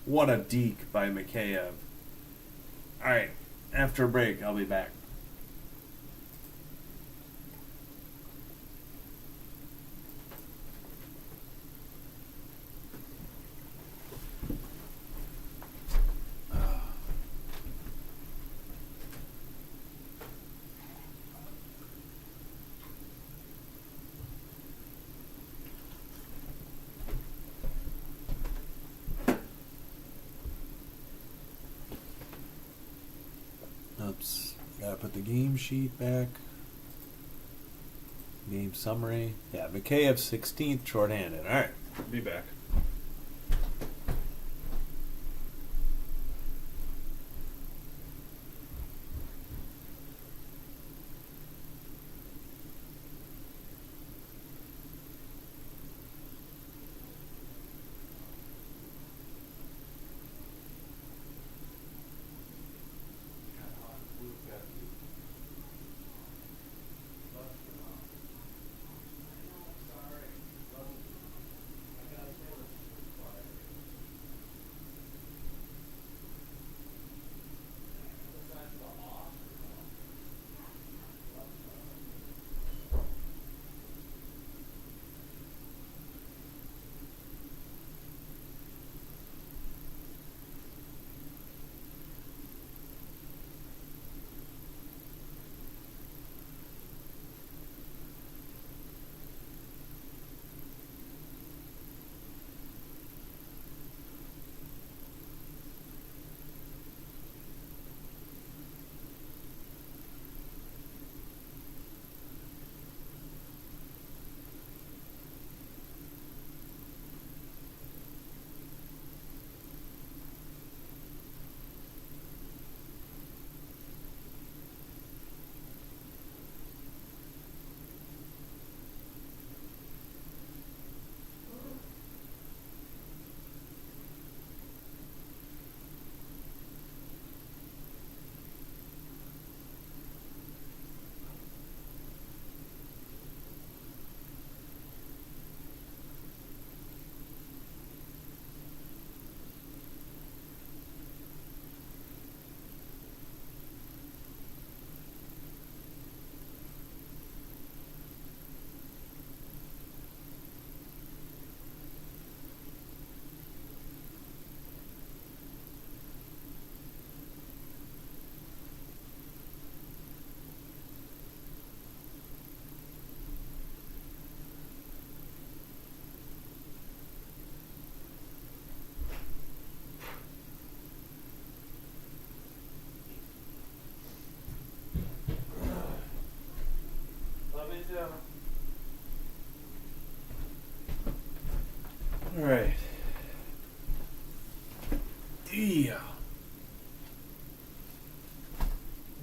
what a deke by Mikheyev. Alright, after a break, I'll be back. Oops, gotta put the game sheet back. Game summary. Yeah, Mikheyev 16th, shorthanded. Alright, be back.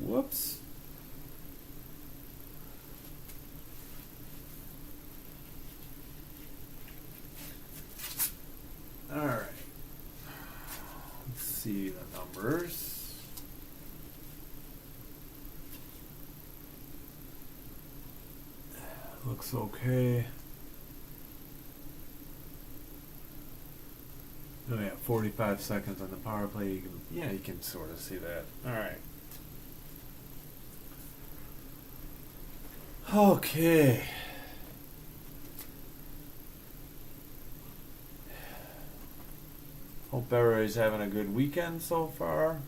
Whoops. All right. Let's see the numbers. Looks okay. Oh yeah, 45 seconds on the power play. You can sort of see that. All right. Okay. Hope everybody's having a good weekend so far.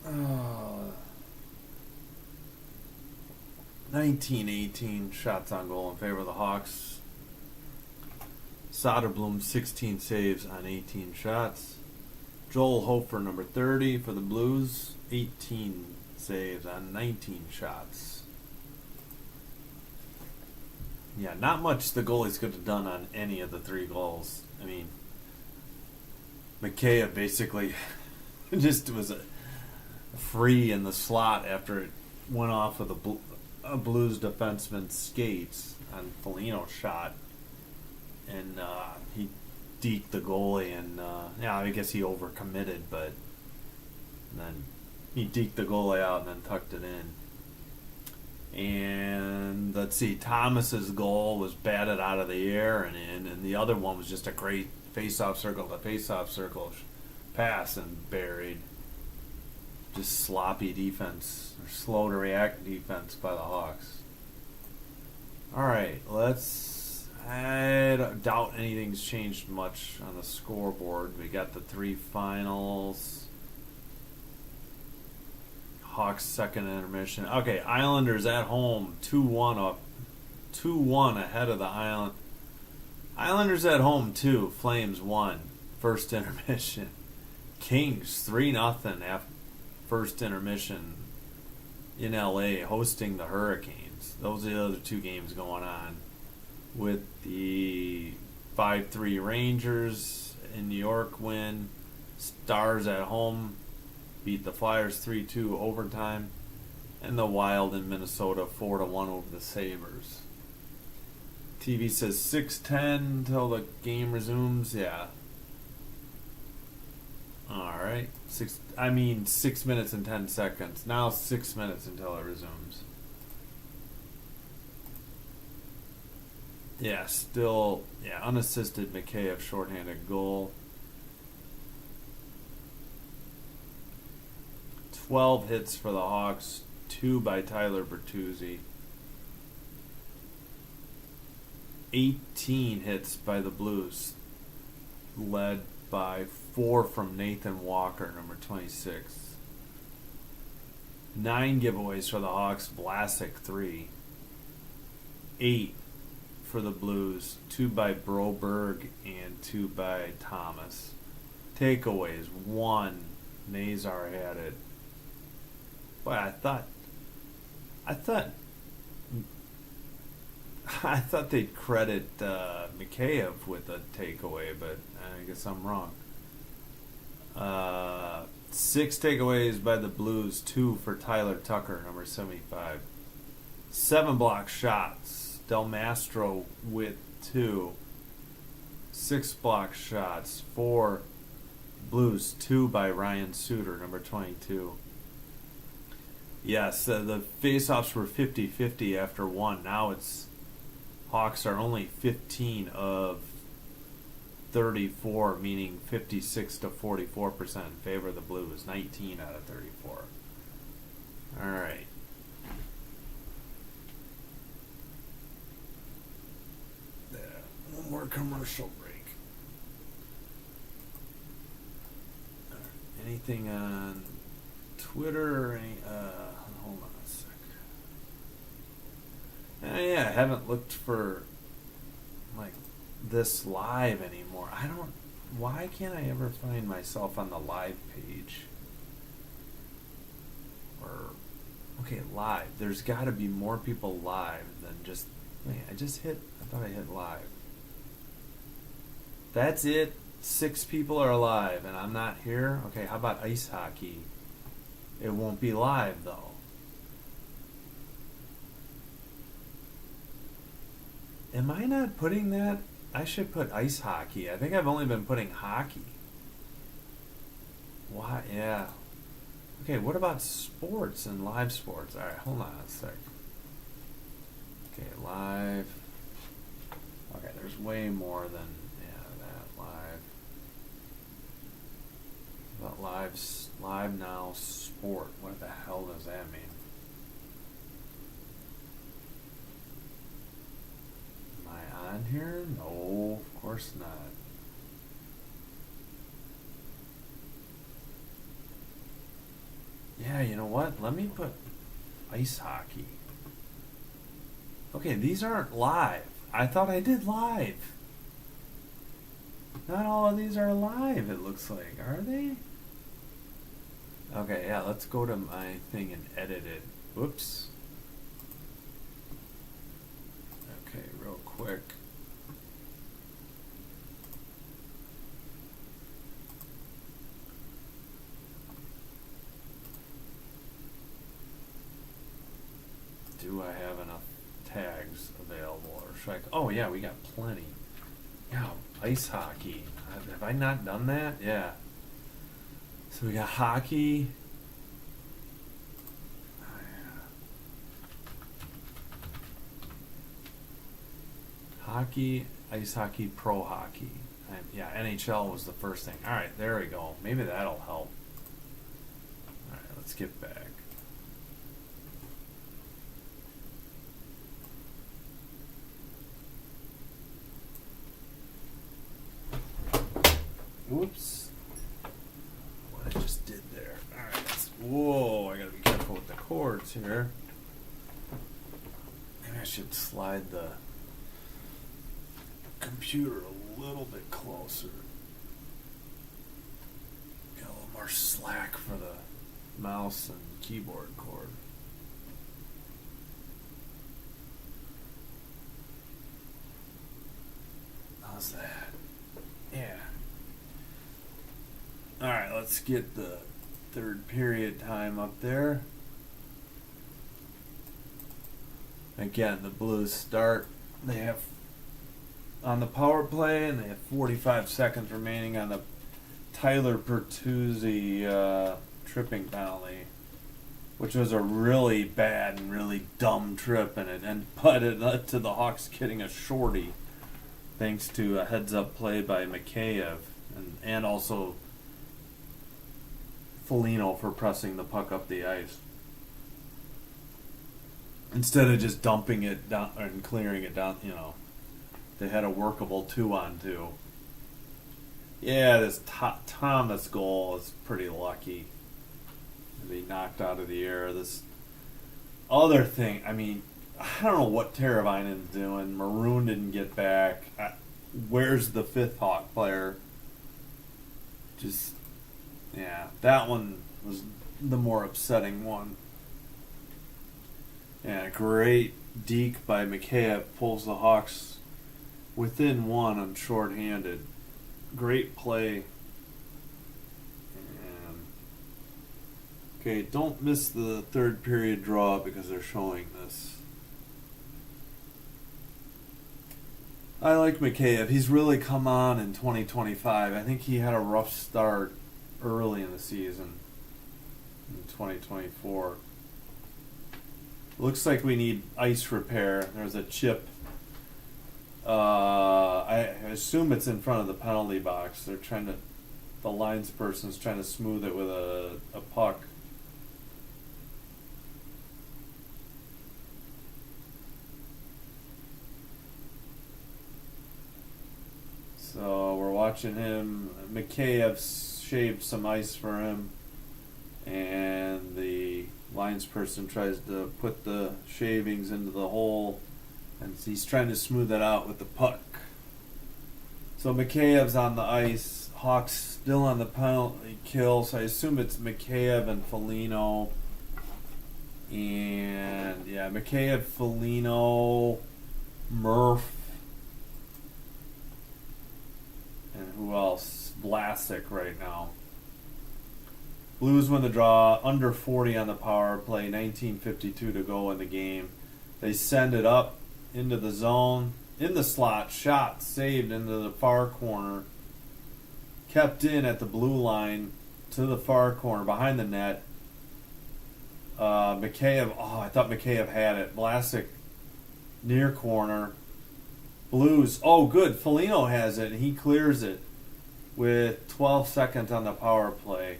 Oh. 19-18 shots on goal in favor of the Hawks. Soderblom 16 saves on 18 shots. Joel Hofer, number 30 for the Blues, 18 saves on 19 shots. Yeah, not much the goalies could have done on any of the 3 goals. I mean, Mikheyev basically just was free in the slot after it went off of a Blues defenseman's skates on Foligno's shot. And he deked the goalie, and I guess he overcommitted, but then he deked the goalie out and then tucked it in. And let's see, Thomas's goal was batted out of the air and in, and the other one was just a great face-off circle to face-off circle pass and buried. Just sloppy defense, or slow to react defense by the Hawks. All right, I doubt anything's changed much on the scoreboard. We got the 3 finals. Hawks second intermission. Okay, Islanders at home, 2-1 up. 2-1 ahead of the Island. Islanders at home 2, Flames 1, first intermission. Kings 3-0 after first intermission in LA, hosting the Hurricanes. Those are the other 2 games going on. With the 5-3 Rangers in New York win. Stars at home beat the Flyers 3-2 overtime. And the Wild in Minnesota 4-1 over the Sabres. TV says 6:10 until the game resumes. Yeah. Alright. 6 minutes and 10 seconds. Now 6 minutes until it resumes. Yeah, still, unassisted Mikheyev shorthanded goal. 12 hits for the Hawks, 2 by Tyler Bertuzzi. 18 hits by the Blues, led by 4 from Nathan Walker, number 26. 9 giveaways for the Hawks, Vlasic 3. 8 for the Blues, 2 by Broberg and 2 by Thomas. Takeaways, 1. Nazar had it. Boy, I thought they'd credit Mikheyev with a takeaway, but I guess I'm wrong. 6 takeaways by the Blues, 2 for Tyler Tucker, number 75. 7 block shots. Del Mastro with 2. 6 block shots. 4 Blues, 2 by Ryan Suter, number 22. Yes, the faceoffs were 50-50 after 1. Now it's Hawks are only 15 of 34, meaning 56 to 44% in favor of the Blues. 19 out of 34. All right. One more commercial break. All right. Anything on Twitter or any? Hold on a sec. I haven't looked for like this live anymore. Why can't I ever find myself on the live page? Okay, live. There's got to be more people live than just Wait, I thought I hit live. That's it. 6 people are alive, and I'm not here. Okay, how about ice hockey? It won't be live, though. Am I not putting that? I should put ice hockey. I think I've only been putting hockey. Why? Yeah. Okay, what about sports and live sports? Alright, hold on a sec. Okay, live. Okay, there's way more than, that live. But live now sport. What the hell does that mean? Am I on here? No, of course not. Yeah, you know what? Let me put ice hockey. Okay, these aren't live. I thought I did live. Not all of these are live, it looks like. Are they? Okay, yeah, let's go to my thing and edit it. Whoops. Okay, real quick. Do I have enough tags available, or should I? Oh yeah, we got plenty. Yeah, ice hockey. Have I not done that? Yeah. So we got hockey. Hockey, ice hockey, pro hockey. Yeah, NHL was the first thing. All right, there we go. Maybe that'll help. All right, let's get back. Whoops. What I just did there. Alright. Whoa, I gotta be careful with the cords here. Maybe I should slide the computer a little bit closer. Got a little more slack for the mouse and keyboard cord. How's that? Yeah. Alright, let's get the third period time up there. Again, the Blues start. They have on the power play, and they have 45 seconds remaining on the Tyler Bertuzzi tripping penalty, which was a really bad and really dumb trip, but it led to the Hawks getting a shorty, thanks to a heads-up play by Mikheyev, and also Foligno for pressing the puck up the ice instead of just dumping it down and clearing it down. They had a workable 2-on-2. Yeah, this Thomas goal is pretty lucky to be knocked out of the air. This other thing, I don't know what Teravainen's doing. Maroon didn't get back. Where's the fifth Hawk player? Yeah, that one was the more upsetting one. Yeah, great deke by Mikheyev pulls the Hawks within one on shorthanded. Great play. Okay, don't miss the third period draw because they're showing this. I like Mikheyev. He's really come on in 2025. I think he had a rough start early in the season in 2024. Looks like we need ice repair. There's a chip. I assume it's in front of the penalty box. The linesperson's trying to smooth it with a puck. So we're watching him. Mikheyev shaved some ice for him, and the linesperson tries to put the shavings into the hole, and he's trying to smooth it out with the puck. So Mikheyev's on the ice. Hawks still on the penalty kill, so I assume it's Mikheyev and Foligno. And yeah, Mikheyev, Foligno. Murph. And who else? Vlasic right now. Blues win the draw, under 40 on the power play, 19:52 to go in the game. They send it up into the zone, in the slot, shot saved into the far corner, kept in at the blue line to the far corner, behind the net. Mikheyev, I thought Mikheyev had it. Vlasic, near corner. Blues, good, Foligno has it, and he clears it with 12 seconds on the power play.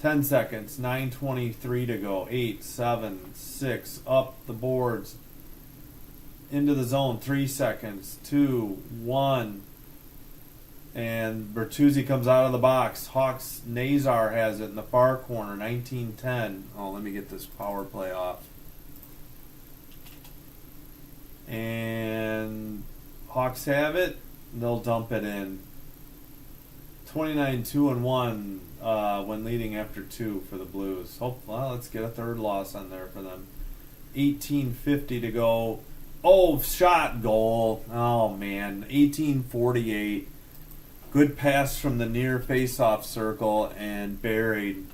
10 seconds, 9:23 to go. 8, 7, 6, up the boards. Into the zone, 3 seconds. 2, 1. And Bertuzzi comes out of the box. Hawks, Nazar has it in the far corner, 19:10. Let me get this power play off. And Hawks have it. They'll dump it in. 29-2-1 when leading after 2 for the Blues. Let's get a third loss on there for them. 18:50 to go. Shot goal. Oh, man. 18:48. Good pass from the near face-off circle and buried.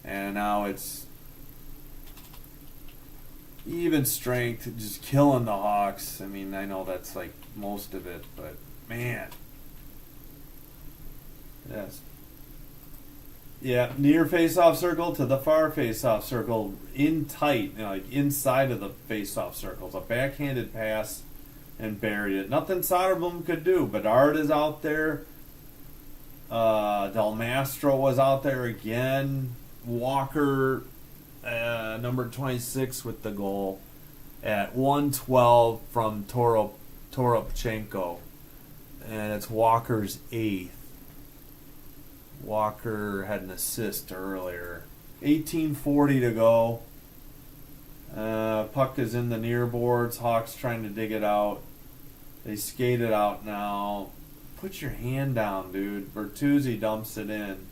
And now it's even strength, just killing the Hawks. I mean, I know that's like most of it, but man. Yes. Yeah, near face-off circle to the far face-off circle, in tight, like inside of the face-off circle. It's a backhanded pass and buried it. Nothing Soderblom could do. Bedard is out there. Del Mastro was out there again. Walker, number 26 with the goal at 1:12 from Toropchenko. And it's Walker's 8th. Walker had an assist earlier. 18:40 to go. Puck is in the near boards. Hawks trying to dig it out. They skate it out now. Put your hand down, dude. Bertuzzi dumps it in.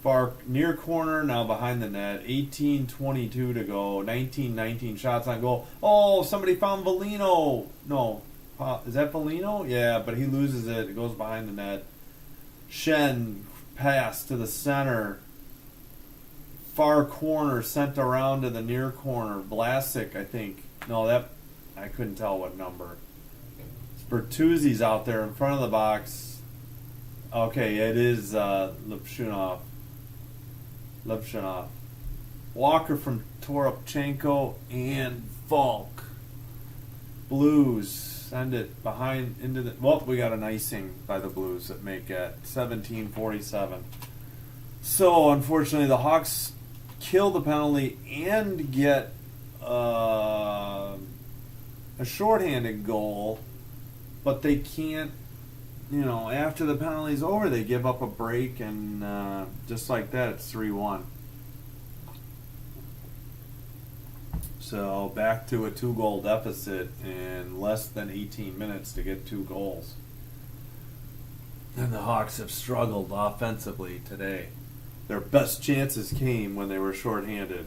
Far near corner, now behind the net. 18:22 to go. 19-19 shots on goal. Somebody found Foligno. No. Is that Foligno? Yeah, but he loses it. It goes behind the net. Shen pass to the center. Far corner sent around to the near corner. Vlasic, I think. No, I couldn't tell what number. Bertuzzi's out there in front of the box. Okay, it is Lipshunov. Walker from Toropchenko and Falk. Blues send it behind into the. We got an icing by the Blues that make it 17:47. So unfortunately, the Hawks kill the penalty and get a shorthanded goal. But they can't, after the penalty's over, they give up a break, and just like that, it's 3-1. So back to a 2-goal deficit in less than 18 minutes to get 2 goals. And the Hawks have struggled offensively today. Their best chances came when they were shorthanded.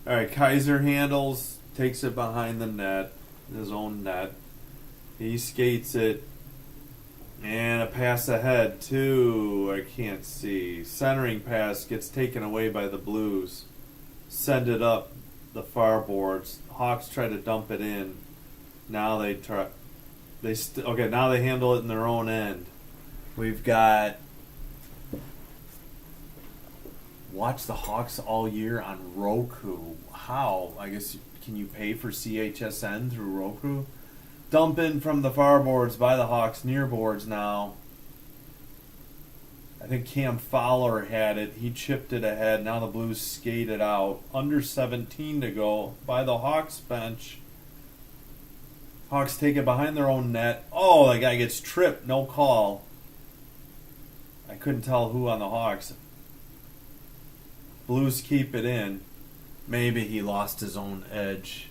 All right, Kaiser handles, takes it behind the net, his own net. He skates it, and a pass ahead to, I can't see, centering pass gets taken away by the Blues. Send it up the far boards. Hawks try to dump it in. Now they try. Now they handle it in their own end. We've got watch the Hawks all year on Roku. How? I guess can you pay for CHSN through Roku? Dump in from the far boards by the Hawks, near boards now. I think Cam Fowler had it. He chipped it ahead. Now the Blues skate it out. Under 17 to go by the Hawks bench. Hawks take it behind their own net. The guy gets tripped. No call. I couldn't tell who on the Hawks. Blues keep it in. Maybe he lost his own edge.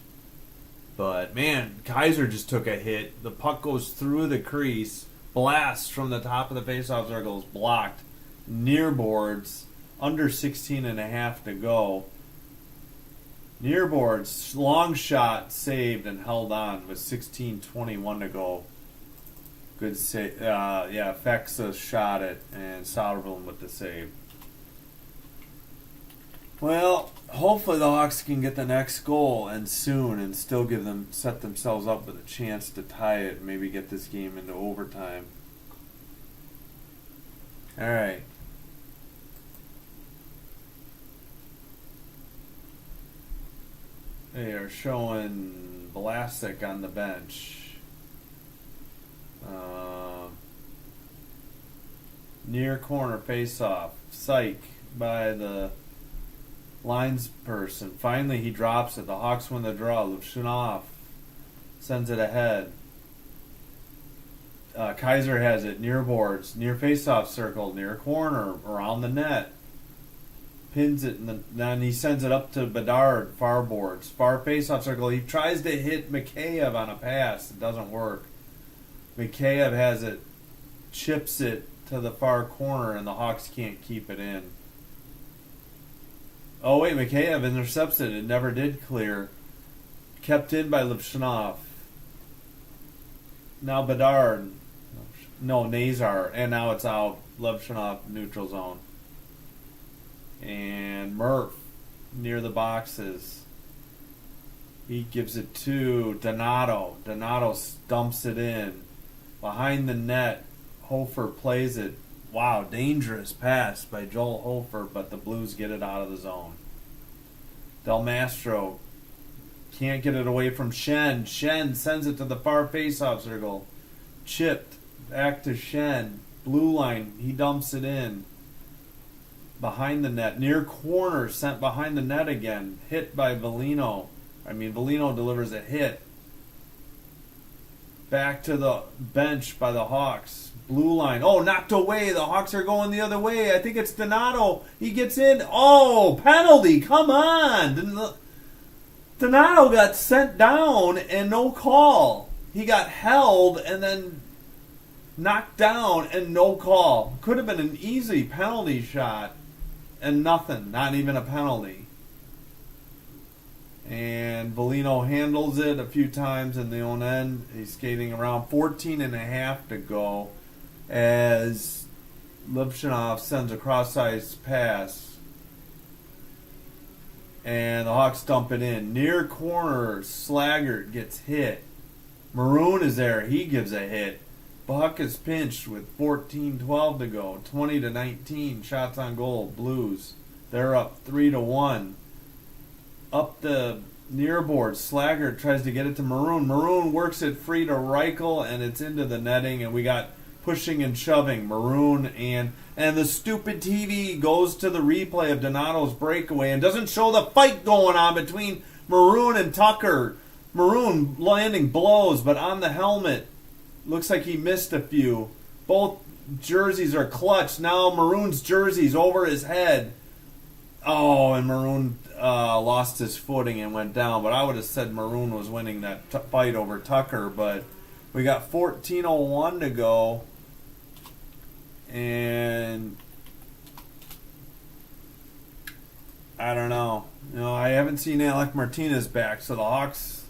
But, man, Kaiser just took a hit. The puck goes through the crease. Blast from the top of the faceoff circle is blocked. Near boards. Under 16 and a half to go. Near boards, long shot, saved and held on with 16:21 to go. Good save. Fexa shot it and Soderblom with the save. Well, hopefully the Hawks can get the next goal and soon, and still set themselves up with a chance to tie it and maybe get this game into overtime. All right. They are showing Vlasic on the bench. Near corner face-off. Psych by the linesperson. Finally, he drops it. The Hawks win the draw. Levshunov sends it ahead. Kaiser has it near boards, near face-off circle, near corner, around the net. Pins it, and then he sends it up to Bedard, far boards, far face-off circle. He tries to hit Mikheyev on a pass. It doesn't work. Mikheyev has it, chips it to the far corner, and the Hawks can't keep it in. Oh, wait, Mikheyev intercepts it. It never did clear. Kept in by Levshunov. Now Bedard. No, Nazar. And now it's out. Levshunov, neutral zone. And Murph near the boxes. He gives it to Donato. Donato dumps it in. Behind the net, Hofer plays it. Wow, dangerous pass by Joel Hofer, but the Blues get it out of the zone. Del Mastro can't get it away from Shen. Shen sends it to the far face-off circle. Chipped. Back to Shen. Blue line. He dumps it in. Behind the net. Near corner. Sent behind the net again. Hit by Velino. Velino delivers a hit. Back to the bench by the Hawks. Blue line. Oh, knocked away. The Hawks are going the other way. I think it's Donato. He gets in. Oh, penalty. Come on. Donato got sent down and no call. He got held and then knocked down and no call. Could have been an easy penalty shot and nothing. Not even a penalty. And Velino handles it a few times in the own end. He's skating around 14 and a half to go as Levshunov sends a cross-ice pass. And the Hawks dump it in. Near corner, Slaggert gets hit. Maroon is there. He gives a hit. Buck is pinched with 14-12 to go. 20-19. Shots on goal. Blues. They're up 3-1. Up the near board, Slaggert tries to get it to Maroon. Maroon works it free to Reichel, and it's into the netting, and we got pushing and shoving. Maroon and the stupid TV goes to the replay of Donato's breakaway and doesn't show the fight going on between Maroon and Tucker. Maroon landing blows, but on the helmet, looks like he missed a few. Both jerseys are clutched. Now Maroon's jersey's over his head. Oh, and Maroon lost his footing and went down. But I would have said Maroon was winning that fight over Tucker. But we got 14:01 to go. And I don't know. I haven't seen Alec Martinez back. So the Hawks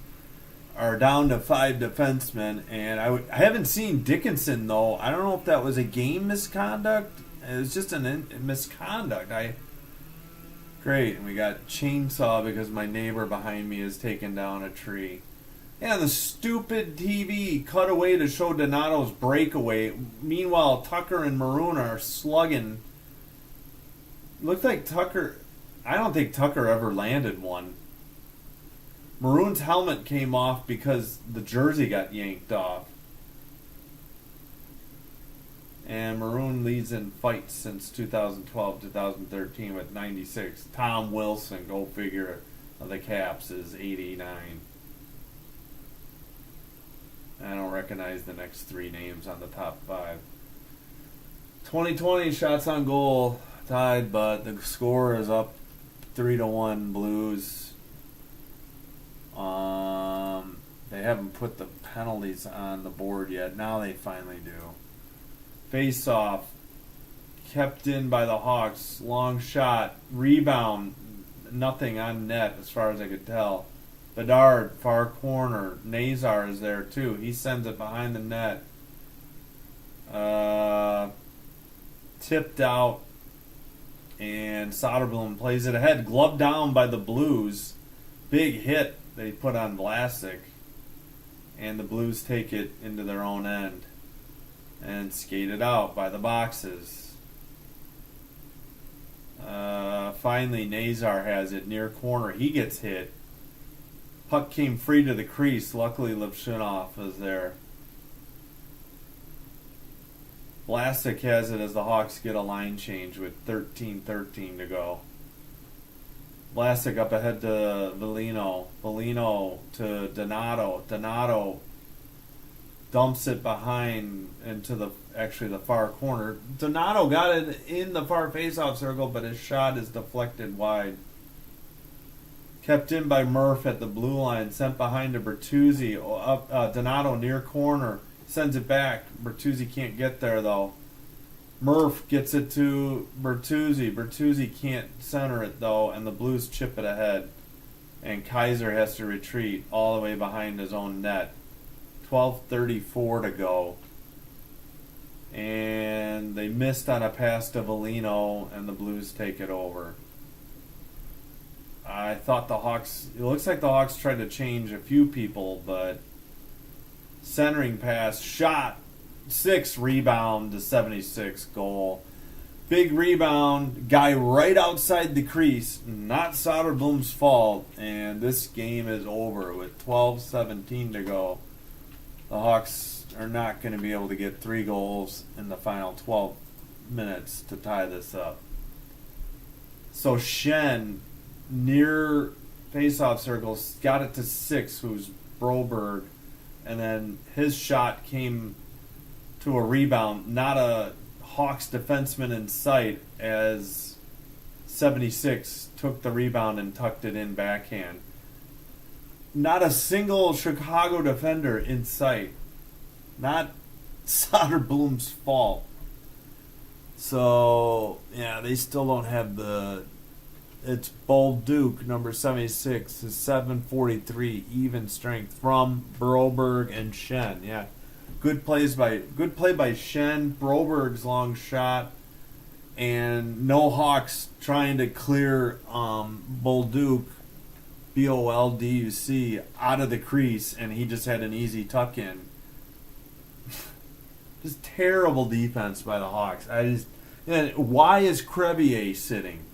are down to 5 defensemen. And I haven't seen Dickinson, though. I don't know if that was a game misconduct. It was just a misconduct. Great, and we got chainsaw because my neighbor behind me has taken down a tree. Yeah, the stupid TV cut away to show Donato's breakaway. Meanwhile, Tucker and Maroon are slugging. Looked like Tucker... I don't think Tucker ever landed one. Maroon's helmet came off because the jersey got yanked off. And Maroon leads in fights since 2012-2013 with 96. Tom Wilson, go figure, of the Caps is 89. I don't recognize the next 3 names on the top 5. 2020 shots on goal tied, but the score is up 3-1 Blues. They haven't put the penalties on the board yet. Now they finally do. Face-off, kept in by the Hawks. Long shot, rebound. nothing on net as far as I could tell. Bedard, far corner. Nazar is there too. He sends it behind the net. Tipped out. And Soderblom plays it ahead. Gloved down by the Blues. Big hit they put on Vlasic. And the Blues take it into their own end. And skate it out by the boxes. Finally, Nazar has it near corner. He gets hit. Puck came free to the crease. Luckily, Levshunov was there. Vlasic has it as the Hawks get a line change with 13:13 to go. Vlasic up ahead to Velino. Velino to Donato. Donato dumps it behind into the far corner. Donato got it in the far faceoff circle, but his shot is deflected wide. Kept in by Murph at the blue line, sent behind to Bertuzzi. Donato near corner, sends it back. Bertuzzi can't get there though. Murph gets it to Bertuzzi. Bertuzzi can't center it though, and the Blues chip it ahead. And Kaiser has to retreat all the way behind his own net. 12:34 to go. And they missed on a pass to Velino, and the Blues take it over. I thought the Hawks... It looks like the Hawks tried to change a few people, but... Centering pass, shot, 6, rebound to 76, goal. Big rebound, guy right outside the crease. Not Soderblom's fault, and this game is over with 12:17 to go. The Hawks are not going to be able to get 3 goals in the final 12 minutes to tie this up. So Shen, near faceoff circles, got it to 6, who's Broberg, and then his shot came to a rebound, not a Hawks defenseman in sight, as 76 took the rebound and tucked it in backhand. Not a single Chicago defender in sight. Not Soderblom's fault. So, yeah, they still don't have the... It's Bolduc, number 76, is 743 even strength from Broberg and Shen. Yeah, good play by Shen. Broberg's long shot, and no Hawks trying to clear Bolduc, Bolduc, out of the crease, and he just had an easy tuck in. Just terrible defense by the Hawks. Why is Crevier sitting?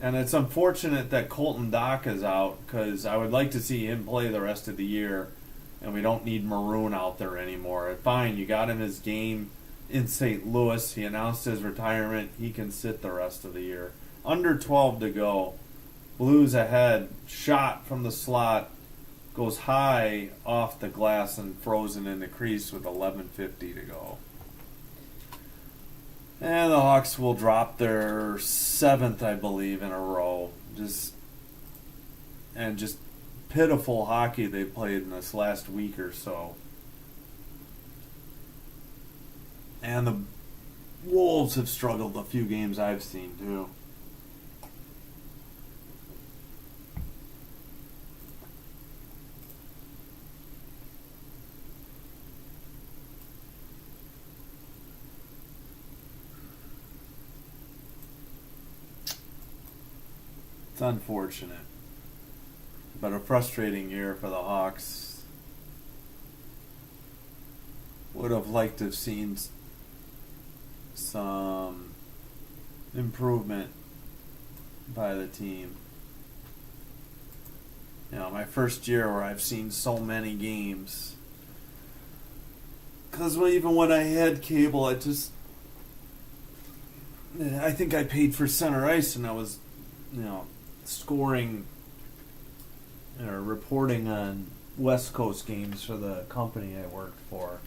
And it's unfortunate that Colton Dock is out, because I would like to see him play the rest of the year, and we don't need Maroon out there anymore. Fine, you got him his game in St. Louis. He announced his retirement. He can sit the rest of the year. Under 12 to go. Blues ahead. Shot from the slot. Goes high off the glass and frozen in the crease with 11:50 to go. And the Hawks will drop their 7th, I believe, in a row. Just pitiful hockey they played in this last week or so. And the Wolves have struggled a few games I've seen too. It's unfortunate, but a frustrating year for the Hawks. Would have liked to have seen some improvement by the team. You know, my first year where I've seen so many games. Because even when I had cable, I think I paid for center ice, and I was, scoring or reporting on West Coast games for the company I worked for.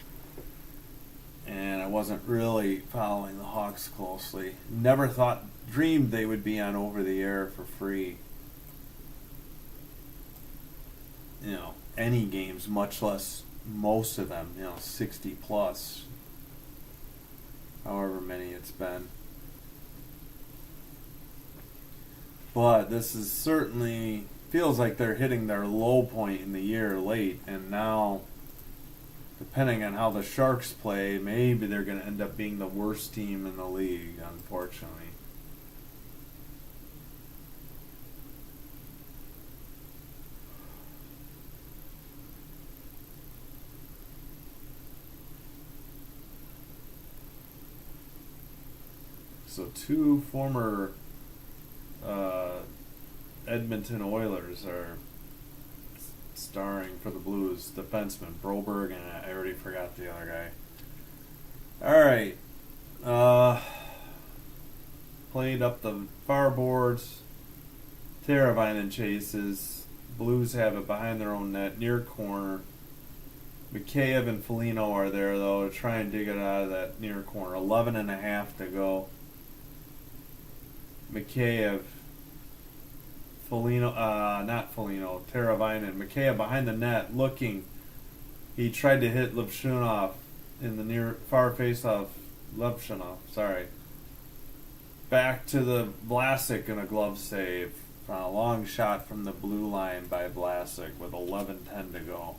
And I wasn't really following the Hawks closely. Never dreamed they would be on over the air for free. Any games, much less most of them, 60 plus. However many it's been. But this is certainly feels like they're hitting their low point in the year late, and now, depending on how the Sharks play, maybe they're going to end up being the worst team in the league, unfortunately. So two former Edmonton Oilers are starring for the Blues, defenseman Broberg, and I already forgot the other guy. All right. Played up the far boards. Teravainen chases. Blues have it behind their own net, near corner. Mikheyev and Foligno are there, though, to try and dig it out of that near corner. 11.5 to go. Mikheyev, Teravainen. Mikheyev behind the net, looking. He tried to hit Levshunov in the near far face-off. Levshunov, sorry. Back to the Vlasic in a glove save. A long shot from the blue line by Vlasic with 11:10 to go.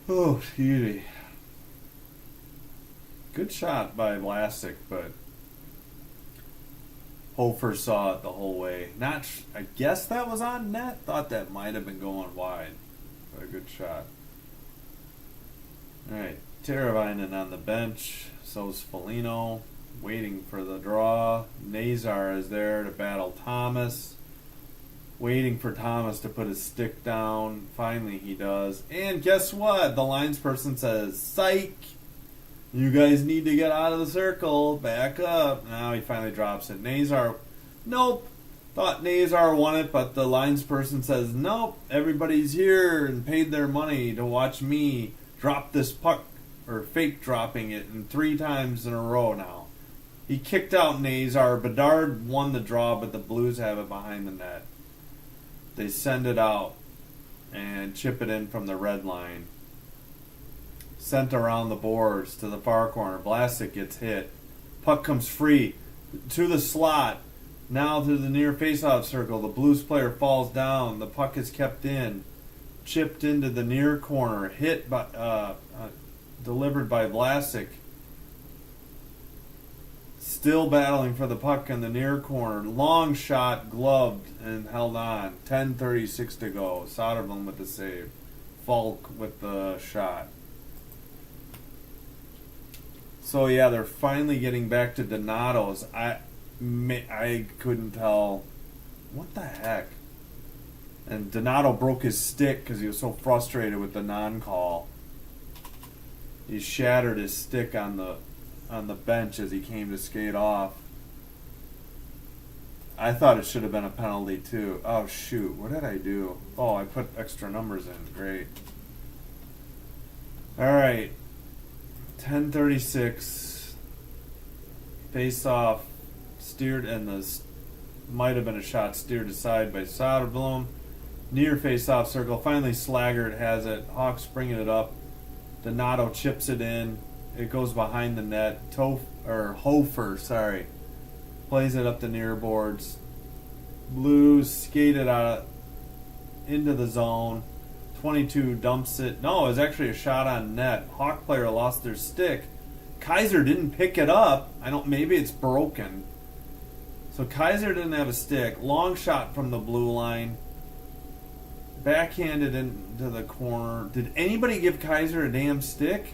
Oh, beauty. Good shot by Vlasic, but Hofer saw it the whole way. I guess that was on net. Thought that might have been going wide, but a good shot. All right, Teravainen on the bench. So's Foligno, waiting for the draw. Nazar is there to battle Thomas. Waiting for Thomas to put his stick down. Finally, he does. And guess what? The linesperson says, "Psych! You guys need to get out of the circle. Back up." Now he finally drops it. Nazar, nope. Thought Nazar won it, but the linesperson says, "Nope. Everybody's here and paid their money to watch me drop this puck," or fake dropping it, and 3 times in a row now. He kicked out Nazar. Bedard won the draw, but the Blues have it behind the net. They send it out and chip it in from the red line. Sent around the boards to the far corner. Vlasic gets hit. Puck comes free to the slot. Now to the near faceoff circle. The Blues player falls down. The puck is kept in. Chipped into the near corner. Hit by delivered by Vlasic. Still battling for the puck in the near corner. Long shot, gloved, and held on. 10:36 to go. Soderblom with the save. Falk with the shot. So yeah, they're finally getting back to Donato's. I couldn't tell what the heck. And Donato broke his stick because he was so frustrated with the non-call. He shattered his stick on the bench as he came to skate off. I thought it should have been a penalty too. Oh shoot, what did I do? Oh, I put extra numbers in. Great. All right. 10:36. Face off. Steered, and might have been a shot steered aside by Soderblom. Near face-off circle. Finally, Slaggert has it. Hawks bringing it up. Donato chips it in. It goes behind the net. Hofer, plays it up the near boards. Blues skated out into the zone. 22 dumps it. No, it was actually a shot on net. Hawk player lost their stick. Kaiser didn't pick it up. Maybe it's broken. So Kaiser didn't have a stick. Long shot from the blue line. Backhanded into the corner. Did anybody give Kaiser a damn stick?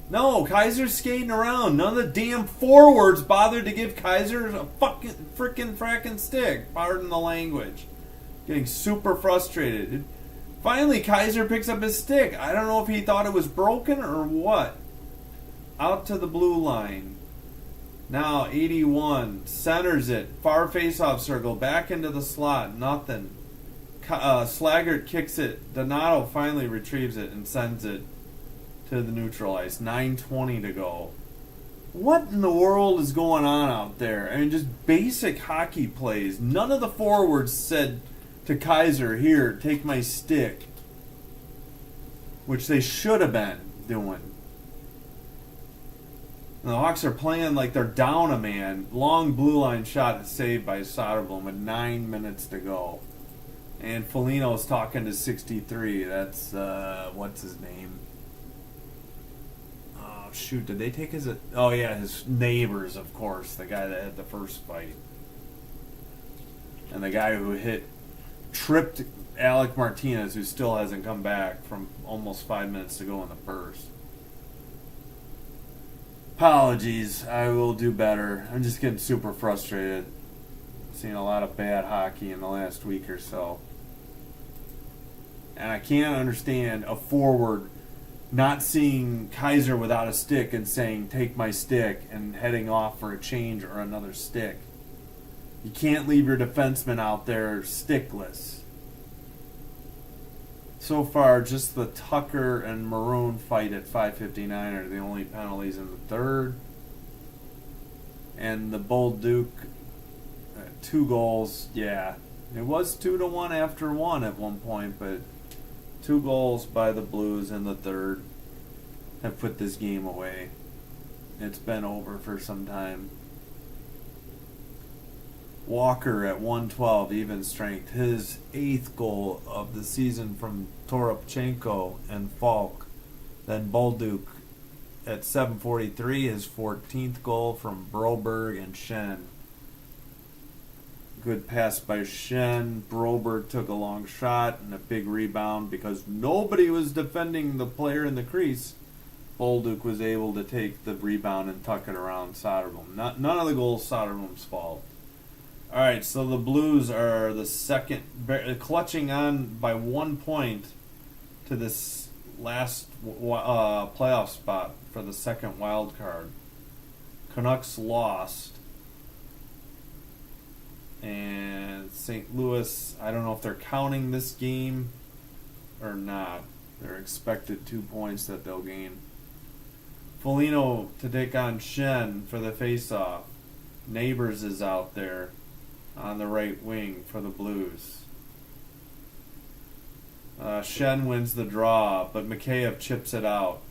No, Kaiser's skating around. None of the damn forwards bothered to give Kaiser a fucking frickin' stick. Pardon the language. Getting super frustrated. Finally, Kaiser picks up his stick. I don't know if he thought it was broken or what. Out to the blue line. Now 81. Centers it. Far face-off circle. Back into the slot. Nothing. Slaggert kicks it. Donato finally retrieves it and sends it to the neutral ice. 9:20 to go. What in the world is going on out there? Just basic hockey plays. None of the forwards said to Kaiser, "Here, take my stick," which they should have been doing. And the Hawks are playing like they're down a man. Long blue line shot is saved by Soderblom with 9 minutes to go. And Foligno's talking to 63. That's, what's his name? Oh, shoot. Did they take his... Oh, yeah, his neighbors, of course. The guy that had the first fight. And the guy who tripped Alec Martinez, who still hasn't come back from almost 5 minutes to go in the first. Apologies. I will do better. I'm just getting super frustrated. Seen a lot of bad hockey in the last week or so. And I can't understand a forward not seeing Kaiser without a stick and saying, take my stick, and heading off for a change or another stick. You can't leave your defenseman out there stickless. So far, just the Tucker and Maroon fight at 5:59 are the only penalties in the third. And the Bolduc, 2 goals, yeah. It was 2-1 after 1 at one point, but 2 goals by the Blues in the third have put this game away. It's been over for some time. Walker at 112, even strength. His 8th goal of the season from Toropchenko and Falk. Then Bolduc at 7:43, his 14th goal from Broberg and Schenn. Good pass by Schenn. Broberg took a long shot and a big rebound because nobody was defending the player in the crease. Bolduc was able to take the rebound and tuck it around Soderblom. None of the goals Soderblom's fault. All right, so the Blues are the second, clutching on by 1 point to this last playoff spot for the second wild card. Canucks lost. And St. Louis, I don't know if they're counting this game or not. They're expected 2 points that they'll gain. Foligno to take on Schenn for the faceoff. Neighbors is out there on the right wing for the Blues. Schenn wins the draw, but Mikheyev chips it out.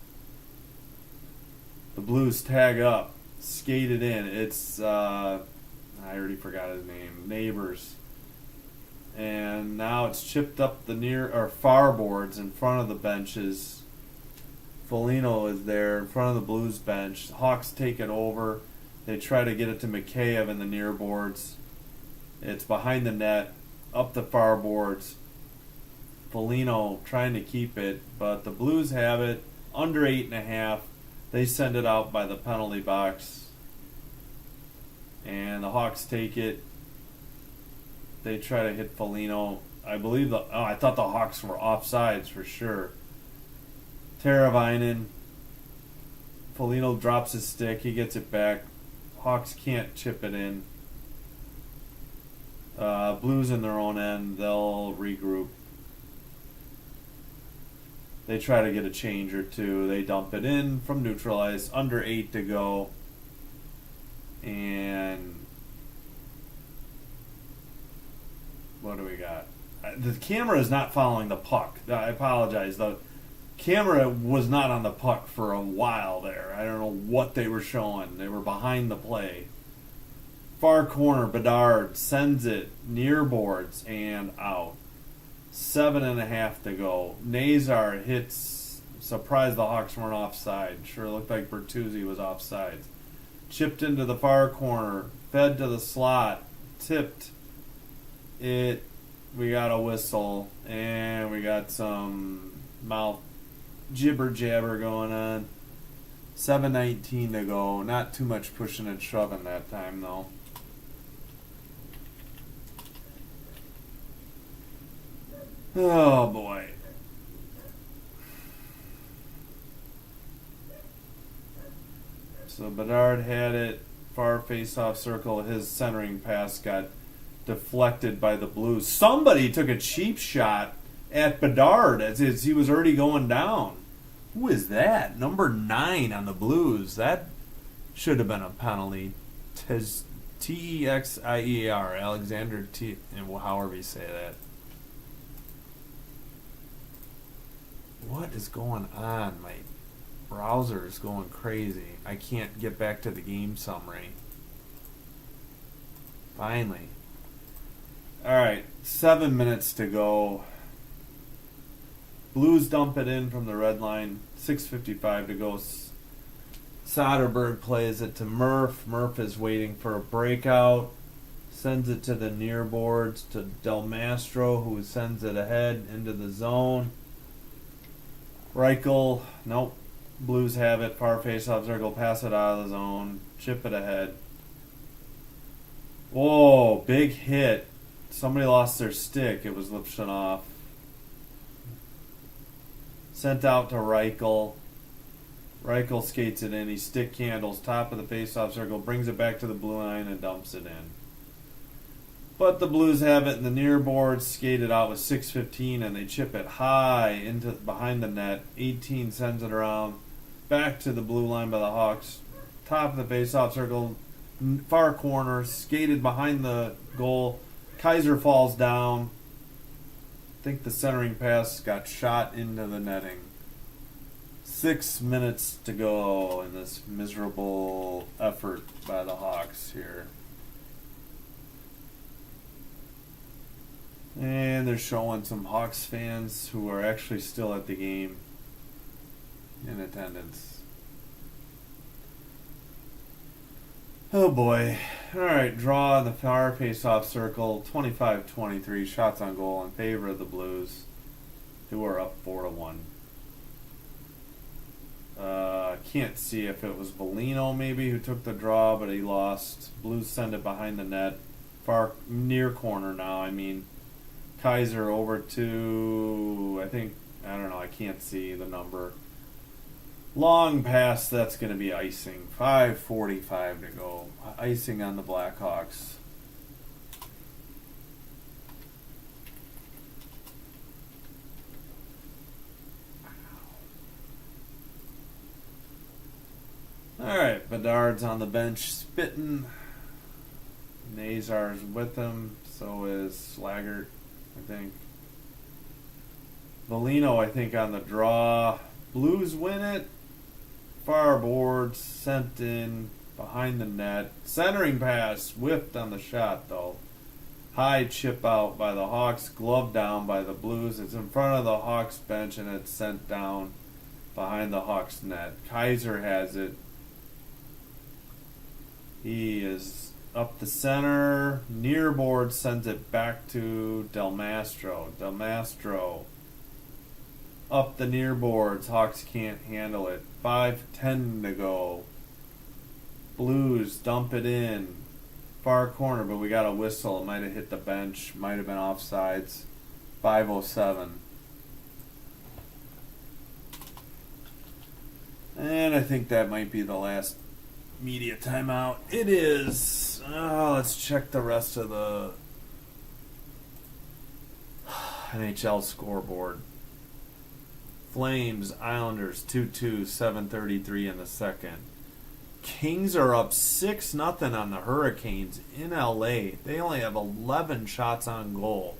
The Blues tag up, skate it in. It's, I already forgot his name, Neighbors. And now it's chipped up the far boards in front of the benches. Foligno is there in front of the Blues bench. Hawks take it over. They try to get it to Mikheyev in the near boards. It's behind the net, up the far boards. Foligno trying to keep it, but the Blues have it under 8.5. They send it out by the penalty box, and the Hawks take it. They try to hit Foligno. I thought the Hawks were offsides for sure. Teravainen. Foligno drops his stick. He gets it back. Hawks can't chip it in. Blues in their own end. They'll regroup. They try to get a change or two. They dump it in from neutral ice. Under 8 to go. And what do we got? The camera is not following the puck. I apologize. The camera was not on the puck for a while there. I don't know what they were showing. They were behind the play. Far corner, Bedard sends it near boards and out. 7.5 to go. Nazar hits. Surprised the Hawks weren't offside. Sure looked like Bertuzzi was offside. Chipped into the far corner. Fed to the slot. Tipped. We got a whistle. And we got some mouth jibber jabber going on. 7:19 to go. Not too much pushing and shoving that time, though. Oh, boy. So Bedard had it. Far face-off circle. His centering pass got deflected by the Blues. Somebody took a cheap shot at Bedard as he was already going down. Who is that? Number 9 on the Blues. That should have been a penalty. Texiear. Alexander T. And however you say that. What is going on, Mike? browser is going crazy. I can't get back to the game summary. Finally. Alright, 7 minutes to go. Blues dump it in from the red line. 6:55 to go. Soderberg plays it to Murph. Murph is waiting for a breakout. Sends it to the near boards to Del Mastro, who sends it ahead into the zone. Reichel, nope. Blues have it. Far face-off circle. Pass it out of the zone. Chip it ahead. Whoa, big hit. Somebody lost their stick. It was Lipshanoff. Sent out to Reichel. Reichel skates it in. He stick handles top of the face-off circle, brings it back to the blue line, and dumps it in. But the Blues have it in the near boards, skated out with 6:15, and they chip it high into behind the net. 18 sends it around, back to the blue line by the Hawks. Top of the face-off circle, far corner, skated behind the goal. Kaiser falls down. I think the centering pass got shot into the netting. 6 minutes to go in this miserable effort by the Hawks here. And they're showing some Hawks fans who are actually still at the game in attendance. Oh boy. Alright, draw in the far face-off circle. 25-23 shots on goal in favor of the Blues, who are up 4-1. Can't see if it was Bellino maybe who took the draw, but he lost. Blues send it behind the net. Far near corner now, I mean. Kaiser over to, I don't know, I can't see the number. Long pass, that's going to be icing. 5:45 to go. Icing on the Blackhawks. Alright, Bedard's on the bench spitting. Nazar's with him. So is Slaggert, I think. Bellino, I think, on the draw. Blues win it. Far boards, sent in behind the net. Centering pass, whiffed on the shot, though. High chip out by the Hawks, glove down by the Blues. It's in front of the Hawks bench, and it's sent down behind the Hawks net. Kaiser has it. He is up the center. Near board sends it back to Del Mastro. Del Mastro up the near boards. Hawks can't handle it. 5:10 to go. Blues dump it in. Far corner, but we got a whistle. It might have hit the bench. Might have been offsides. 5:07. And I think that might be the last media timeout. It is. Let's check the rest of the NHL scoreboard. Flames, Islanders, 2-2, 7:33 in the second. Kings are up 6-0 on the Hurricanes in LA. They only have 11 shots on goal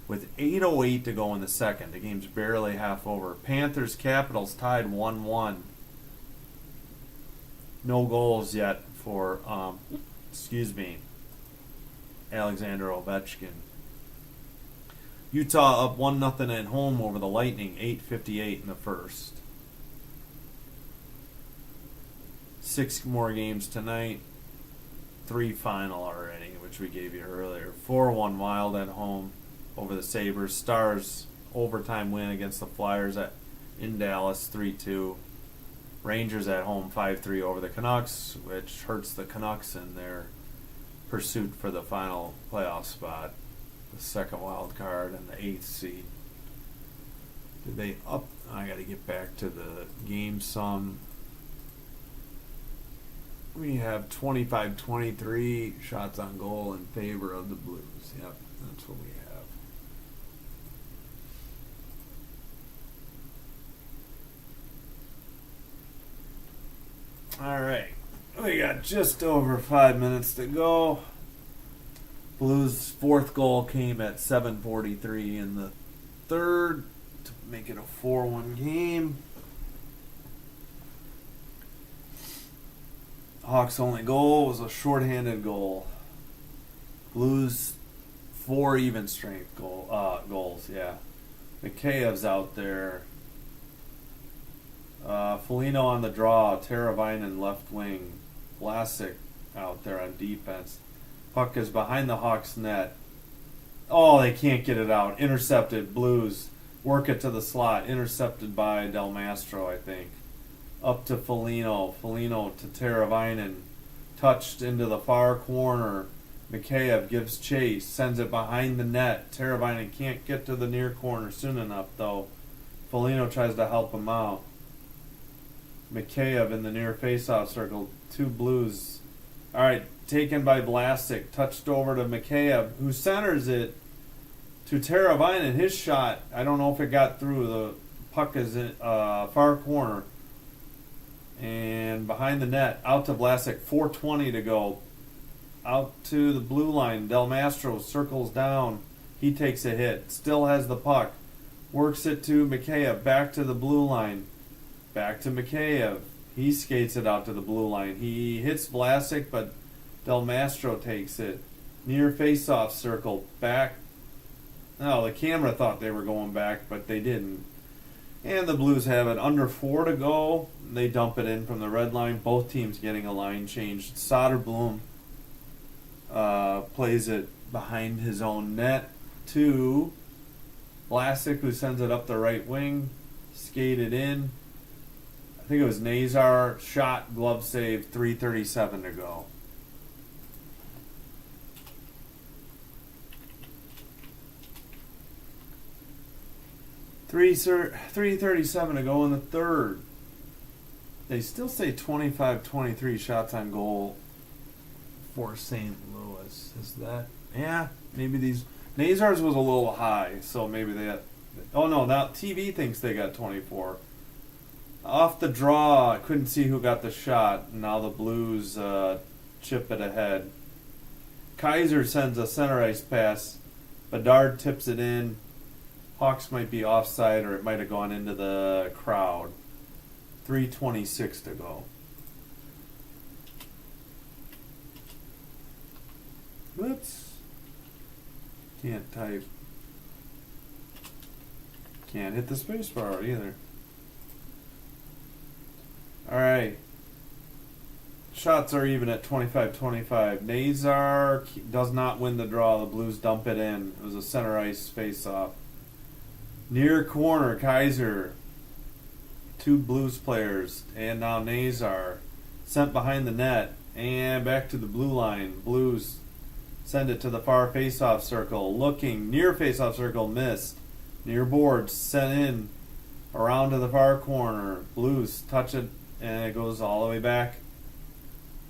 with 8:08 to go in the second. The game's barely half over. Panthers, Capitals tied 1-1. No goals yet for, Alexander Ovechkin. Utah up 1-0 at home over the Lightning, 8:58 in the first. 6 more games tonight. 3 final already, which we gave you earlier. 4-1 Wild at home over the Sabres. Stars overtime win against the Flyers in Dallas, 3-2. Rangers at home, 5-3 over the Canucks, which hurts the Canucks in their pursuit for the final playoff spot. The second wild card and the 8th seed. Did they up? I got to get back to the game sum. We have 25-23 shots on goal in favor of the Blues. Yep, that's what we have. All right, we got just over 5 minutes to go. Blues' fourth goal came at 7:43 in the third to make it a 4-1 game. Hawks' only goal was a shorthanded goal. Blues 4 even strength goals. Yeah, Mikheyev's out there. Foligno on the draw. Teravainen left wing. Vlasic out there on defense. Puck is behind the Hawks' net. Oh, they can't get it out. Intercepted. Blues work it to the slot. Intercepted by Del Mastro, I think. Up to Foligno. Foligno to Teravainen. Touched into the far corner. Mikheyev gives chase. Sends it behind the net. Teravainen can't get to the near corner soon enough, though. Foligno tries to help him out. Mikheyev in the near faceoff circle. 2 Blues. All right, taken by Vlasic. Touched over to Mikheyev, who centers it to Teravainen. His shot, I don't know if it got through. The puck is in far corner. And behind the net, out to Vlasic. 4:20 to go. Out to the blue line. Del Mastro circles down. He takes a hit. Still has the puck. Works it to Mikheyev. Back to the blue line. Back to Mikheyev. He skates it out to the blue line. He hits Vlasic, but Del Mastro takes it. Near face-off circle. Back. No, the camera thought they were going back, but they didn't. And the Blues have it. Under 4 to go. They dump it in from the red line. Both teams getting a line change. Soderblom plays it behind his own net to Vlasic, who sends it up the right wing. Skated in. I think it was Nazar. Shot, glove save, 3:37 to go. Three 3:37 to go in the third. They still say 25-23 shots on goal for St. Louis. Is that? Yeah, maybe these. Nazar's was a little high, so maybe they had. Oh no, now TV thinks they got 24. Off the draw, I couldn't see who got the shot. Now the Blues chip it ahead. Kaiser sends a center ice pass. Bedard tips it in. Hawks might be offside, or it might have gone into the crowd. 3:26 to go. Whoops. Can't type. Can't hit the spacebar either. Alright. Shots are even at 25-25. Nazar does not win the draw. The Blues dump it in. It was a center ice face-off. Near corner, Kaiser. 2 Blues players. And now Nazar. Sent behind the net. And back to the blue line. Blues send it to the far face-off circle. Looking. Near face-off circle. Missed. Near boards. Sent in. Around to the far corner. Blues touch it. And it goes all the way back.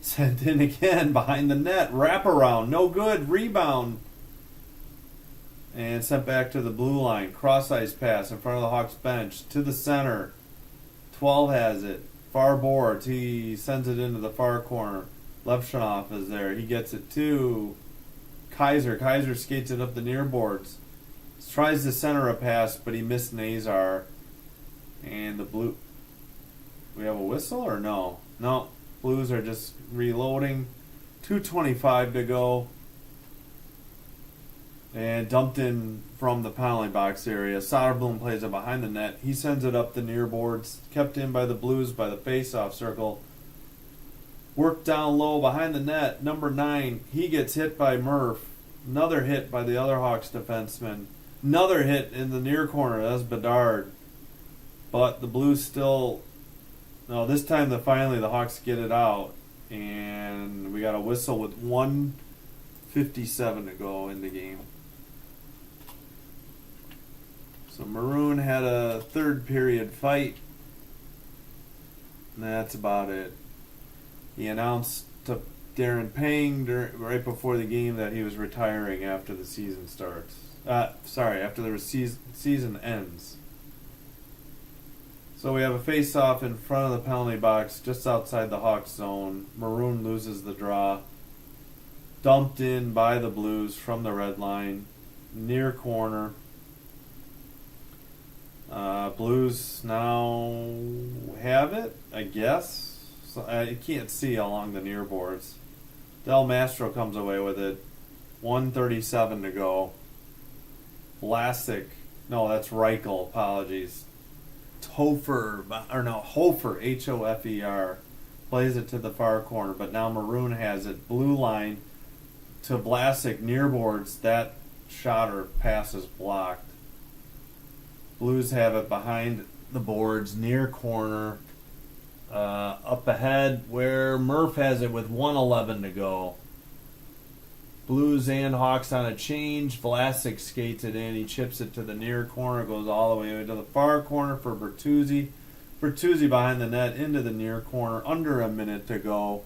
Sent in again. Behind the net. Wraparound. No good. Rebound. And sent back to the blue line. Cross ice pass in front of the Hawks bench. To the center. 12 has it. Far boards. He sends it into the far corner. Levshunov is there. He gets it to Kaiser. Kaiser skates it up the near boards. Tries to center a pass, but he missed Nazar. And the Blue... We have a whistle or no? No. Blues are just reloading. 2:25 to go. And dumped in from the penalty box area. Soderblom plays it behind the net. He sends it up the near boards. Kept in by the Blues by the face-off circle. Worked down low behind the net. Number 9. He gets hit by Murph. Another hit by the other Hawks defenseman. Another hit in the near corner. That's Bedard. But the Blues still... No, this time finally the Hawks get it out. And we got a whistle with 1:57 to go in the game. So Maroon had a third period fight. And that's about it. He announced to Darren Pang right before the game that he was retiring after the season starts. After the season ends. So we have a face-off in front of the penalty box just outside the Hawks zone. Maroon loses the draw. Dumped in by the Blues from the red line. Near corner. Blues now have it, I guess. So I can't see along the near boards. Del Mastro comes away with it. 1:37 to go. Vlasic. No, that's Reichel. Apologies. Hofer, Hofer, plays it to the far corner, but now Maroon has it. Blue line to Vlasic, near boards. That shot or pass is blocked. Blues have it behind the boards, near corner. Up ahead where Murph has it with 1:11 to go. Blues and Hawks on a change. Vlasic skates it in. He chips it to the near corner. Goes all the way to the far corner for Bertuzzi. Bertuzzi behind the net into the near corner. Under a minute to go.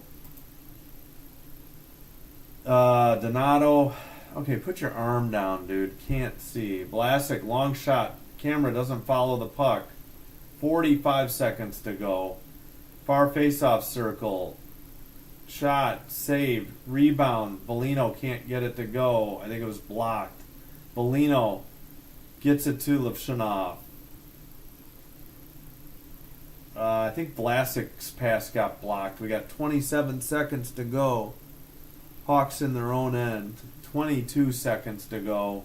Donato. Okay, put your arm down, dude. Can't see. Vlasic, long shot. Camera doesn't follow the puck. 45 seconds to go. Far face-off circle. Shot, saved, rebound. Bellino can't get it to go. I think it was blocked. Bellino gets it to Levshunov. I think Vlasic's pass got blocked. We got 27 seconds to go. Hawks in their own end. 22 seconds to go.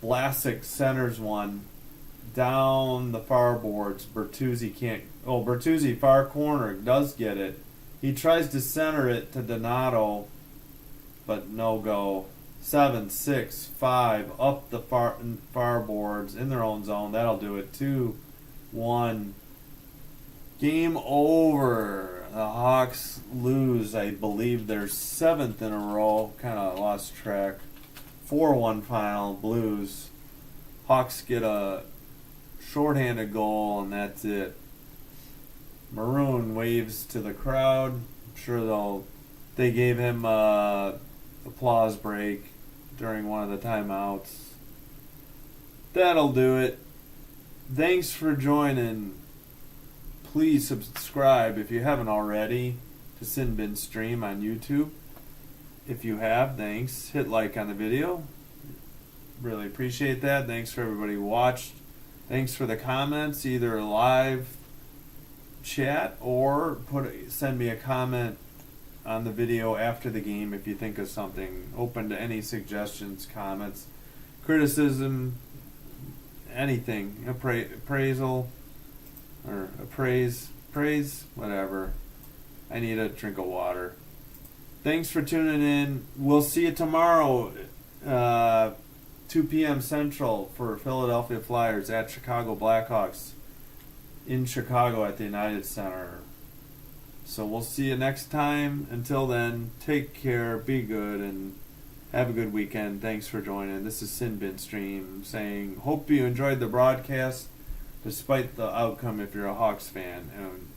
Vlasic centers one. Down the far boards. Bertuzzi can't. Oh, Bertuzzi, far corner, does get it. He tries to center it to Donato, but no go. 7, 6, 5, up the far boards in their own zone. That'll do it. 2, 1. Game over. The Hawks lose, I believe, their 7th in a row. Kind of lost track. 4-1 final. Blues. Hawks get a shorthanded goal, and that's it. Maroon waves to the crowd. I'm sure they gave him a applause break during one of the timeouts. That'll do it. Thanks for joining. Please subscribe if you haven't already to Sin Bin Stream on YouTube. If you have, thanks. Hit like on the video. Really appreciate that. Thanks for everybody who watched. Thanks for the comments, either live chat or send me a comment on the video after the game if you think of something. Open to any suggestions, comments, criticism, anything, appraisal or praise, whatever. I need a drink of water. Thanks for tuning in. We'll see you tomorrow, 2 p.m. Central for Philadelphia Flyers at Chicago Blackhawks in Chicago at the United Center. So we'll see you next time. Until then, take care, be good, and have a good weekend. Thanks for joining. This is Sin Bin Stream saying, hope you enjoyed the broadcast despite the outcome if you're a Hawks fan. And